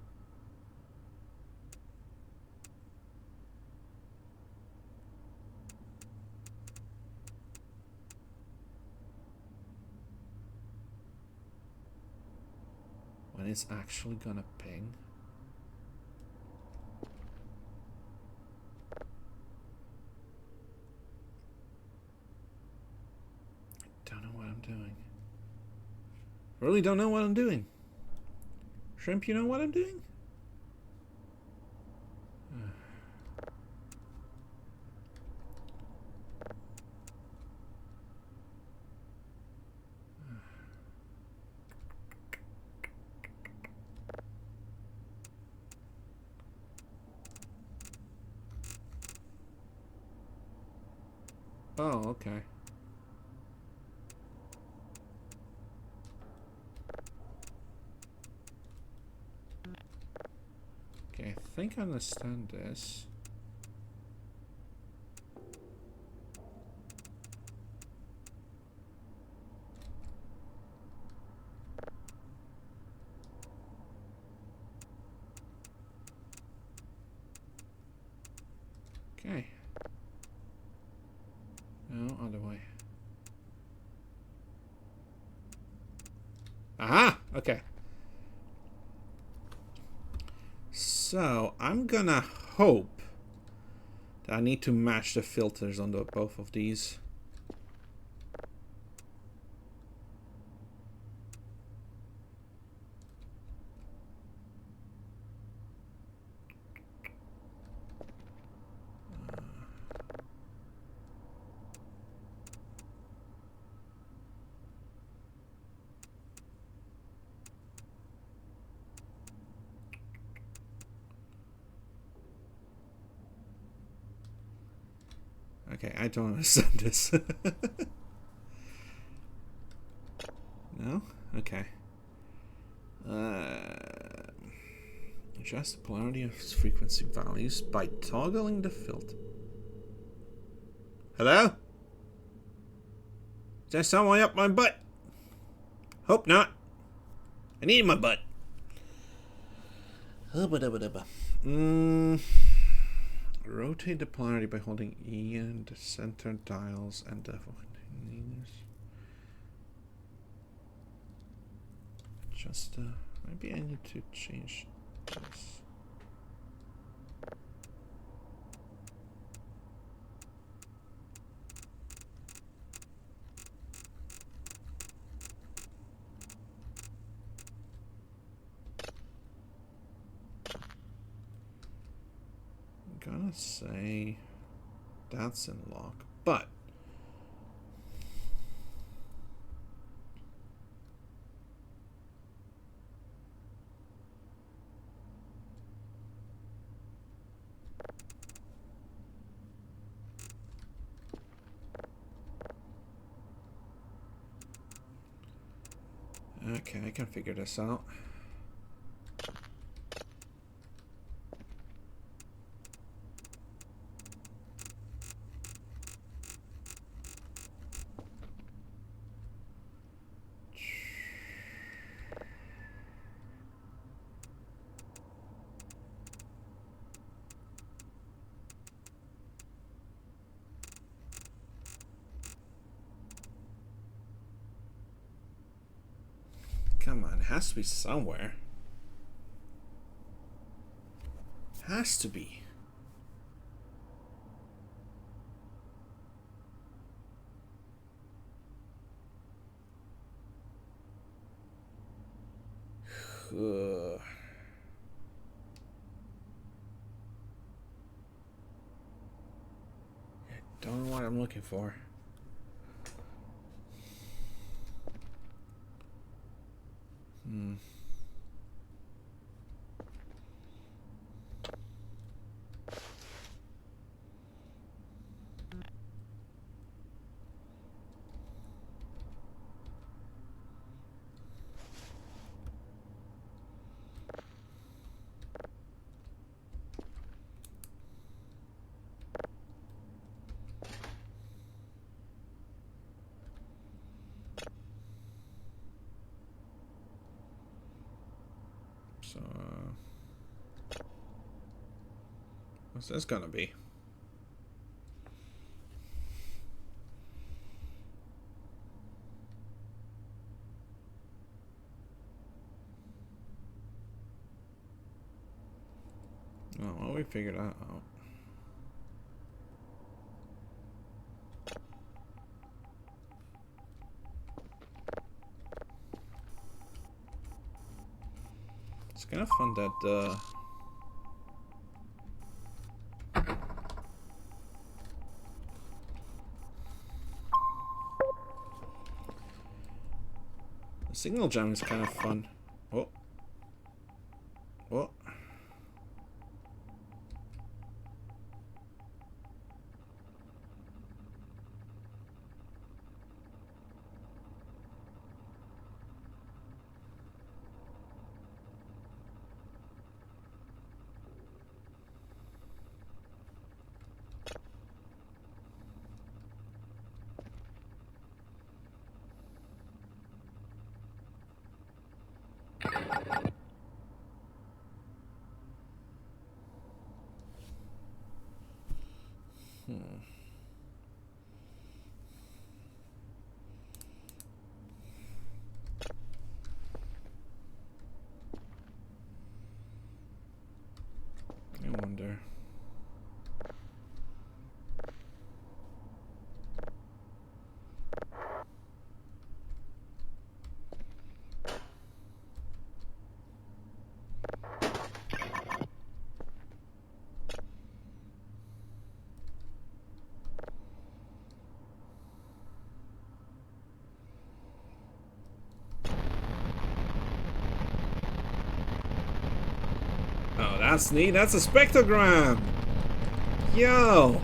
When it's actually gonna ping? I don't know what I'm doing. Really don't know what I'm doing. Shrimp, you know what I'm doing? Oh, okay. Okay, I think I understand this. Okay. No, other way. Aha! Okay. So, I'm gonna hope that I need to match the filters on both of these. Okay, I don't understand this. No? Okay. Adjust the polarity of frequency values by toggling the filter. Hello? Is there someone up my butt? Hope not. I need my butt. Rotate the polarity by holding E and the center dials and the just maybe I need to change this. Let's say that's in lock, but okay, I can figure this out. Come on, it has to be somewhere. Has to be. Ugh. Don't know what I'm looking for. So, what's this gonna be? Oh, well, we figured that out. It's kind of fun that the signal jam is kind of fun. Oh. Oh. I wonder. Oh, that's neat. That's a spectrogram. Yo.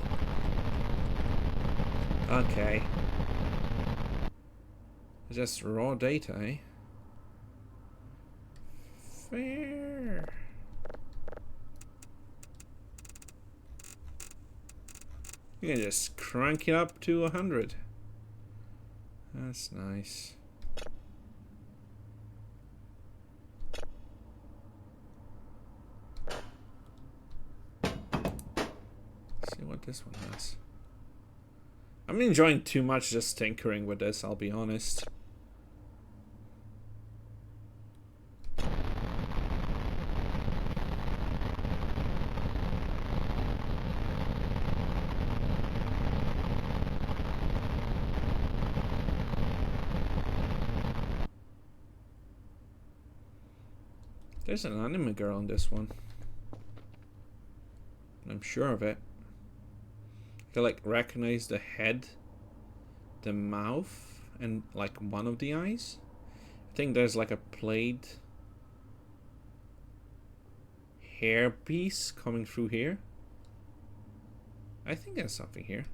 Okay. Just raw data, eh? Fair. You can just crank it up to 100. That's nice. Let's see what this one has. I'm enjoying too much just tinkering with this, I'll be honest. There's an anime girl on this one. I'm sure of it. I can like recognize the head, the mouth, and like one of the eyes. I think there's like a played hair piece coming through here. I think there's something here.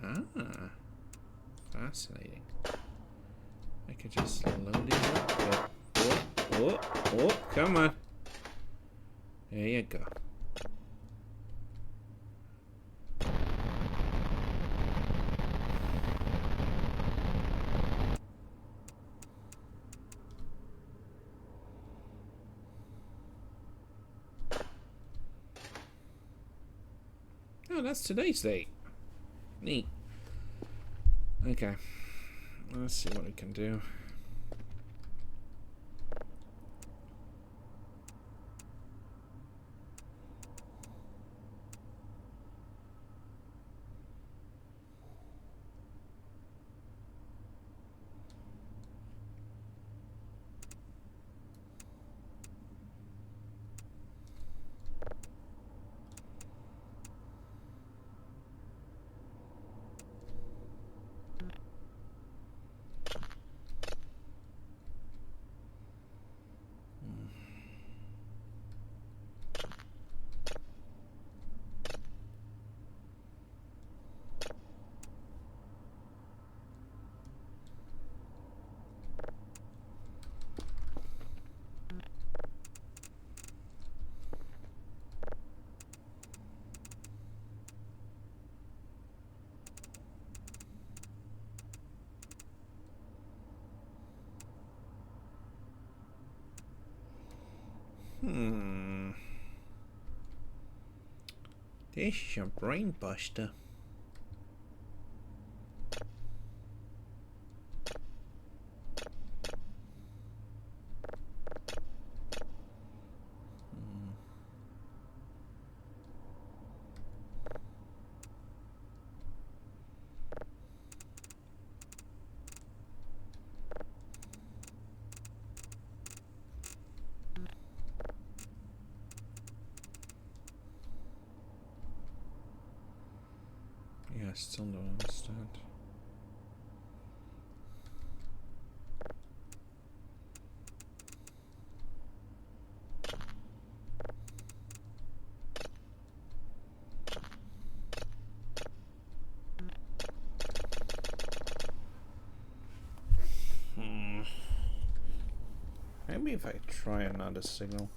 Ah, fascinating. I could just load these up. Oh, come on. There you go. Oh, that's today's date. Neat. Okay. Let's see what we can do. This is a brain buster. Yeah, I still don't understand. Maybe if I try another signal.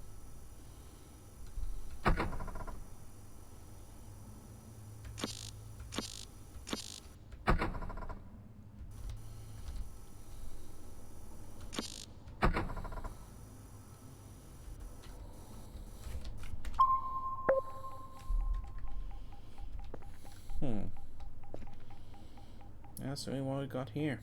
That's really what we got here.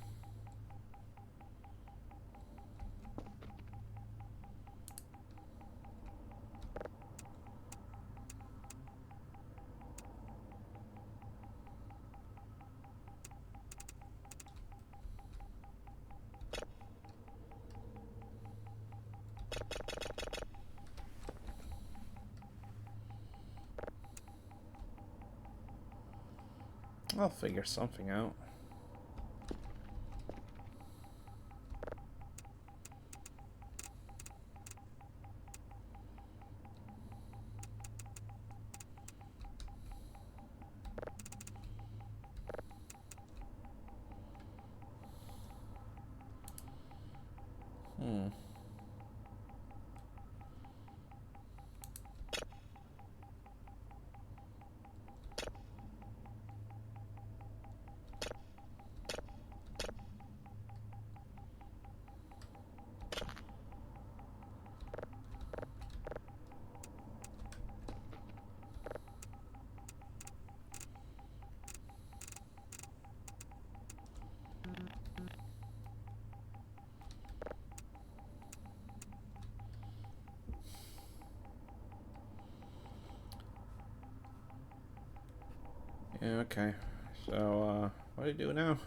I'll figure something out. Yeah, okay. So, what do you do now?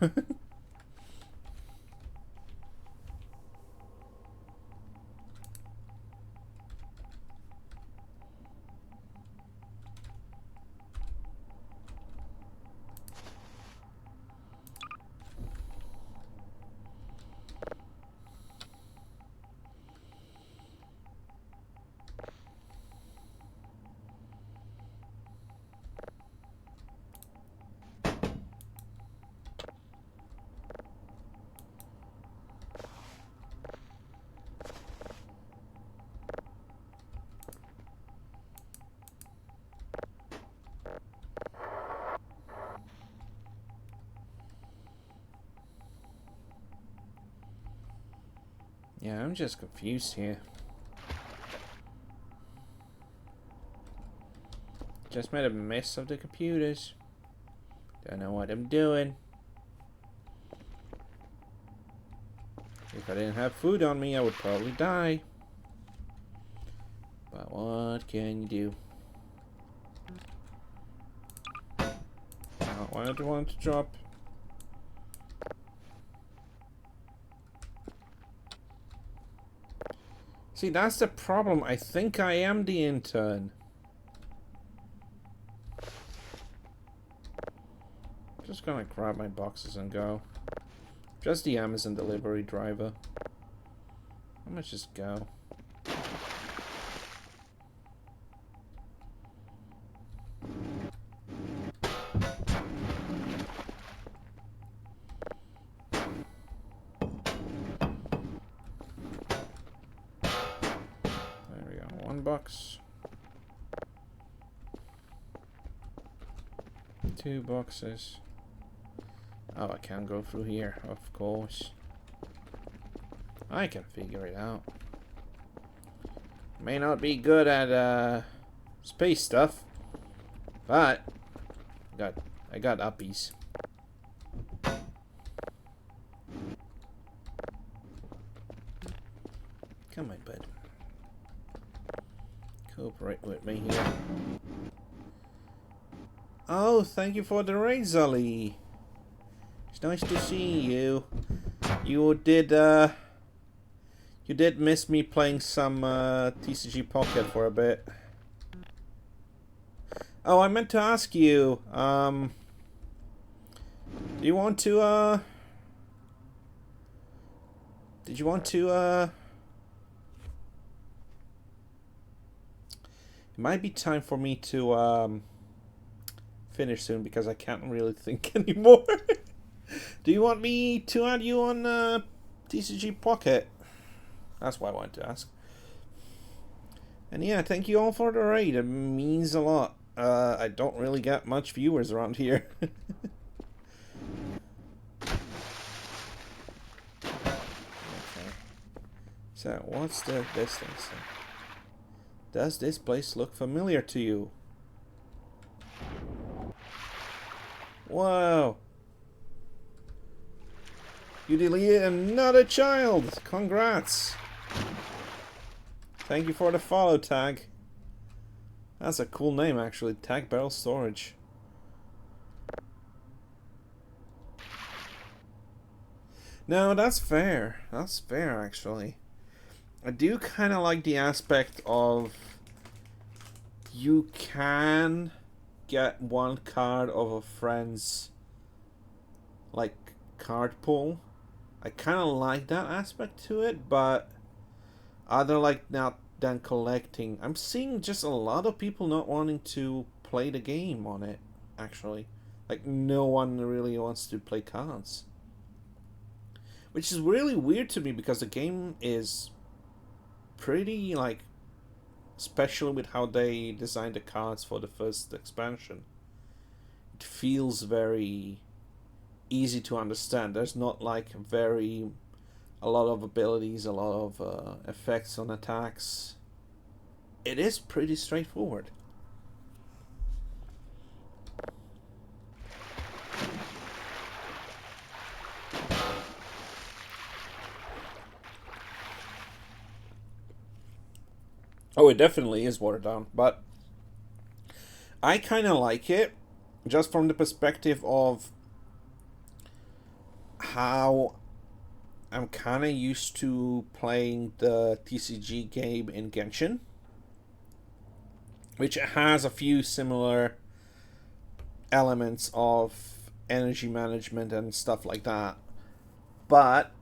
Yeah, I'm just confused here. Just made a mess of the computers. Don't know what I'm doing. If I didn't have food on me, I would probably die. But what can you do? Not what I want to drop. See, that's the problem. I think I am the intern. Just gonna grab my boxes and go. Just the Amazon delivery driver. I'm gonna just go. There we go. 1 box. 2 boxes. Oh, I can't go through here, of course. I can figure it out. May not be good at space stuff, but I got uppies. Come on, bud. Cooperate with me here. Oh, thank you for the raid, Zully. It's nice to see you. You did miss me playing some TCG Pocket for a bit. Oh, I meant to ask you, do you want to, did you want to, it might be time for me to, finish soon because I can't really think anymore. Do you want me to add you on, TCG Pocket? That's what I wanted to ask. And yeah, thank you all for the raid. It means a lot. I don't really get much viewers around here. Okay. So, what's this thing say? Does this place look familiar to you? Whoa! You deleted another child! Congrats! Thank you for the follow tag. That's a cool name, actually. Tag Barrel Storage. No, that's fair. That's fair, actually. I do kind of like the aspect of you can get 1 card of a friend's like card pool. I kind of like that aspect to it, but other like not than collecting. I'm seeing just a lot of people not wanting to play the game on it, actually. Like, no one really wants to play cards. Which is really weird to me because the game is pretty, like, special with how they designed the cards for the first expansion. It feels very easy to understand. There's not, like, a lot of abilities, a lot of effects on attacks. It is pretty straightforward. Oh, it definitely is watered down, but I kind of like it just from the perspective of how I'm kind of used to playing the TCG game in Genshin, which has a few similar elements of energy management and stuff like that, but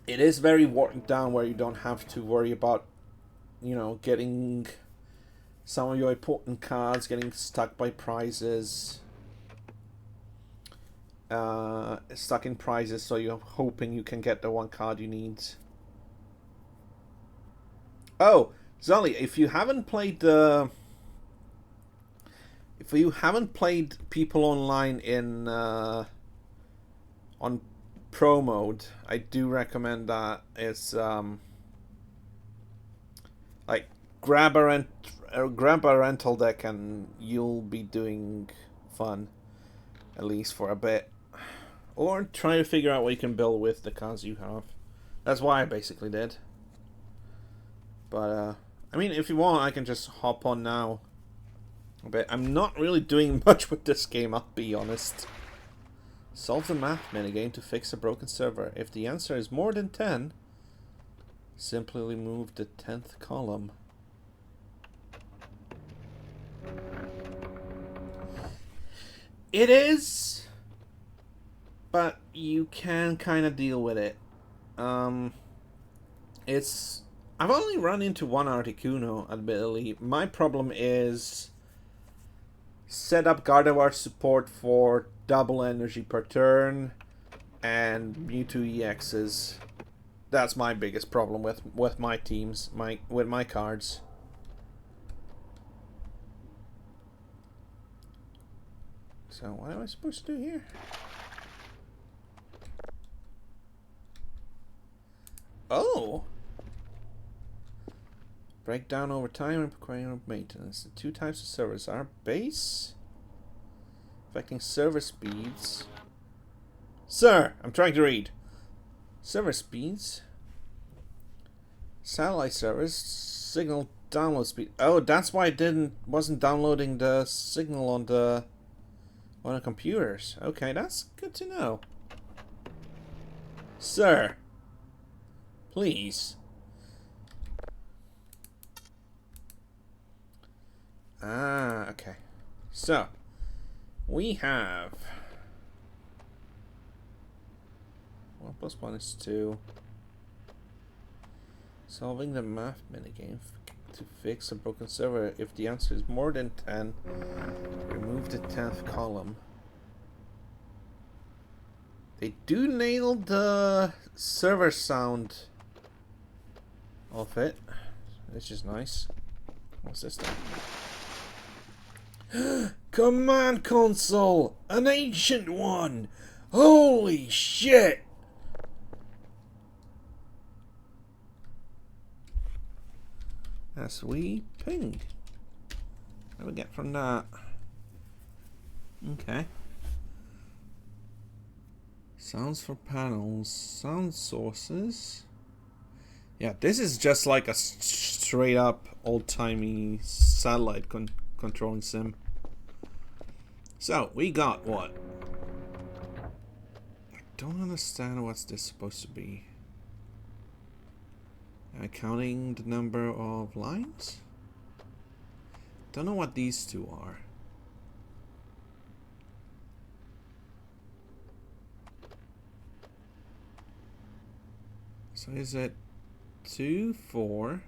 it is very watered down where you don't have to worry about, you know, getting some of your important cards getting stuck by prizes. Stuck in prizes, so you're hoping you can get the 1 card you need. Oh, Zully, if you haven't played People Online in on pro mode. I do recommend that. It's like grab a rental deck and you'll be doing fun, at least for a bit. Or try to figure out what you can build with the cards you have. That's why I basically did. But I mean, if you want, I can just hop on now. But I'm not really doing much with this game, I'll be honest. Solve the math minigame to fix a broken server. If the answer is more than 10, simply remove the 10th column. It is, but you can kind of deal with it. I've only run into one Articuno, admittedly. My problem is set up Gardevoir support for double energy per turn and Mewtwo EXs. That's my biggest problem with my teams, with my cards. So what am I supposed to do here? Oh! Breakdown over time and requiring maintenance. The two types of servers are base, affecting server speeds. Sir, I'm trying to read. Server speeds. Satellite servers. Signal download speed. Oh, that's why it wasn't downloading the signal on the computers. Okay, that's good to know. Sir, please. Ah, okay. So, we have 1 + 1 is 2. Solving the math minigame to fix a broken server. If the answer is more than 10, remove the 10th column. They do nail the server sound of it, which is nice. What's this thing? Command console! An ancient one! Holy shit! A sweet ping. What do we get from that? Okay. Sounds for panels. Sound sources. Yeah, this is just like a straight up old-timey satellite controlling sim. So, we got what? I don't understand what's this supposed to be. Counting the number of lines? Don't know what these two are. So is it 2, 4?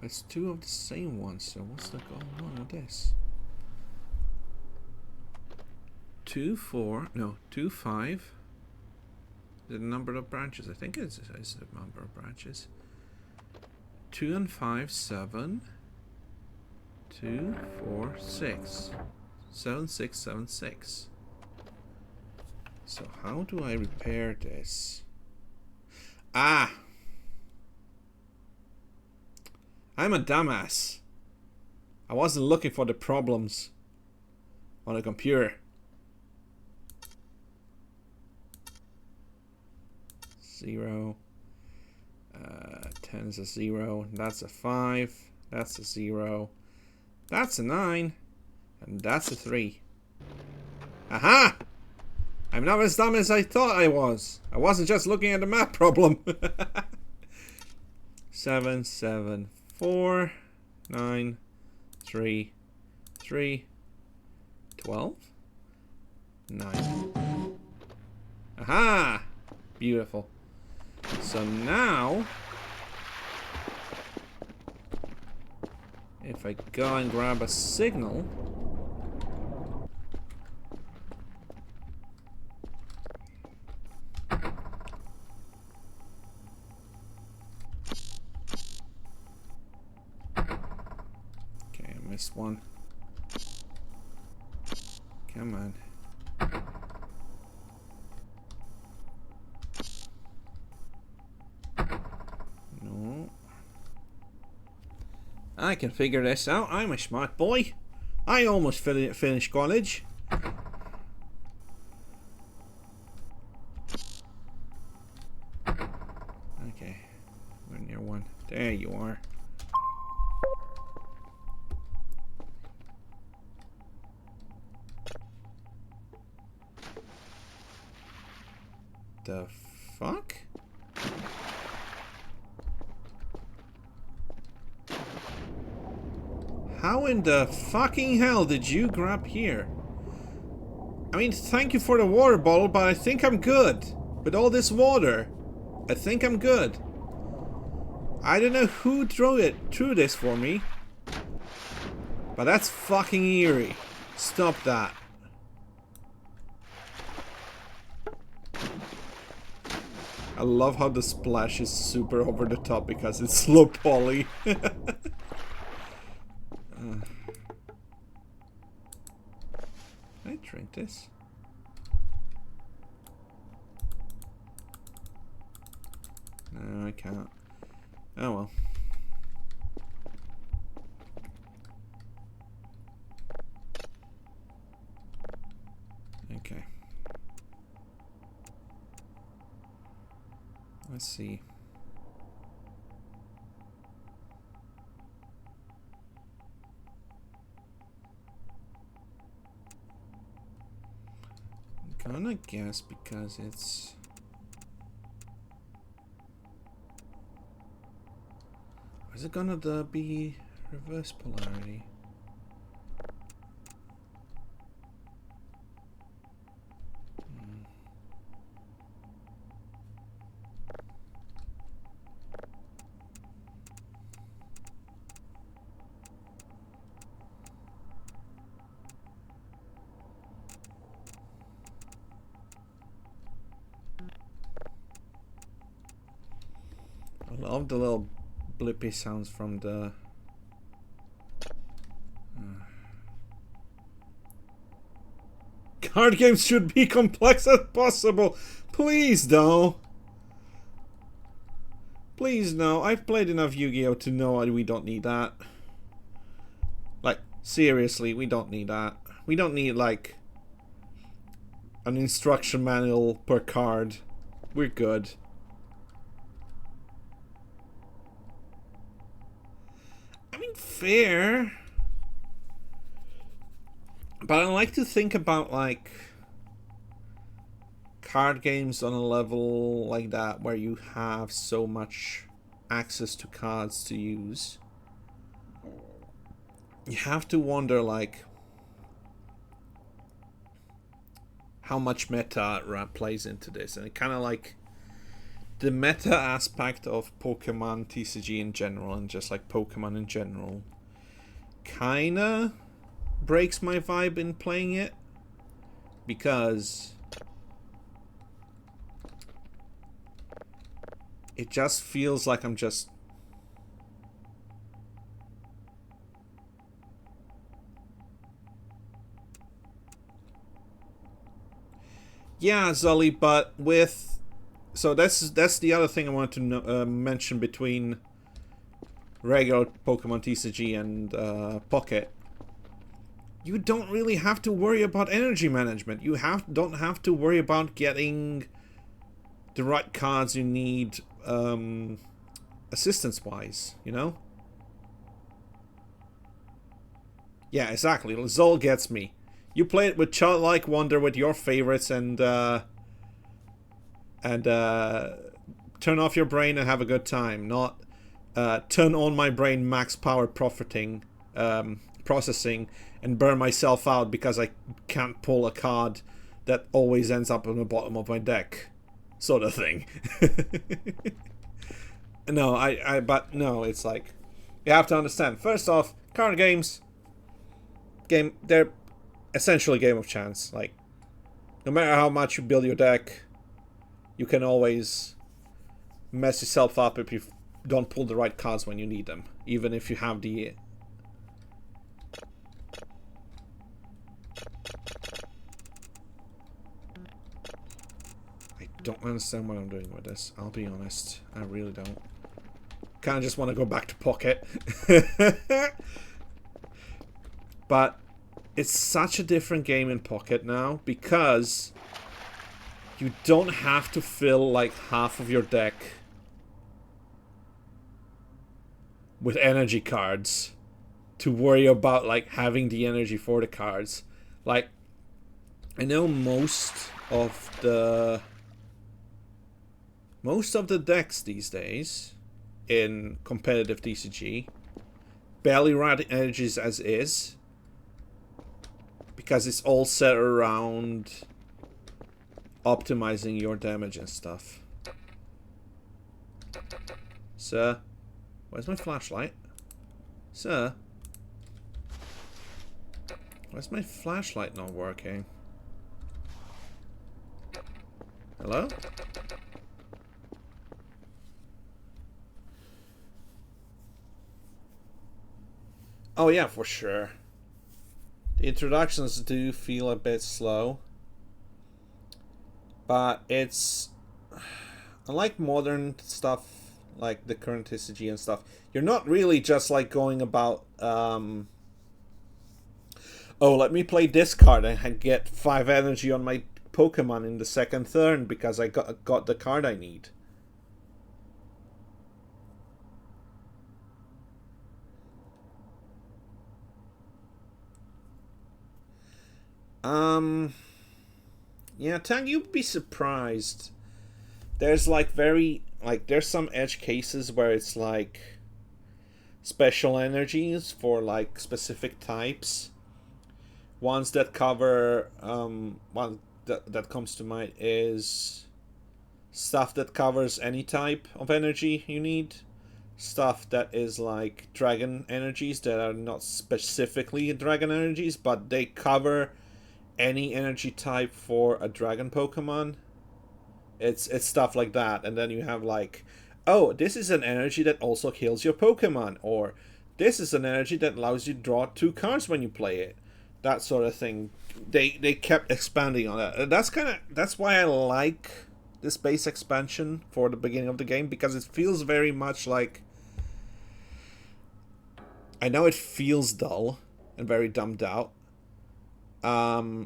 It's 2 of the same ones, so what's the going on with this? 2, 4, no, 2, 5. The number of branches, I think it's the number of branches. 2 and 5, 7. 2, 4, 6. 7, 6, 7, 6. So how do I repair this? Ah! I'm a dumbass. I wasn't looking for the problems on a computer. 0. 10 is a 0. That's a 5. That's a 0. That's a 9. And that's a 3. Aha! I'm not as dumb as I thought I was. I wasn't just looking at the math problem. 7, 7, 4, 9, 3, 3, 12, 9. Aha! Beautiful. So now, if I go and grab a signal, okay, I missed one. Come on. No. I can figure this out. I'm a smart boy. I almost finished college. Okay. We're near one. There you are. The fuck? How in the fucking hell did you grab here? I mean, thank you for the water bottle, but I think I'm good. With all this water, I think I'm good. I don't know who threw this for me. But that's fucking eerie. Stop that. I love how the splash is super over the top because it's slow poly. Can I drink this? No, I can't. Oh well. Okay. Let's see. I'm gonna guess because it's... Is it gonna be reverse polarity? I love the little blippy sounds from the... Card games should be complex as possible. Please, though. Please, no. I've played enough Yu-Gi-Oh! To know we don't need that. Like, seriously, we don't need that. We don't need, like, an instruction manual per card. We're good. I mean, fair. But I like to think about, like, card games on a level like that where you have so much access to cards to use. You have to wonder, like, how much meta plays into this. And it kind of like the meta aspect of Pokemon TCG in general and just like Pokemon in general kind of breaks my vibe in playing it, because it just feels like I'm just yeah, Zully, but with so that's the other thing I wanted to mention between regular Pokemon TCG and Pocket. You don't really have to worry about energy management. You don't have to worry about getting the right cards you need assistance-wise, you know? Yeah, exactly. Zol gets me. You play it with childlike wonder with your favorites and turn off your brain and have a good time. Not turn on my brain max power processing and burn myself out because I can't pull a card that always ends up on the bottom of my deck, sort of thing. No, but no, it's like you have to understand. First off, card games, they're essentially a game of chance. Like, no matter how much you build your deck, you can always mess yourself up if you don't pull the right cards when you need them, even if you have the don't understand what I'm doing with this. I'll be honest. I really don't. Kind of just want to go back to Pocket. But it's such a different game in Pocket now because you don't have to fill like half of your deck with energy cards to worry about like having the energy for the cards. Like, I know most of the decks these days in competitive TCG barely run energies as is, because it's all set around optimizing your damage and stuff. Sir, where's my flashlight? Sir, why's my flashlight not working? Hello? Oh yeah, for sure. The introductions do feel a bit slow. But it's... unlike modern stuff, like the current TCG and stuff, you're not really just like going about... oh, let me play this card and get 5 energy on my Pokemon in the second turn because I got the card I need. Yeah, Tang, you'd be surprised. There's like there's some edge cases where it's like special energies for like specific types. Ones that cover, one that comes to mind is stuff that covers any type of energy you need. Stuff that is like dragon energies that are not specifically dragon energies, but they cover any energy type for a dragon Pokemon. It's stuff like that. And then you have like, oh, this is an energy that also heals your Pokemon, or this is an energy that allows you to draw 2 cards when you play it. That sort of thing. They kept expanding on that. That's why I like this base expansion for the beginning of the game, because it feels very much like, I know it feels dull and very dumbed out. But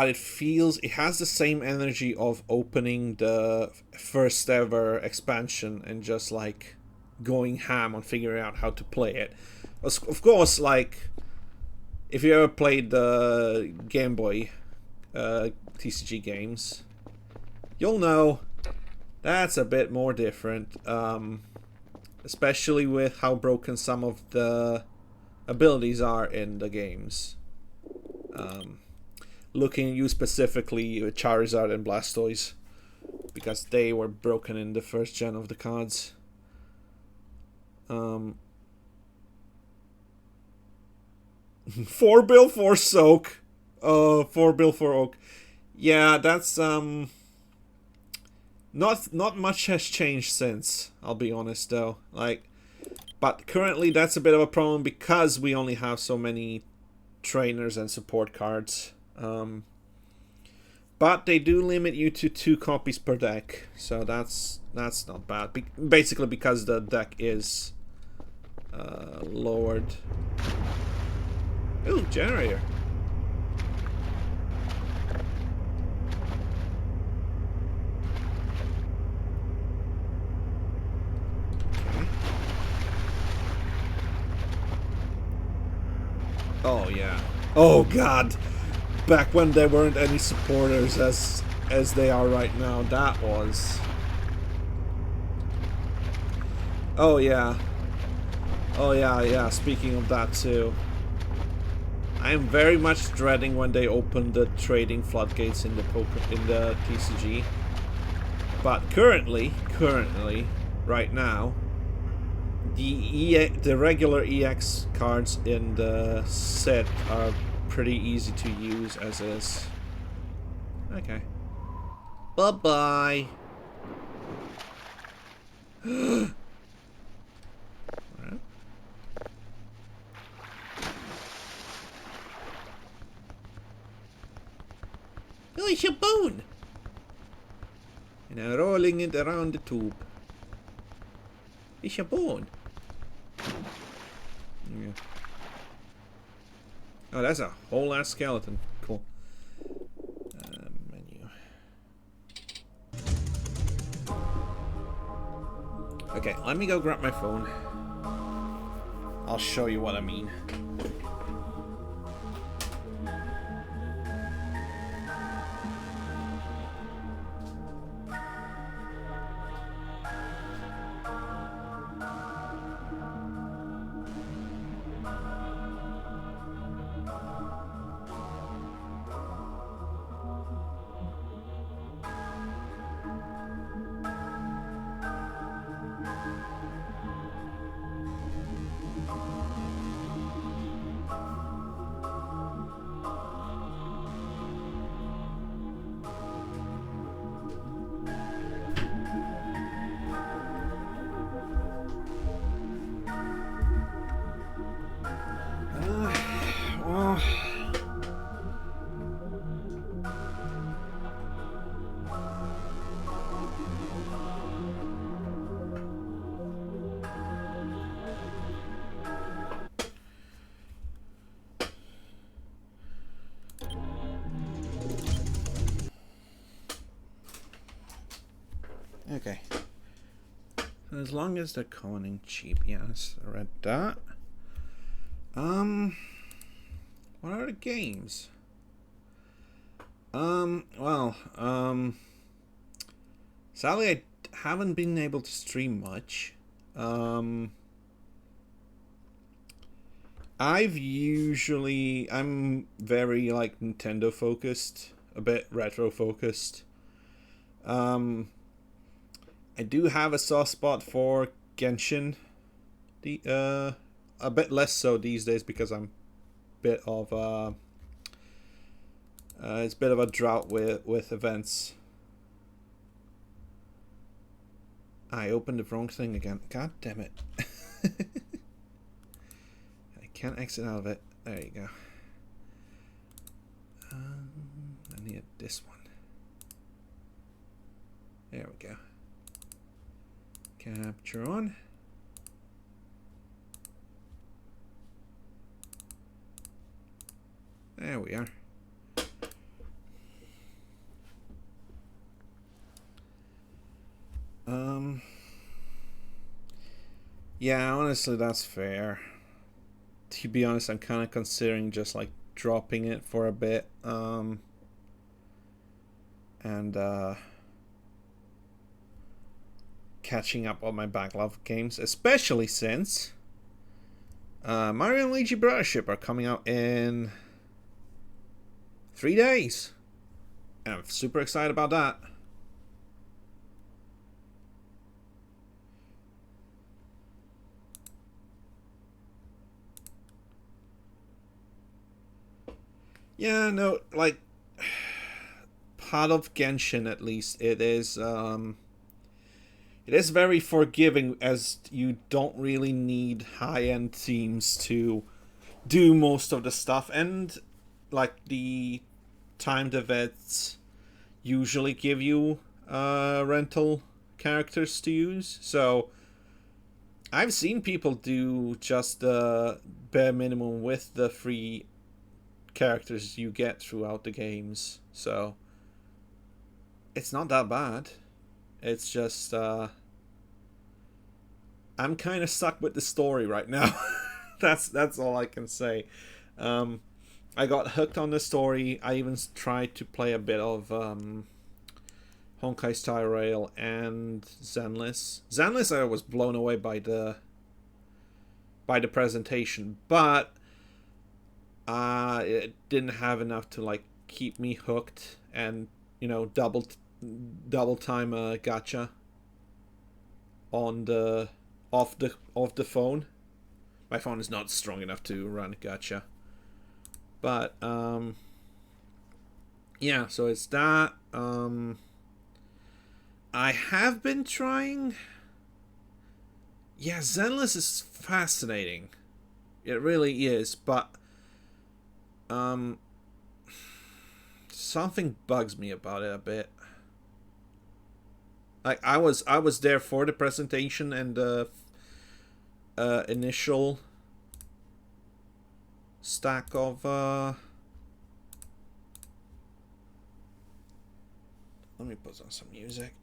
it has the same energy of opening the first ever expansion and just like going ham on figuring out how to play it. Of course, like if you ever played the Game Boy TCG games, you'll know that's a bit more different, especially with how broken some of the abilities are in the games. Looking at you specifically, Charizard and Blastoise, because they were broken in the first gen of the cards. 4 bill for Soak. 4 bill for Oak. Yeah, that's not much has changed since, I'll be honest though. Like, but currently that's a bit of a problem because we only have so many trainers and support cards. But they do limit you to 2 copies per deck, so that's not bad. Basically because the deck is lowered. Ooh, generator. Okay. Oh yeah. Oh god. Back when there weren't any supporters as they are right now, that was... Oh yeah. Oh yeah, speaking of that too. I am very much dreading when they open the trading floodgates in the TCG. But currently, right now, the regular EX cards in the set are pretty easy to use as is. Okay. Bye-bye. No, it's a bone. And I'm rolling it around the tube. It's a bone. Yeah. Oh, that's a whole ass skeleton. Cool. Menu. Okay, let me go grab my phone. I'll show you what I mean. Well... Okay. As long as they're calling cheap, yes, I read that. What are the games? Sadly I haven't been able to stream much. I'm very like Nintendo focused, a bit retro focused. I do have a soft spot for Genshin. A bit less so these days because I'm a bit of it's a bit of a drought with events. I opened the wrong thing again. God damn it. I can't exit out of it. There you go. I need this one. There we go. Capture on. There we are. Yeah, honestly, that's fair. To be honest, I'm kind of considering just like dropping it for a bit, and catching up on my backlog of games, especially since Mario and Luigi Brothership are coming out in 3 days, and I'm super excited about that. Yeah, no, like, part of Genshin at least, it is very forgiving, as you don't really need high-end teams to do most of the stuff, and like the timed events usually give you rental characters to use. So I've seen people do just the bare minimum with the free characters you get throughout the games, so it's not that bad. It's just I'm kind of stuck with the story right now. that's all I can say. I got hooked on the story. I even tried to play a bit of Honkai Star Rail and Zenless. I was blown away by the presentation, but it didn't have enough to like keep me hooked, and you know, double time gacha on the off the phone. My phone is not strong enough to run gacha, but yeah. So it's that. I have been trying. Yeah, Zenless is fascinating. It really is, but something bugs me about it a bit. Like I was there for the presentation and the initial stack of let me put on some music.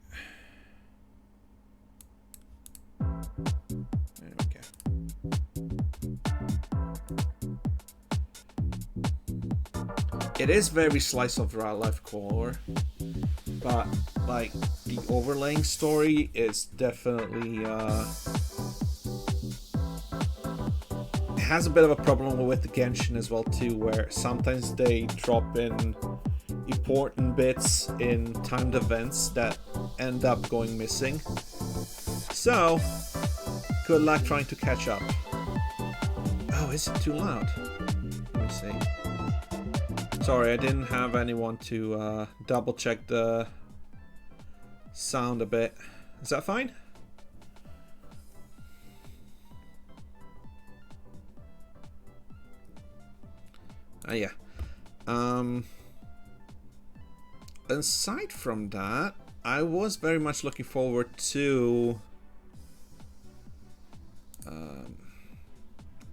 There we go. It is very slice of life core, but like the overlaying story is definitely it has a bit of a problem with the Genshin as well too, where sometimes they drop in important bits in timed events that end up going missing. So, good luck trying to catch up. Oh, is it too loud? Let me see. Sorry, I didn't have anyone to double check the sound a bit. Is that fine? Yeah. Aside from that, I was very much looking forward to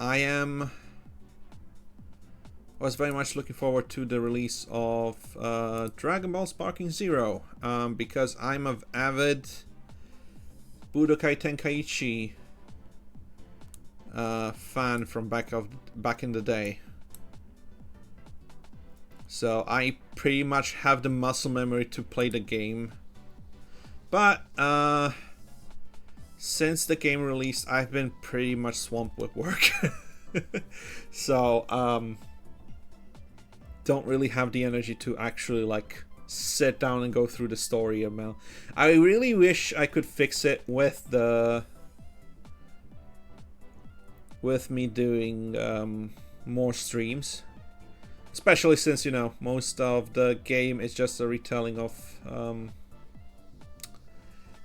I was very much looking forward to the release of Dragon Ball Sparking Zero, because I'm an avid Budokai Tenkaichi fan from back in the day. So I pretty much have the muscle memory to play the game. But since the game released, I've been pretty much swamped with work. So don't really have the energy to actually like sit down and go through the story amount. I really wish I could fix it with me doing more streams. Especially since, you know, most of the game is just a retelling of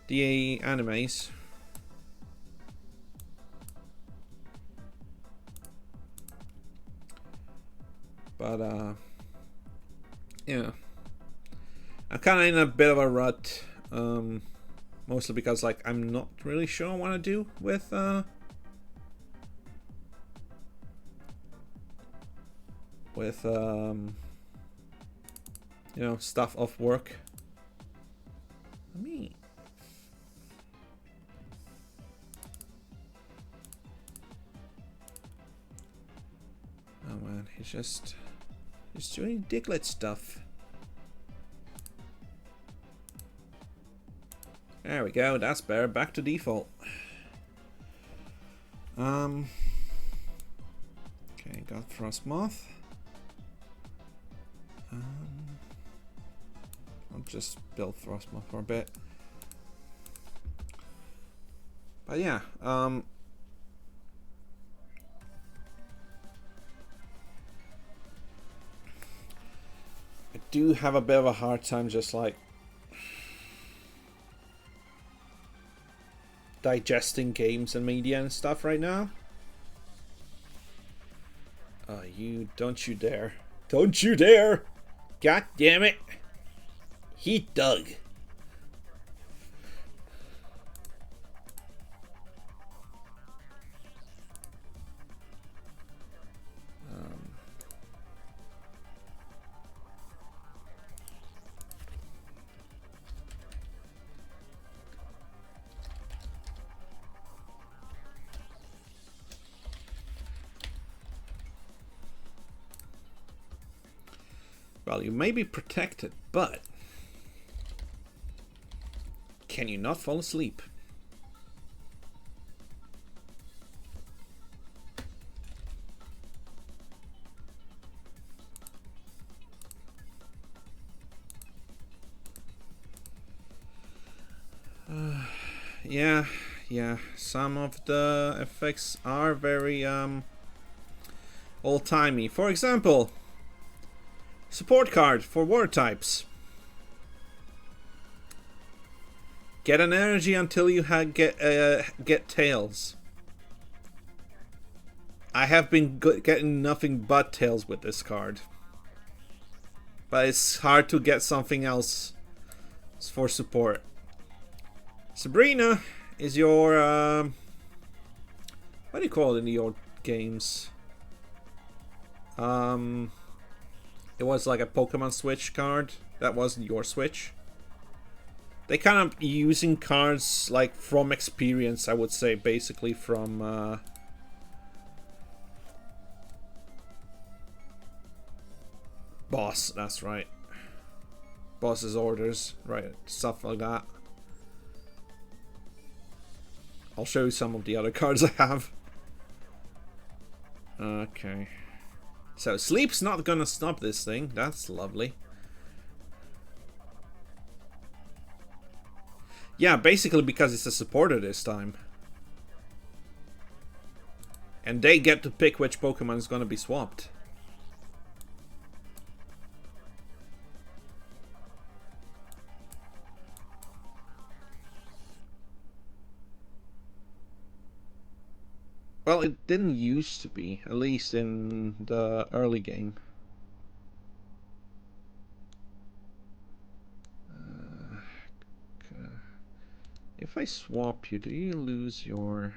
the animes. But, yeah. I'm kind of in a bit of a rut. Mostly because, like, I'm not really sure what to do with, you know, stuff off work. I mean, oh man, he's doing Diglett stuff. There we go, that's better. Back to default. Okay, got Frostmoth. I'll just build Frostmoth for a bit. But yeah, I do have a bit of a hard time just like digesting games and media and stuff right now. Don't you dare. Don't you dare! God damn it! He dug. Well, you may be protected, but can you not fall asleep? Yeah, some of the effects are very old-timey. For example, support card for water types. Get an energy until you get tails. I have been getting nothing but tails with this card. But it's hard to get something else for support. Sabrina is your what do you call it in the old games? It was like a Pokemon Switch card. That wasn't your Switch. They kind of using cards like from experience, I would say, basically from Boss, that's right. Boss's orders, right, stuff like that. I'll show you some of the other cards I have. Okay. So, sleep's not gonna stop this thing. That's lovely. Yeah, basically because it's a supporter this time. And they get to pick which Pokemon is gonna be swapped. Well, it didn't used to be, at least in the early game. If I swap you, do you lose your...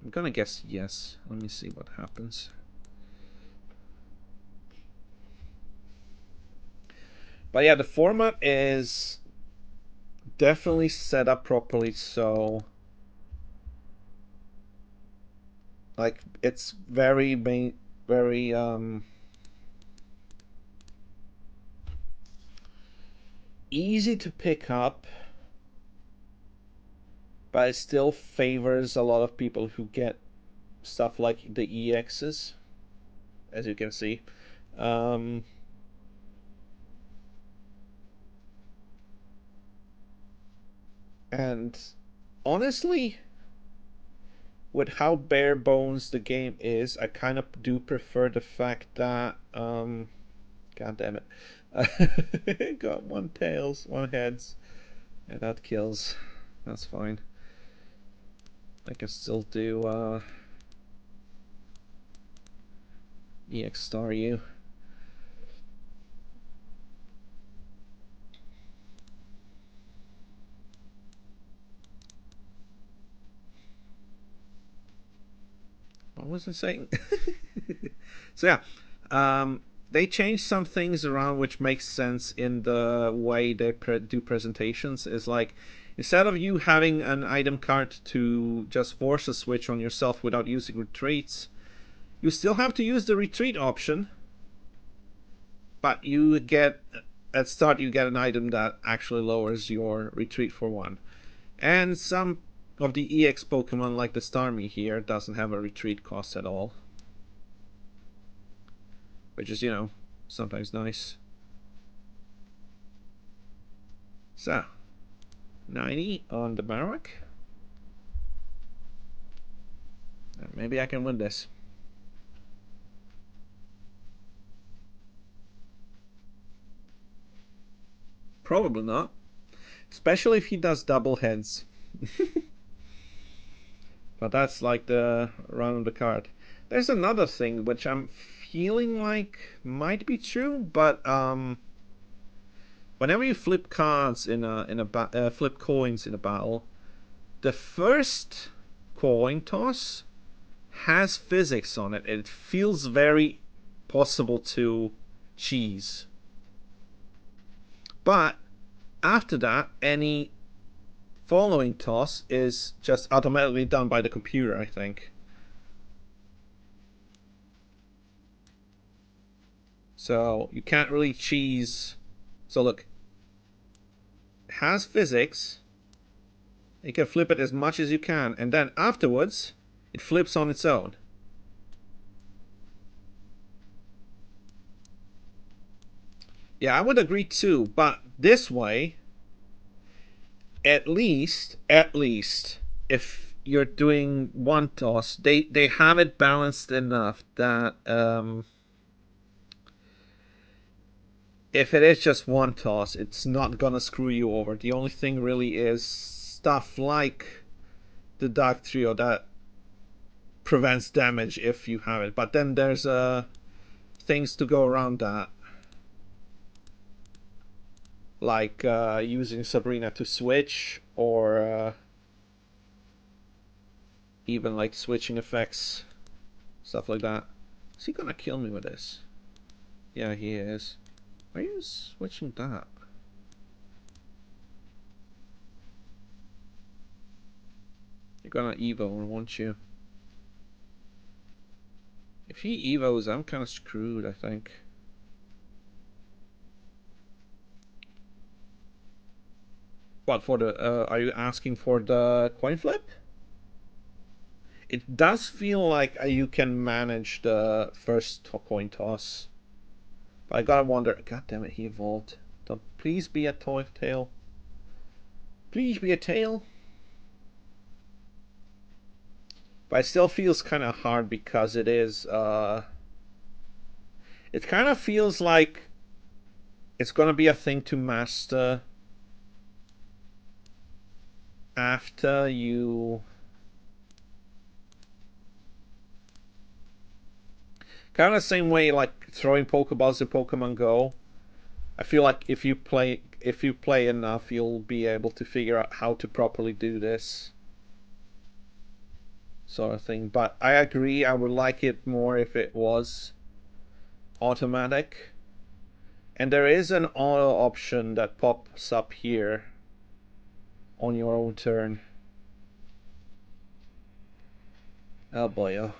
I'm gonna guess yes. Let me see what happens. But yeah, the format is definitely set up properly, so... like, it's very easy to pick up, but it still favors a lot of people who get stuff like the EXs, as you can see. And honestly, with how bare bones the game is, I kind of do prefer the fact that god damn it. Got one tails, one heads. Yeah, that kills. That's fine. I can still do EX Star U. What was I saying? So yeah, they changed some things around which makes sense in the way they do presentations. Is like, instead of you having an item card to just force a switch on yourself without using retreats, you still have to use the retreat option, but you get, at start you get an item that actually lowers your retreat for one. And some of the EX Pokemon, like the Starmie here, doesn't have a retreat cost at all. Which is, you know, sometimes nice. So, 90 on the Marowak. Maybe I can win this. Probably not. Especially if he does double heads. But that's like the run of the card. There's another thing which I'm feeling like might be true, but whenever you flip cards flip coins in a battle, the first coin toss has physics on it. It feels very possible to cheese. But after that, any following toss is just automatically done by the computer, I think. So you can't really cheese. So look, it has physics. You can flip it as much as you can, and then afterwards, it flips on its own. Yeah, I would agree too, but this way, at least, if you're doing one toss, they have it balanced enough that if it is just one toss, it's not gonna screw you over. The only thing really is stuff like the Dark Trio that prevents damage if you have it. But then there's things to go around that. Like using Sabrina to switch, or even like switching effects, stuff like that. Is he gonna kill me with this? Yeah, he is. Why are you switching that? You're gonna Evo, won't you? If he Evos, I'm kind of screwed, I think. What, for the, are you asking for the coin flip? It does feel like you can manage the first coin toss. But I gotta wonder, god damn it, he evolved. Don't, please be a tail. Please be a tail. But it still feels kind of hard because it is, it kind of feels like it's gonna be a thing to master after you... Kind of the same way like throwing Pokeballs in Pokemon Go. I feel like if you play enough, you'll be able to figure out how to properly do this sort of thing. But I agree, I would like it more if it was automatic. And there is an auto option that pops up here on your own turn. Oh boy, oh.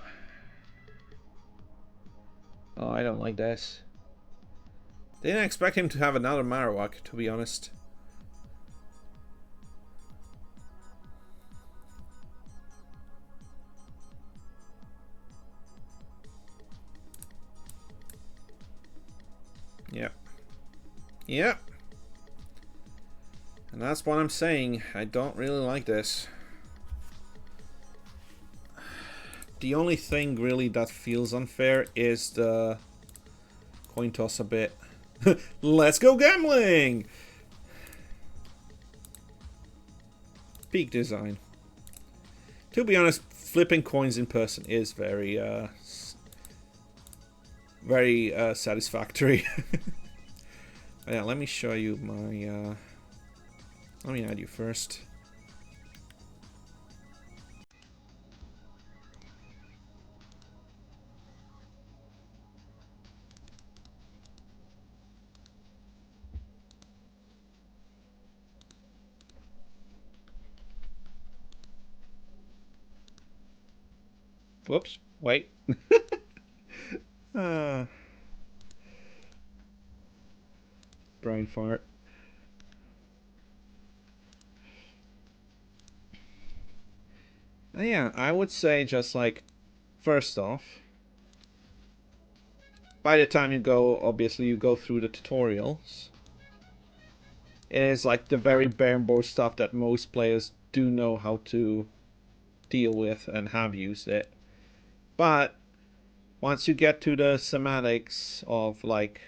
Oh, I don't like this. Didn't expect him to have another Marowak, to be honest. Yep. Yep. And that's what I'm saying. I don't really like this. The only thing really that feels unfair is the coin toss a bit. Let's go gambling! Peak design. To be honest, flipping coins in person is very satisfactory. Yeah, let me show you my let me add you first. Whoops, wait. Brain fart. Yeah, I would say just like, first off, by the time you go, obviously you go through the tutorials. It is like the very bare bones stuff that most players do know how to deal with and have used it. But once you get to the semantics of like,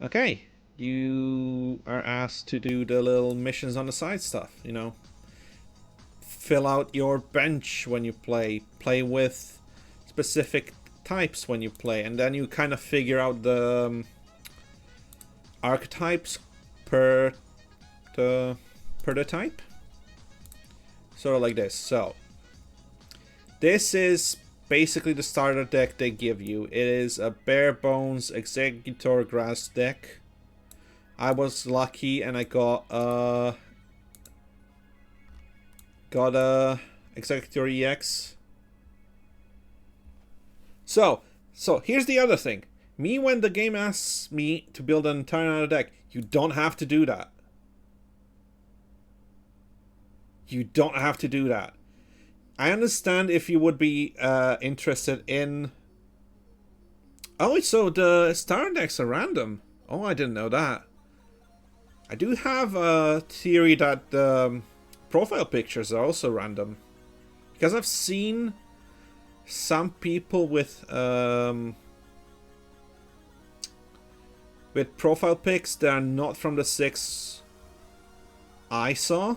okay, you are asked to do the little missions on the side stuff, you know. Fill out your bench when you play with specific types when you play, and then you kind of figure out the archetypes per the type. Sort of like this. So this is basically the starter deck they give you. It is a bare bones Executor Grass deck. I was lucky and I got a Executor EX. So here's the other thing. When the game asks me to build an entire deck, you don't have to do that. You don't have to do that. I understand if you would be interested in... Oh, so the starter decks are random. Oh, I didn't know that. I do have a theory that profile pictures are also random. Because I've seen some people with profile pics that are not from the 6 I saw.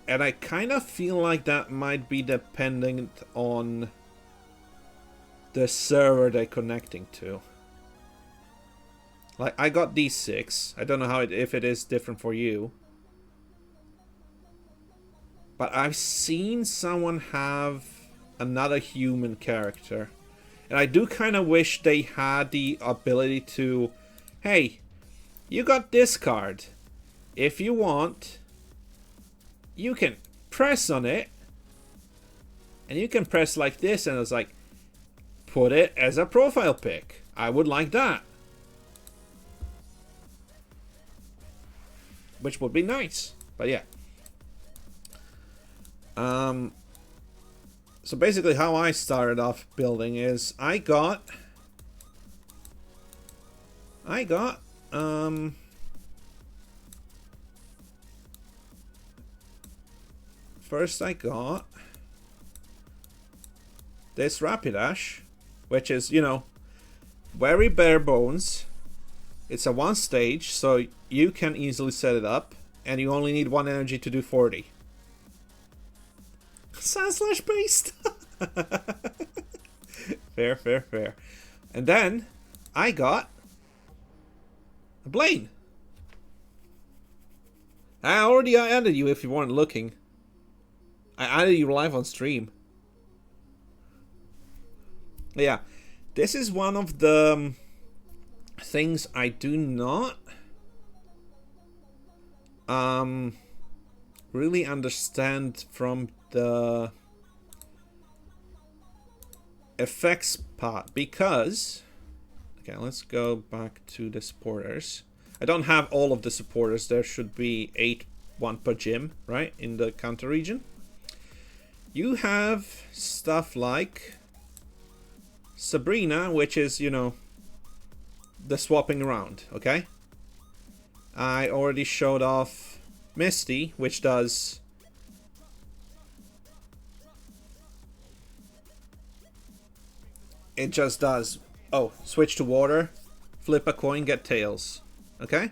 And I kind of feel like that might be dependent on the server they're connecting to. Like, I got D6. I don't know how if it is different for you. But I've seen someone have another human character. And I do kind of wish they had the ability to... Hey, you got this card. If you want, you can press on it. And you can press like this, and it's like, put it as a profile pic. I would like that. Which would be nice. But yeah. So basically how I started off building is I got first I got this Rapidash, which is, you know, very bare bones. It's a one stage, so you can easily set it up, and you only need 1 energy to do 40. Sand/slash based. Fair, fair, fair. And then I got a Blaine. I already added you if you weren't looking. I added you live on stream. Yeah, this is one of the things I do not really understand from the effects part, because okay, let's go back to the supporters. I don't have all of the supporters. There should be 8, 1 per gym, right, in the counter region. You have stuff like Sabrina, which is, you know, the swapping around, okay? I already showed off Misty, which does it just does, oh, switch to water, flip a coin, get tails, okay?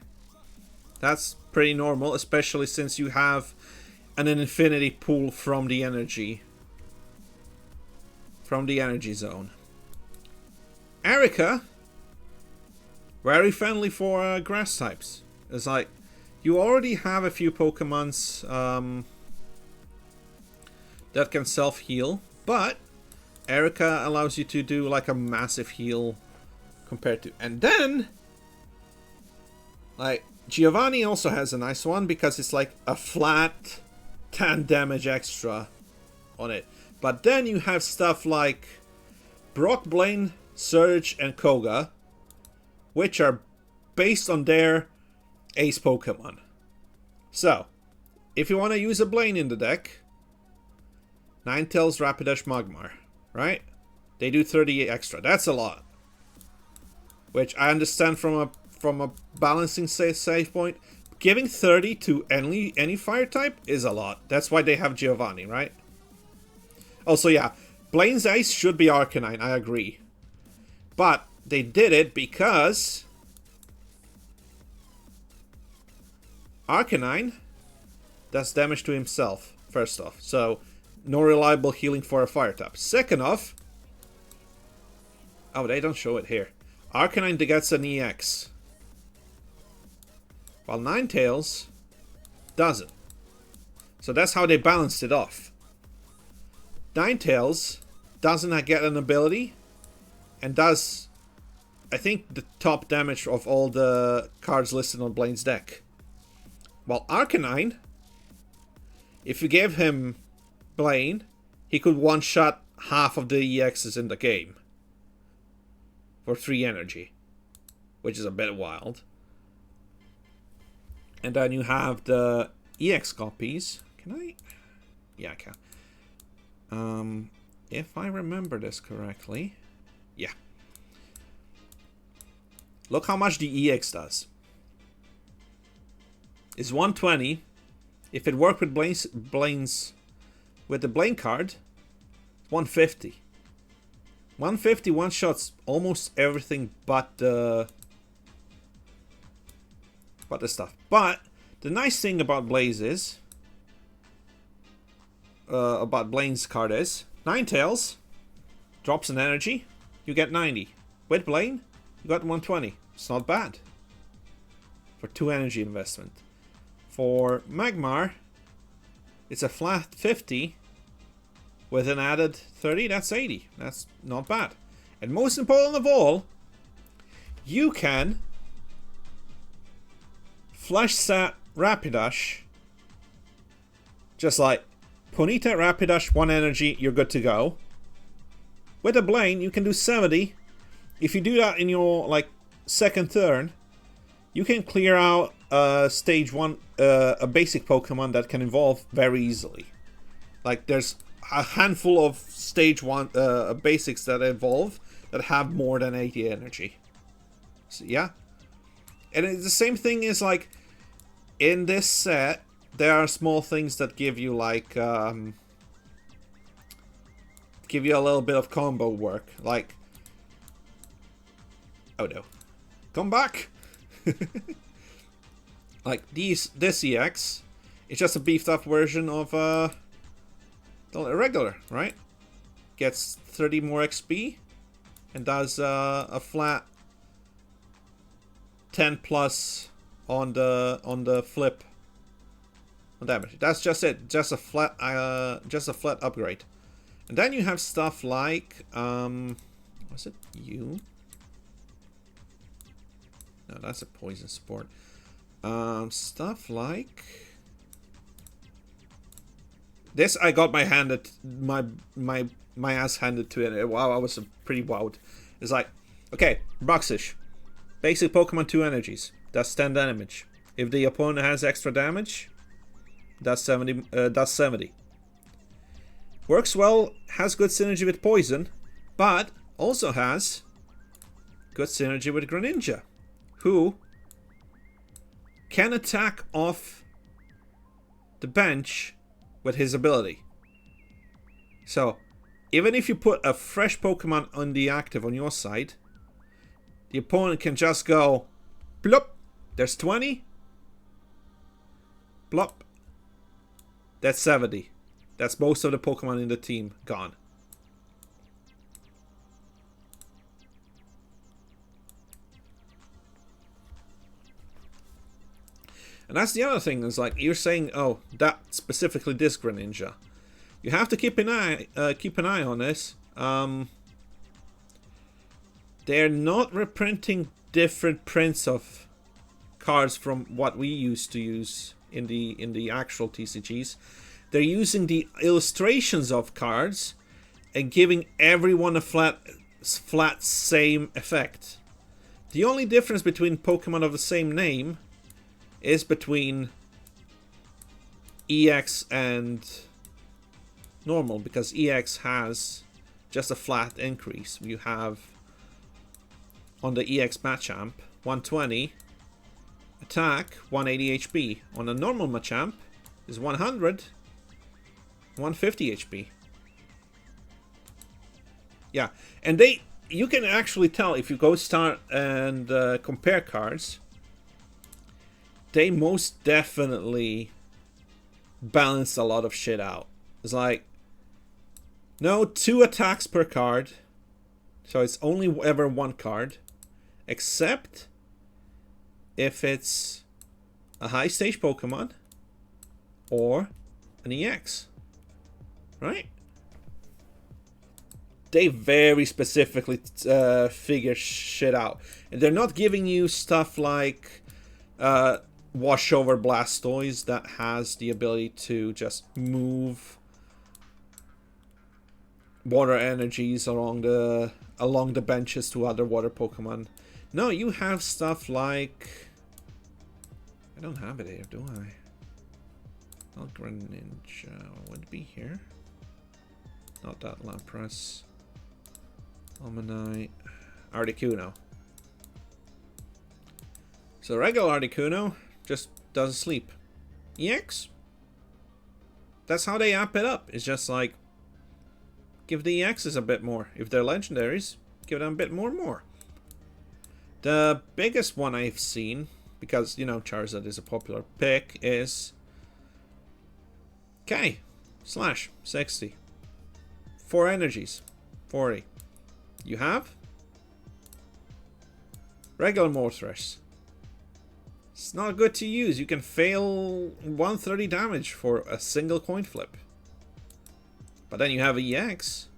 That's pretty normal, especially since you have an infinity pool from the energy zone. Erica, very friendly for grass types. It's like, you already have a few Pokemons that can self-heal, but Erica allows you to do like a massive heal compared to... And then, like, Giovanni also has a nice one because it's like a flat 10 damage extra on it. But then you have stuff like Brock, Blaine, Surge, and Koga, which are based on their ace Pokemon. So, if you want to use a Blaine in the deck, Ninetales, Rapidash, Magmar, right? They do 30 extra. That's a lot. Which I understand from a balancing save point. Giving 30 to any fire type is a lot. That's why they have Giovanni, right? Also, yeah, Blaine's ace should be Arcanine, I agree. But they did it because Arcanine does damage to himself, first off. So, no reliable healing for a fire type. Second off, oh, they don't show it here. Arcanine gets an EX, while Ninetales doesn't. So that's how they balanced it off. Ninetales doesn't get an ability and does, I think, the top damage of all the cards listed on Blaine's deck. While Arcanine, if you gave him Blaine, he could one-shot half of the EXs in the game for 3 energy, which is a bit wild. And then you have the EX copies. Can I? Yeah, I can. If I remember this correctly, yeah. Look how much the EX does. It's 120. If it worked with Blaine's with the Blaine card, 150. 150 one-shots almost everything but the stuff. But the nice thing about Blaze is, about Blaine's card is, Ninetales drops an energy, you get 90. With Blaine, you got 120. It's not bad. For 2 energy investment. For Magmar, it's a flat 50. With an added 30, that's 80. That's not bad. And most important of all, you can flash set Rapidash. Just like Ponyta, Rapidash, 1 energy, you're good to go. With a Blaine, you can do 70. If you do that in your like second turn, you can clear out stage 1, a basic Pokemon that can evolve very easily. Like there's a handful of stage 1 basics that evolve that have more than 80 energy. So, yeah. And it's the same thing as like in this set, there are small things that give you like give you a little bit of combo work. Like, oh no, come back. Like this EX is just a beefed up version of the regular, right? Gets 30 more XP and does a flat 10 plus on the flip on damage. That's just it. Just a flat upgrade. And then you have stuff like was it you? No, that's a poison support. Stuff like this. I got my ass handed to it. Wow, I was pretty wowed. It's like, okay, Boxish, basic Pokemon 2 energies. That's 10 damage. If the opponent has extra damage, that's 70. That's 70. Works well. Has good synergy with poison, but also has good synergy with Greninja, who can attack off the bench with his ability. So, even if you put a fresh Pokemon on the active on your side, the opponent can just go, plop, there's 20, plop, that's 70. That's most of the Pokemon in the team gone. And that's the other thing, is like you're saying, oh, that specifically this Greninja. You have to keep an eye on this. They're not reprinting different prints of cards from what we used to use in the actual TCGs. They're using the illustrations of cards and giving everyone a flat same effect. The only difference between Pokemon of the same name is between EX and normal, because EX has just a flat increase. You have on the EX Machamp 120 attack, 180 HP. On a normal Machamp is 100, 150 HP. Yeah, and you can actually tell if you go start and compare cards. They most definitely balance a lot of shit out. It's like, no 2 attacks per card, so it's only ever 1 card, except if it's a high stage Pokemon or an EX, right? They very specifically figure shit out, and they're not giving you stuff like Washover Blastoise that has the ability to just move water energies along the benches to other water Pokemon. No, you have stuff like, I don't have it here, do I? Not Greninja. Would it be here? Not that Lapras. Almanite. Articuno. So regular Articuno just doesn't sleep. EX? That's how they amp it up. It's just like, give the EXs a bit more. If they're legendaries, give them a bit more. The biggest one I've seen, because, you know, Charizard is a popular pick, is K / 60. 4 energies. 40. You have Regular Mortars. It's not good to use. You can fail 130 damage for a single coin flip. But then you have EX.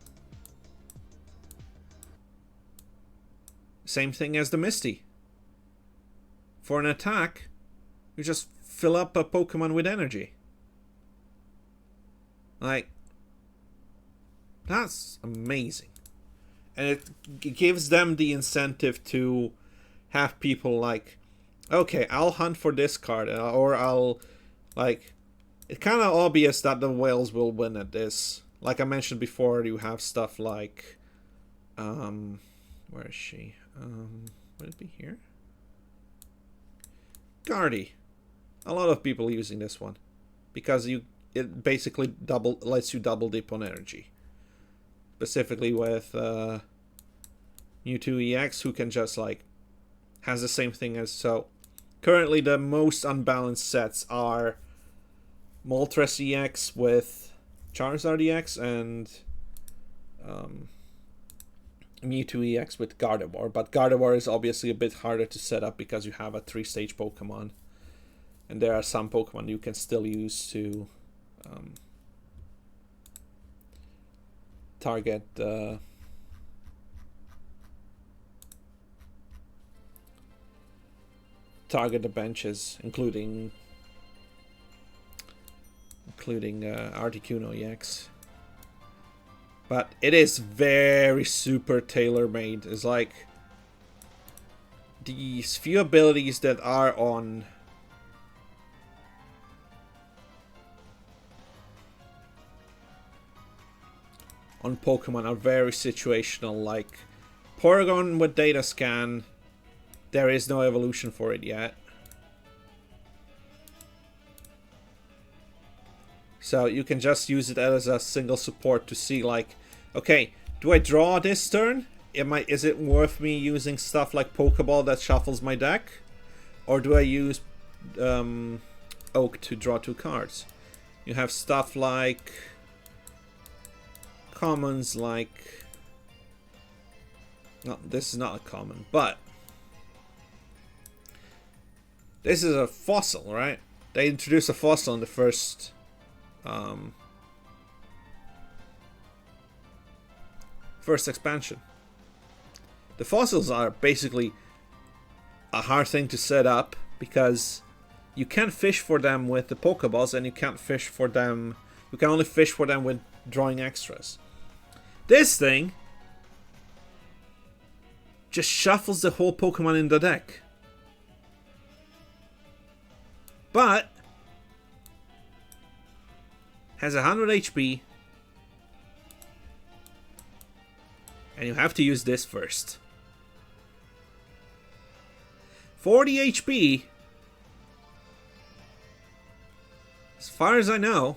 Same thing as the Misty. For an attack, you just fill up a Pokemon with energy. Like, that's amazing. And it gives them the incentive to have people like, okay, I'll hunt for this card, or I'll, like, it's kind of obvious that the whales will win at this. Like I mentioned before, you have stuff like, where is she? Would it be here? Guardy. A lot of people using this one because it basically lets you double dip on energy. Specifically with Mewtwo EX, who can just like has the same thing as so. Currently, the most unbalanced sets are Moltres EX with Charizard EX and Mewtwo EX with Gardevoir. But Gardevoir is obviously a bit harder to set up because you have a 3-stage Pokemon. And there are some Pokemon you can still use to target the benches, including Articuno EX. But it is very super tailor-made. It's like these few abilities that are on Pokemon are very situational. Like Porygon with Data Scan, there is no evolution for it yet. So you can just use it as a single support to see like, okay, do I draw this turn? Is it worth me using stuff like Pokeball that shuffles my deck? Or do I use Oak to draw 2 cards? You have stuff like commons like... No, this is not a common, but this is a fossil, right? They introduced a fossil in the first expansion. The fossils are basically a hard thing to set up because you can't fish for them with the Pokeballs, and you can't fish for them. You can only fish for them with drawing extras. This thing just shuffles the whole Pokemon in the deck. But has 100 HP, and you have to use this first. 40 HP, as far as I know.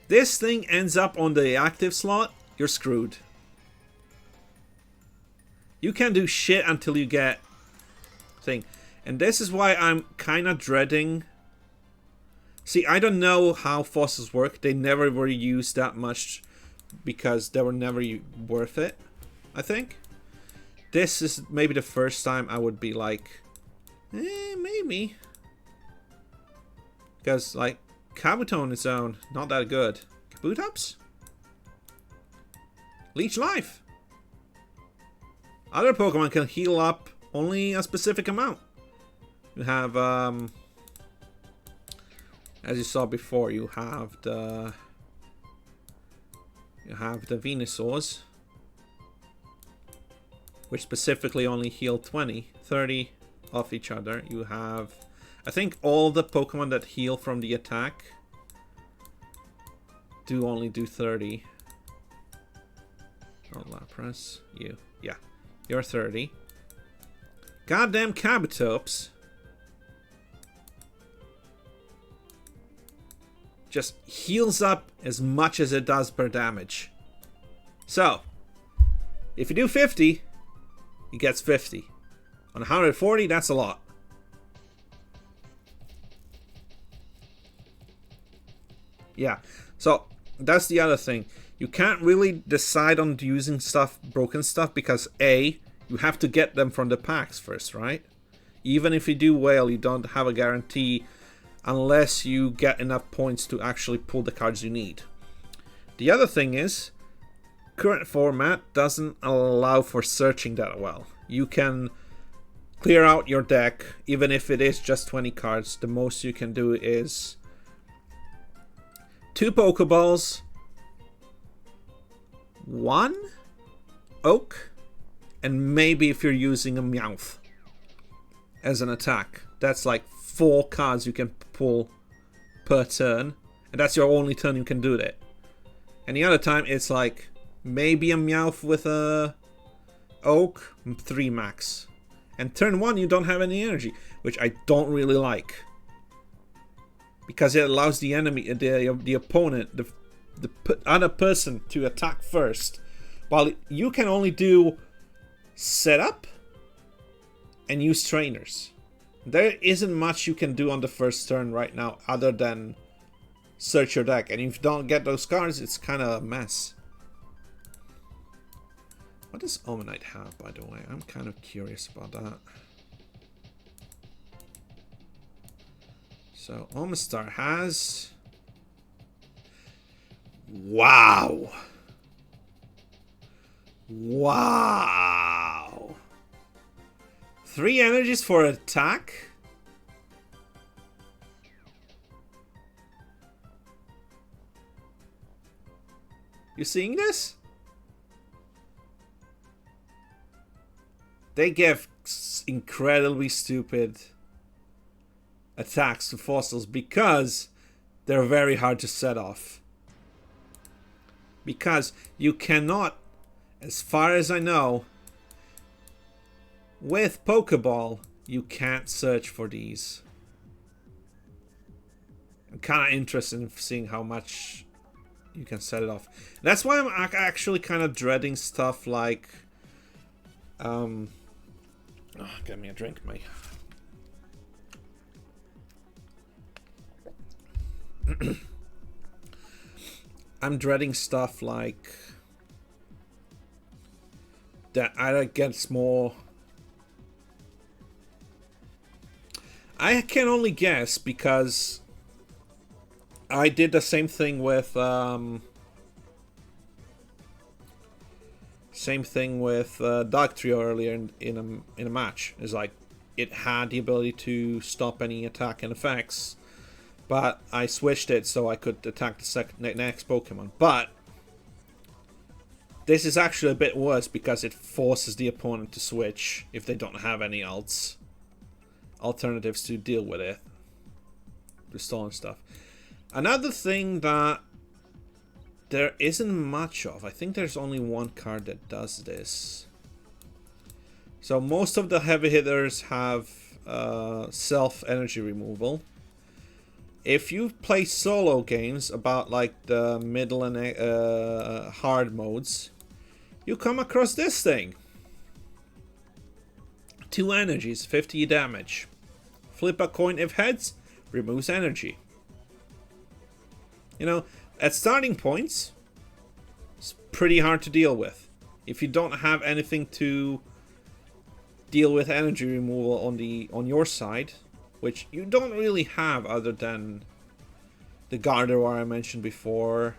This thing ends up on the active slot, you're screwed. You can't do shit until you get thing. And this is why I'm kind of dreading. See, I don't know how fossils work. They never were used that much because they were never worth it, I think. This is maybe the first time I would be like, maybe. Because, like, Kabuto on its own, not that good. Kabutops? Leech Life. Other Pokemon can heal up only a specific amount. You have, as you saw before, you have the Venusaurs, which specifically only heal 20, 30 off each other. You have, I think, all the Pokemon that heal from the attack only do 30. Oh, Lapras, yeah, you're 30. Goddamn Kabutops just heals up as much as it does per damage. So, if you do 50, he gets 50. On 140, that's a lot. Yeah, so that's the other thing. You can't really decide on using stuff, broken stuff, because A, you have to get them from the packs first, right? Even if you do well, you don't have a guarantee unless you get enough points to actually pull the cards you need. The other thing is, current format doesn't allow for searching that well. You can clear out your deck, even if it is just 20 cards. The most you can do is 2 Pokeballs, 1 Oak, and maybe if you're using a Meowth as an attack. That's like 4 cards you can pull per turn, and that's your only turn you can do that. And the other time it's like maybe a Meowth with a Oak, 3 max. And turn 1 you don't have any energy, which I don't really like, because it allows the enemy, the opponent, the other person to attack first, while you can only do setup and use trainers. There isn't much you can do on the first turn right now other than search your deck, and if you don't get those cards, it's kind of a mess. What does Omanite have, by the way? I'm kind of curious about that. So Omastar has... Wow! Wow! 3 energies for attack? You seeing this? They give incredibly stupid attacks to fossils because they're very hard to set off. Because you cannot, as far as I know, with Pokeball, you can't search for these. I'm kind of interested in seeing how much you can set it off. That's why I'm actually kind of dreading stuff like... Oh, get me a drink, mate. I'm dreading stuff like that either gets more... I can only guess because I did the same thing with Dogtrio earlier in a match. It's like it had the ability to stop any attack and effects, but I switched it so I could attack the next Pokemon. But this is actually a bit worse because it forces the opponent to switch if they don't have any alternatives to deal with it. The stolen stuff. Another thing that there isn't much of, I think there's only 1 card that does this. So most of the heavy hitters have self-energy removal. If you play solo games about like the middle and hard modes, you come across this thing. 2 energies, 50 damage. Flip a coin if heads, removes energy. You know, at starting points, it's pretty hard to deal with. If you don't have anything to deal with energy removal on your side, which you don't really have other than the Gardevoir I mentioned before,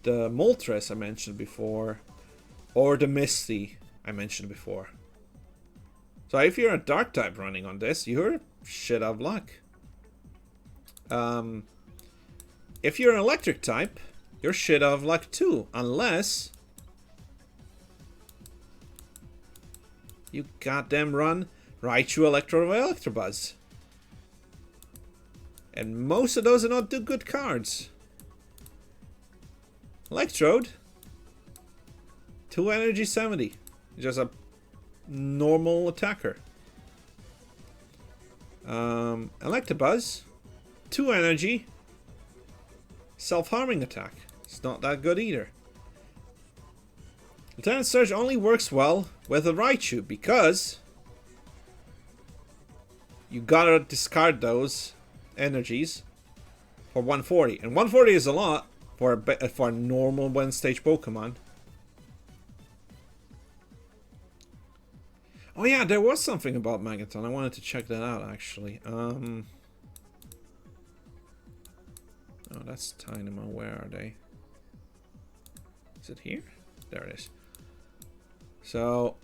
the Moltres I mentioned before, or the Misty I mentioned before. So if you're a Dark type running on this, you're shit out of luck. If you're an Electric type, you're shit out of luck too, unless you goddamn run Raichu, Electro, or Electabuzz. And most of those are not good cards. Electrode, 2 energy, 70. Just a normal attacker. Electabuzz, 2 energy, self-harming attack. It's not that good either. Lieutenant Surge only works well with a Raichu because you gotta discard those energies for 140. And 140 is a lot for a normal one-stage Pokemon. Oh yeah, there was something about Magneton. I wanted to check that out actually. Oh, that's Dynamo. Where are they? Is it here? There it is. So,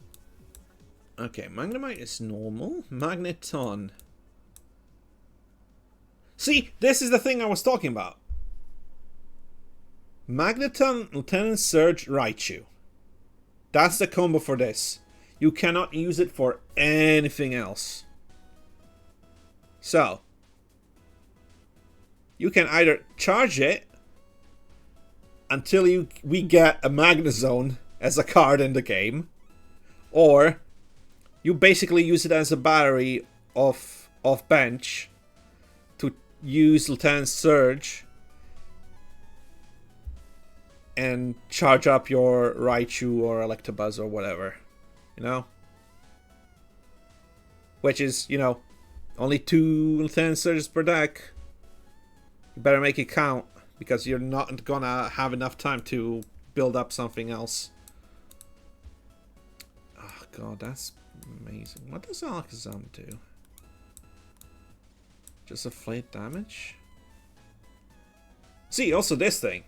okay, Magnemite is normal. Magneton. See, this is the thing I was talking about. Magneton, Lieutenant Surge, Raichu. That's the combo for this. You cannot use it for anything else. So, you can either charge it until we get a Magnezone as a card in the game, or you basically use it as a battery off bench to use Lieutenant Surge and charge up your Raichu or Electabuzz or whatever, you know? Which is, you know, only 2 Lieutenant Surges per deck. You better make it count, because you're not gonna have enough time to build up something else. Oh god, that's amazing. What does Alakazam do? Just a flat damage? See, also this thing.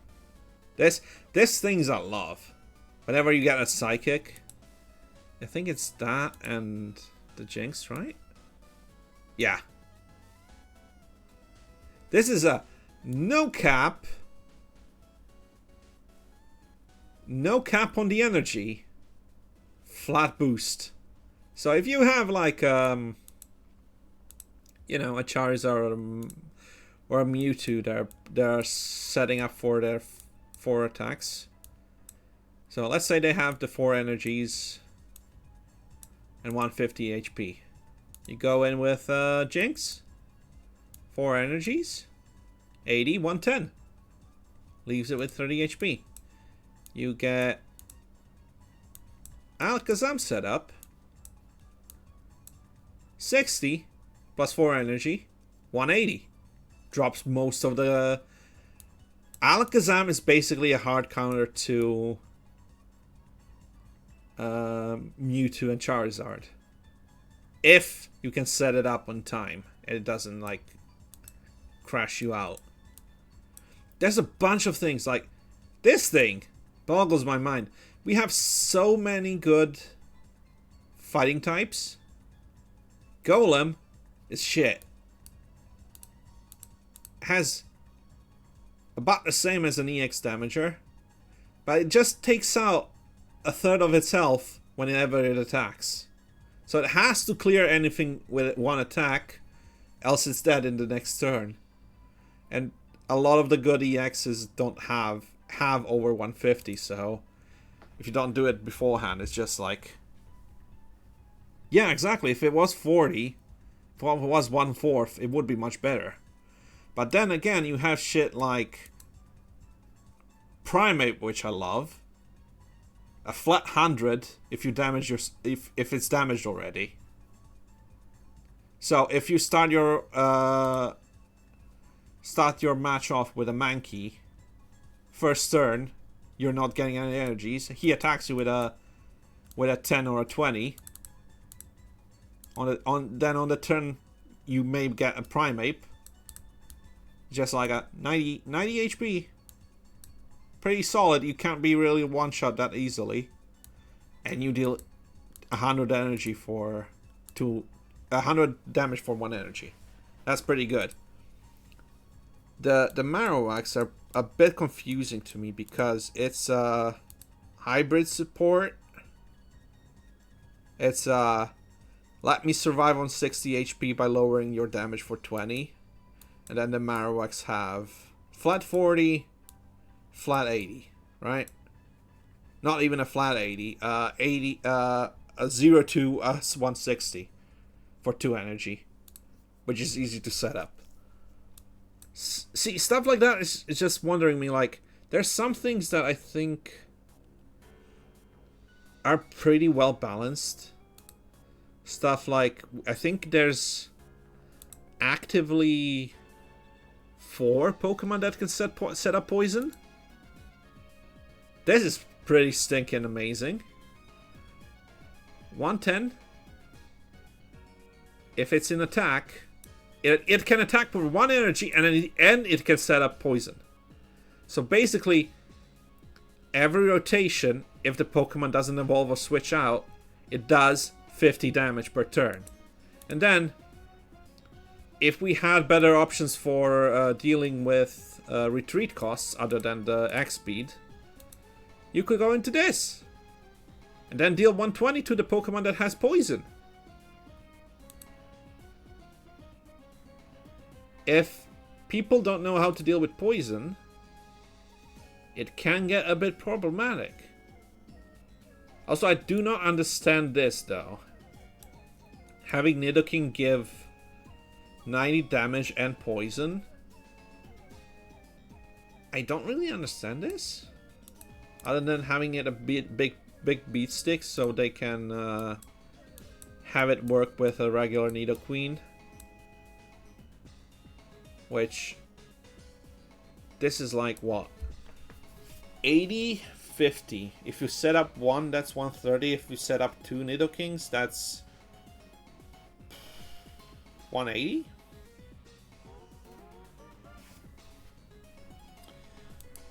This thing's I love. Whenever you get a Psychic, I think it's that and the Jinx, right? Yeah. This is a no cap on the energy, flat boost. So if you have like you know, a Charizard or a Mewtwo, they're setting up for their 4 attacks. So let's say they have the 4 energies and 150 HP. You go in with Jinx, 4 energies, 80, 110. Leaves it with 30 HP. You get Alakazam set up, 60 plus 4 energy, 180. Drops most of the... Alakazam is basically a hard counter to Mewtwo and Charizard. If you can set it up on time and it doesn't like crash you out. There's a bunch of things like this thing boggles my mind. We have so many good fighting types. Golem is shit. Has about the same as an EX damager, but it just takes out a third of its health whenever it attacks. So it has to clear anything with one attack, else it's dead in the next turn. And a lot of the good EXs don't have over 150, so if you don't do it beforehand, it's just like... Yeah, exactly. If it was 40, if it was 1/4, it would be much better. But then again, you have shit like Primate, which I love. A flat 100 if you damage your if it's damaged already. So if you start your match off with a Mankey, first turn, you're not getting any energies. He attacks you with a 10 or a 20. Then on the turn, you may get a Primeape. Just like a 90 HP. Pretty solid. You can't be really one-shot that easily. And you deal 100 energy for 100 damage for 1 energy. That's pretty good. The Marowaks are a bit confusing to me because it's hybrid support. It's let me survive on 60 HP by lowering your damage for 20. And then the Marowaks have flat 40, flat 80, right? Not even a flat 80. 80, a 0 to 160 for 2 energy, which is easy to set up. See, stuff like that is just wondering me, like, there's some things that I think are pretty well balanced. Stuff like, I think there's actively 4 Pokemon that can set up poison. This is pretty stinking amazing. 110. If it's in attack, it can attack for 1 energy, and at the end it can set up poison. So basically, every rotation, if the Pokemon doesn't evolve or switch out, it does 50 damage per turn. And then, if we had better options for dealing with retreat costs other than the X speed, you could go into this. And then deal 120 to the Pokemon that has poison. If people don't know how to deal with poison, it can get a bit problematic. Also, I do not understand this, though. Having Nidoking give 90 damage and poison. I don't really understand this. Other than having it a bit big beat stick so they can have it work with a regular Nidoqueen. Which, this is like what? 80, 50. If you set up one, that's 130. If you set up 2 Nidokings, that's 180.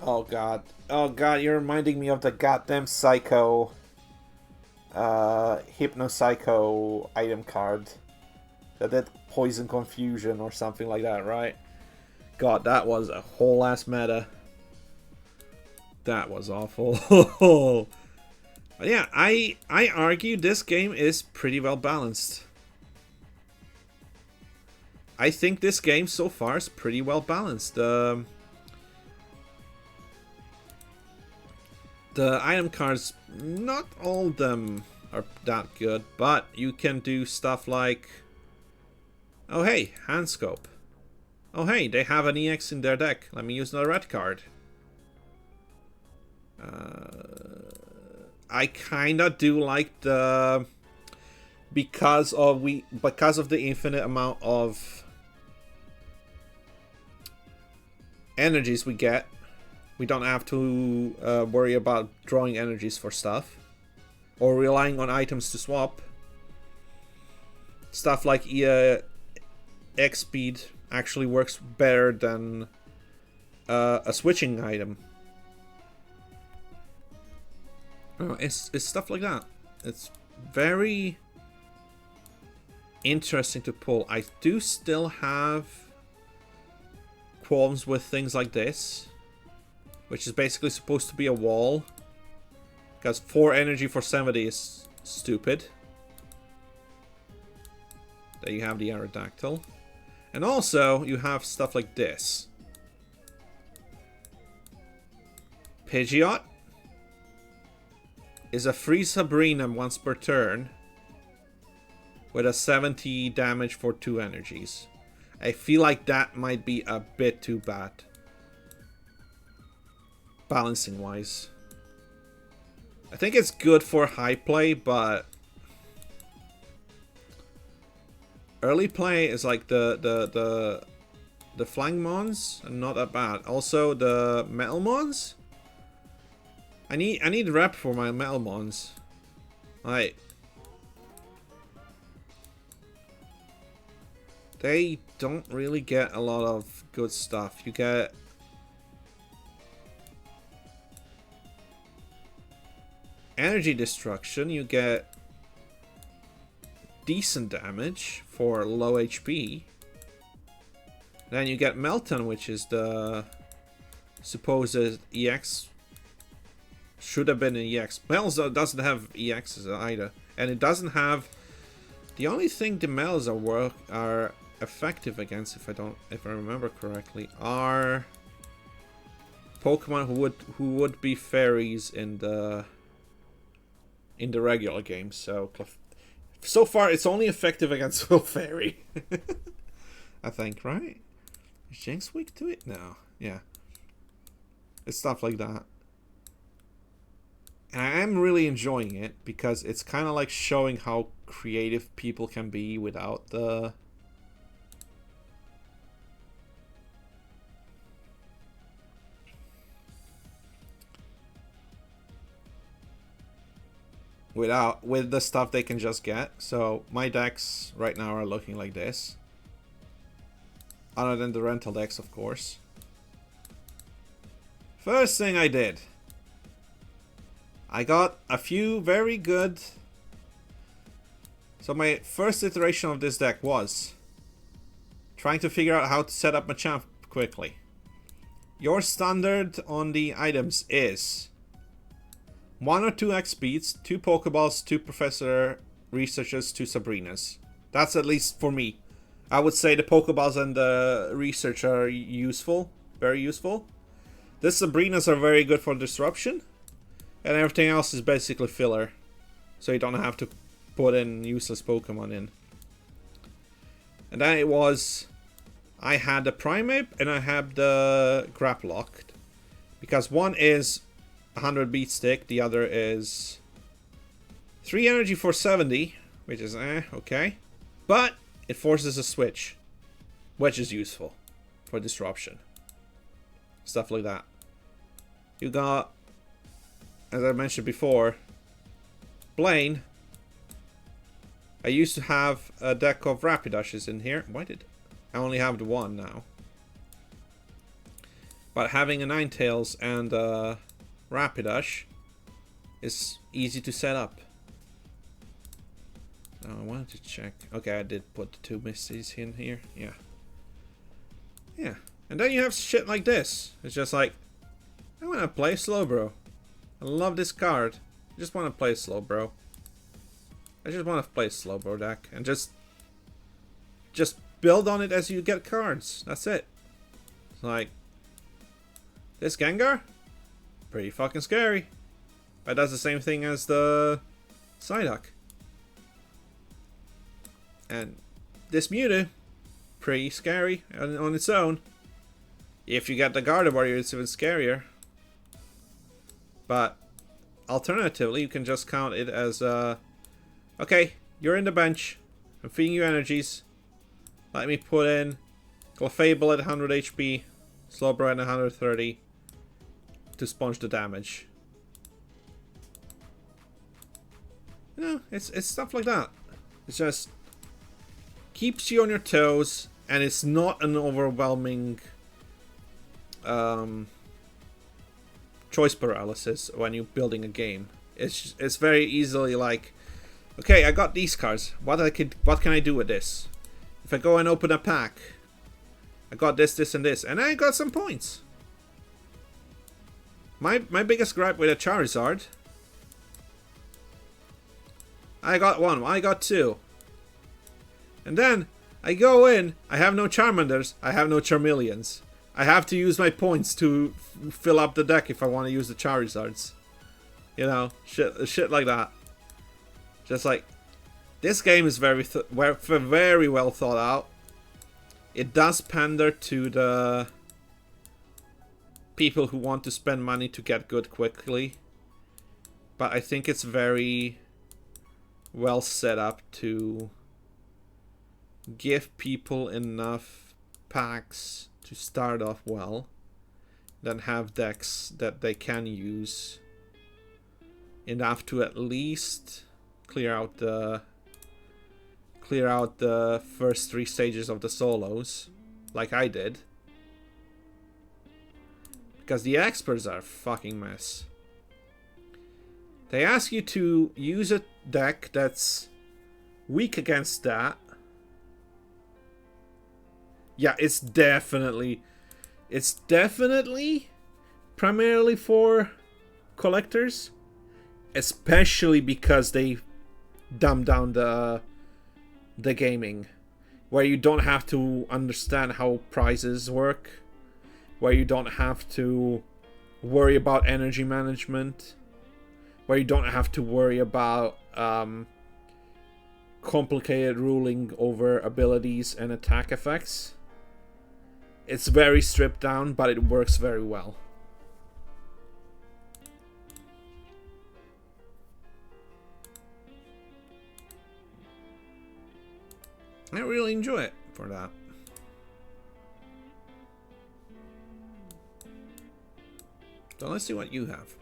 Oh god. Oh god, you're reminding me of the goddamn Psycho Hypno Psycho item card. That Poison Confusion or something like that, right? God, that was a whole ass meta. That was awful. But yeah, I argue this game is pretty well balanced. I think this game so far is pretty well balanced. The item cards, not all of them are that good, but you can do stuff like, oh hey, hand scope. Oh hey, they have an EX in their deck. Let me use another red card. I kinda do like the because of the infinite amount of energies we get. We don't have to worry about drawing energies for stuff or relying on items to swap. Stuff like X speed actually works better than a switching item. It's stuff like that. It's very interesting to pull. I do still have qualms with things like this, which is basically supposed to be a wall, because 4 energy for 70 is stupid. There you have the Aerodactyl. And also, you have stuff like this. Pidgeot is a free Sabrina once per turn with a 70 damage for 2 energies. I feel like that might be a bit too bad, balancing wise. I think it's good for high play, but early play is like the Flying Mons are not that bad. Also the Metal Mons. I need rep for my Metal Mons. Like, they don't really get a lot of good stuff. You get energy destruction, you get decent damage for low HP. Then you get Melton, which is the supposed EX. Should have been an EX. Melza doesn't have EXs either. And it doesn't have... The only thing the Melza are effective against, if I remember correctly, are Pokemon who would be fairies in the regular game. So far it's only effective against Clefairy. I think, right? Is Jinx weak to it? No. Yeah. It's stuff like that. And I am really enjoying it because it's kind of like showing how creative people can be without the... with the stuff they can just get. So my decks right now are looking like this. Other than the rental decks, of course. First thing I did, I got a few very good. So my first iteration of this deck was trying to figure out how to set up Machamp quickly. Your standard on the items is 1 or 2 X speeds, 2 Pokeballs, 2 Professor Researchers, 2 Sabrinas. That's at least for me. I would say the Pokeballs and the Research are useful, very useful. The Sabrinas are very good for disruption, and everything else is basically filler, so you don't have to put in useless Pokemon in. And then it was, I had the Primeape and I had the Graplock, because one is 100 beat stick, the other is 3 energy for 70, which is okay, but it forces a switch, which is useful for disruption, stuff like that. You got, as I mentioned before, Blaine. I used to have a deck of Rapidushes in here. Why did I only have the one now? But having a Ninetales and a Rapidush is easy to set up. Oh, I wanted to check. Okay, I did put the 2 Misties in here. Yeah. Yeah. And then you have shit like this. It's just like, I want to play Slowbro. I love this card. I just want to play Slowbro. I just want to play Slowbro deck and just build on it as you get cards. That's it. It's like, this Gengar? Pretty fucking scary. But that's the same thing as the Psyduck. And this Mewtwo, pretty scary on its own. If you get the Gardevoir, it's even scarier. But alternatively, you can just count it as okay, you're in the bench. I'm feeding you energies. Let me put in Clefable at 100 HP, Slowbro at 130 to sponge the damage. You know, it's stuff like that. It's just keeps you on your toes, and it's not an overwhelming choice paralysis when you're building a game. It's very easily like, okay, I got these cards. What can I do with this? If I go and open a pack, I got this, this, and this, and I got some points. My biggest gripe with a Charizard, I got 1, I got 2. And then I go in, I have no Charmanders, I have no Charmeleons. I have to use my points to fill up the deck if I want to use the Charizards. You know, shit like that. Just like, this game is very well thought out. It does pander to the people who want to spend money to get good quickly. But I think it's very well set up to give people enough packs to start off well, then have decks that they can use enough to at least clear out the first 3 stages of the solos, like I did. Because the experts are a fucking mess. They ask you to use a deck that's weak against that. Yeah, it's definitely primarily for collectors, especially because they dumb down the gaming, where you don't have to understand how prizes work, where you don't have to worry about energy management, where you don't have to worry about complicated ruling over abilities and attack effects. It's very stripped down, but it works very well. I really enjoy it for that. So let's see what you have.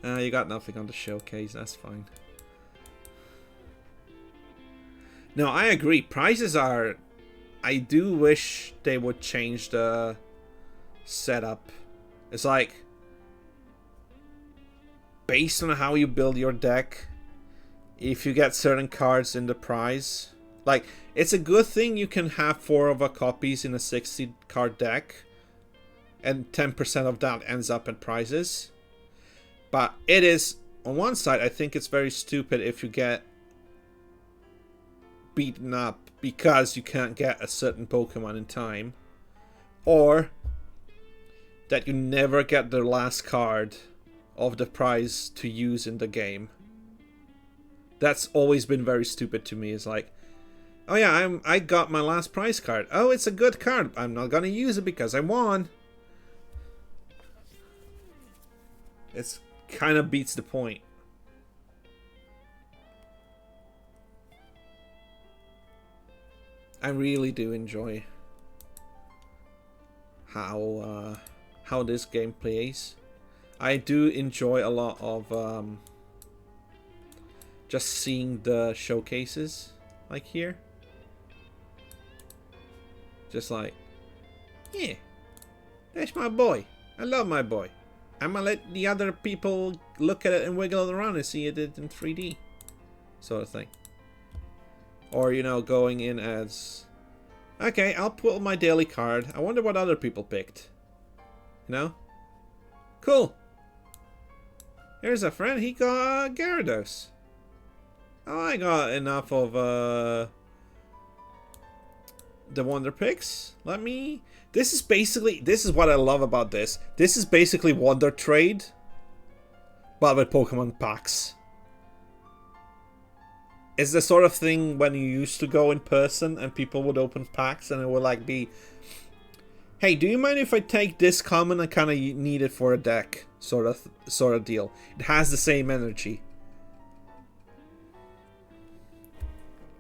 You got nothing on the showcase, that's fine. No, I agree. Prices are... I do wish they would change the setup. It's like... based on how you build your deck, if you get certain cards in the prize... Like, it's a good thing you can have 4 of a copies in a 60 card deck. And 10% of that ends up in prizes. But it is, on one side, I think it's very stupid if you get beaten up because you can't get a certain Pokemon in time. Or that you never get the last card of the prize to use in the game. That's always been very stupid to me. It's like, oh yeah, I got my last prize card. Oh, it's a good card. I'm not gonna use it because I won. It's kind of beats the point. I really do enjoy how this game plays. I do enjoy a lot of just seeing the showcases like here. Just like, yeah, that's my boy. I love my boy. I'm gonna let the other people look at it and wiggle it around and see it in 3D. Sort of thing. Or, you know, going in as... okay, I'll pull my daily card. I wonder what other people picked. You know? Cool. Here's a friend. He got Gyarados. Oh, I got enough of the Wonder Picks. Let me... This is basically... This is what I love about this. This is basically Wonder Trade, but with Pokemon packs. It's the sort of thing when you used to go in person and people would open packs and it would like be... hey, do you mind if I take this common? I kind of need it for a deck. Sort of deal. It has the same energy.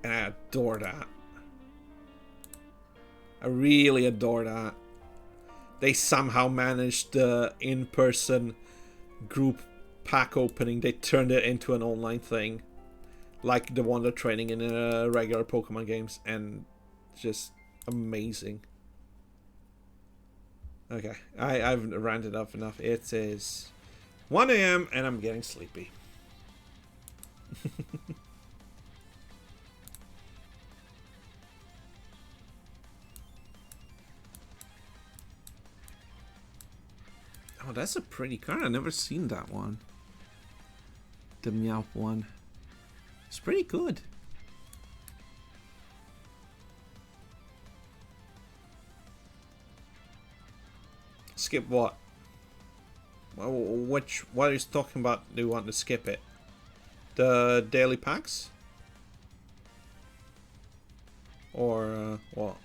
And I adore that. I really adore that. They somehow managed the in-person group pack opening. They turned it into an online thing. Like the Wonder Training in regular Pokemon games. And just amazing. Okay, I've ranted up enough. It is 1 AM and I'm getting sleepy. Oh, that's a pretty card. I've never seen that one. The Meowth one. It's pretty good. Skip what? Well, what are you talking about? Do you want to skip it? The daily packs? Or what?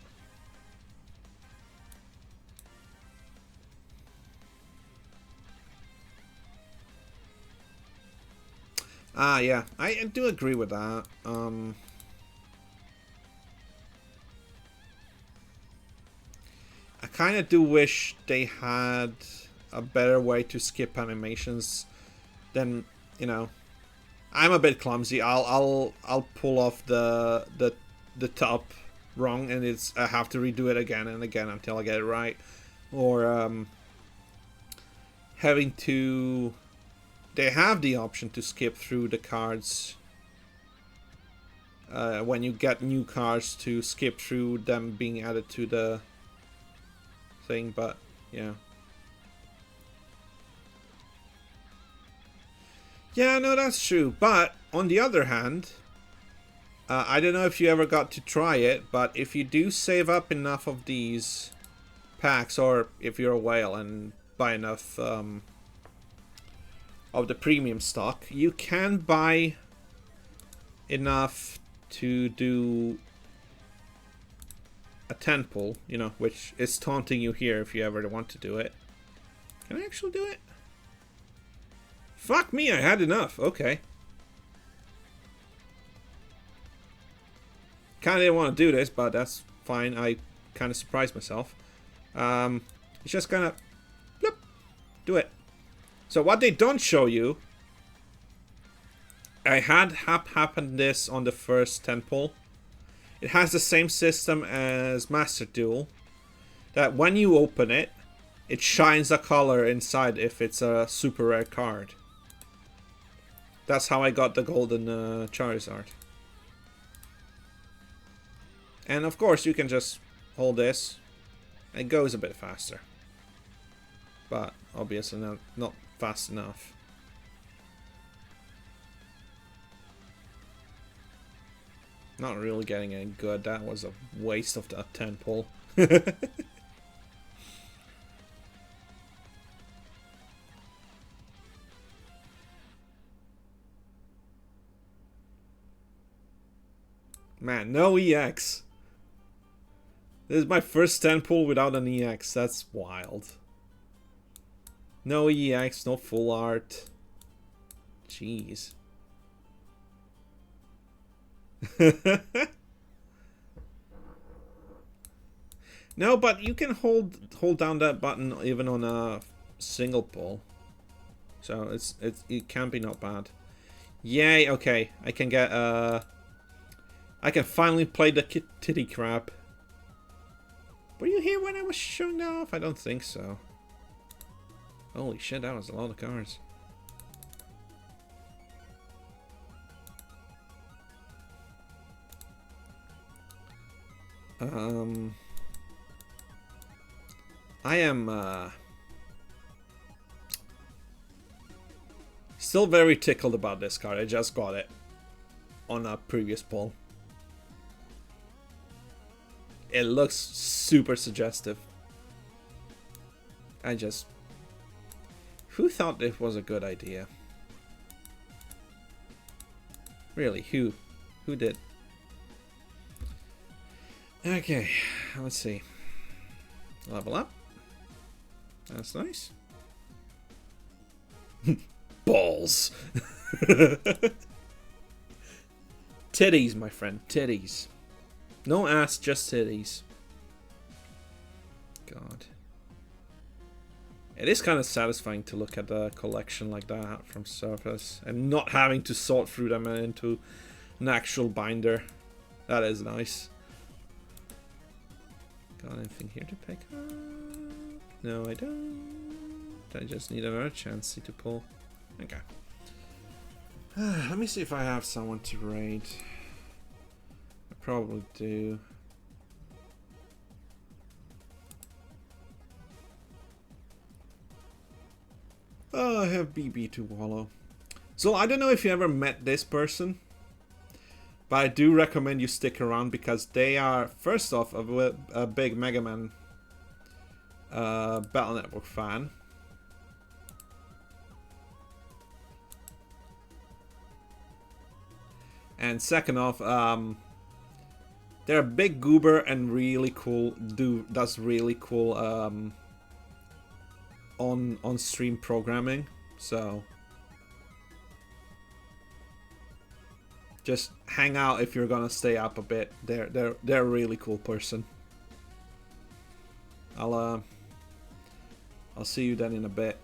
Ah, yeah, I do agree with that. I kind of do wish they had a better way to skip animations than, you know, I'm a bit clumsy. I'll pull off the top wrong and I have to redo it again and again until I get it right. Or having to... They have the option to skip through the cards when you get new cards, to skip through them being added to the thing, but yeah. Yeah, no, that's true. But on the other hand, I don't know if you ever got to try it, but if you do save up enough of these packs, or if you're a whale and buy enough of the premium stock, you can buy enough to do a 10 pull, you know, which is taunting you here if you ever want to do it. Can I actually do it? Fuck me, I had enough. Okay. Kind of didn't want to do this, but that's fine. I kind of surprised myself. It's just kind of... bloop, do it. So what they don't show you, I had happened this on the first temple. It has the same system as Master Duel, that when you open it, it shines a color inside if it's a super rare card. That's how I got the golden Charizard. And of course you can just hold this. It goes a bit faster. But obviously not fast enough. Not really getting any good. That was a waste of that 10 pull. Man, no EX. This is my first 10 pull without an EX. That's wild. No EX, no full art. Jeez. No, but you can hold down that button even on a single pull. So it can be not bad. Yay, okay. I can get I can finally play the titty crap. Were you here when I was showing that off? I don't think so. Holy shit, that was a lot of cards. I am still very tickled about this card. I just got it on a previous pull. It looks super suggestive. Who thought this was a good idea? Really, who? Who did? Okay, let's see. Level up. That's nice. Balls. Titties, my friend. Titties. No ass, just titties. God. It is kind of satisfying to look at a collection like that from surface and not having to sort through them into an actual binder. That is nice. Got anything here to pick up? No, I don't. I just need another chance to pull. Okay. Let me see if I have someone to raid. I probably do. Oh, I have BB to wallow. So I don't know if you ever met this person, but I do recommend you stick around because they are, first off, a big Mega Man Battle Network fan. And second off, they're a big goober and really cool, does really cool on stream programming. So just hang out if you're gonna stay up a bit. They're a really cool person. I'll see you then in a bit.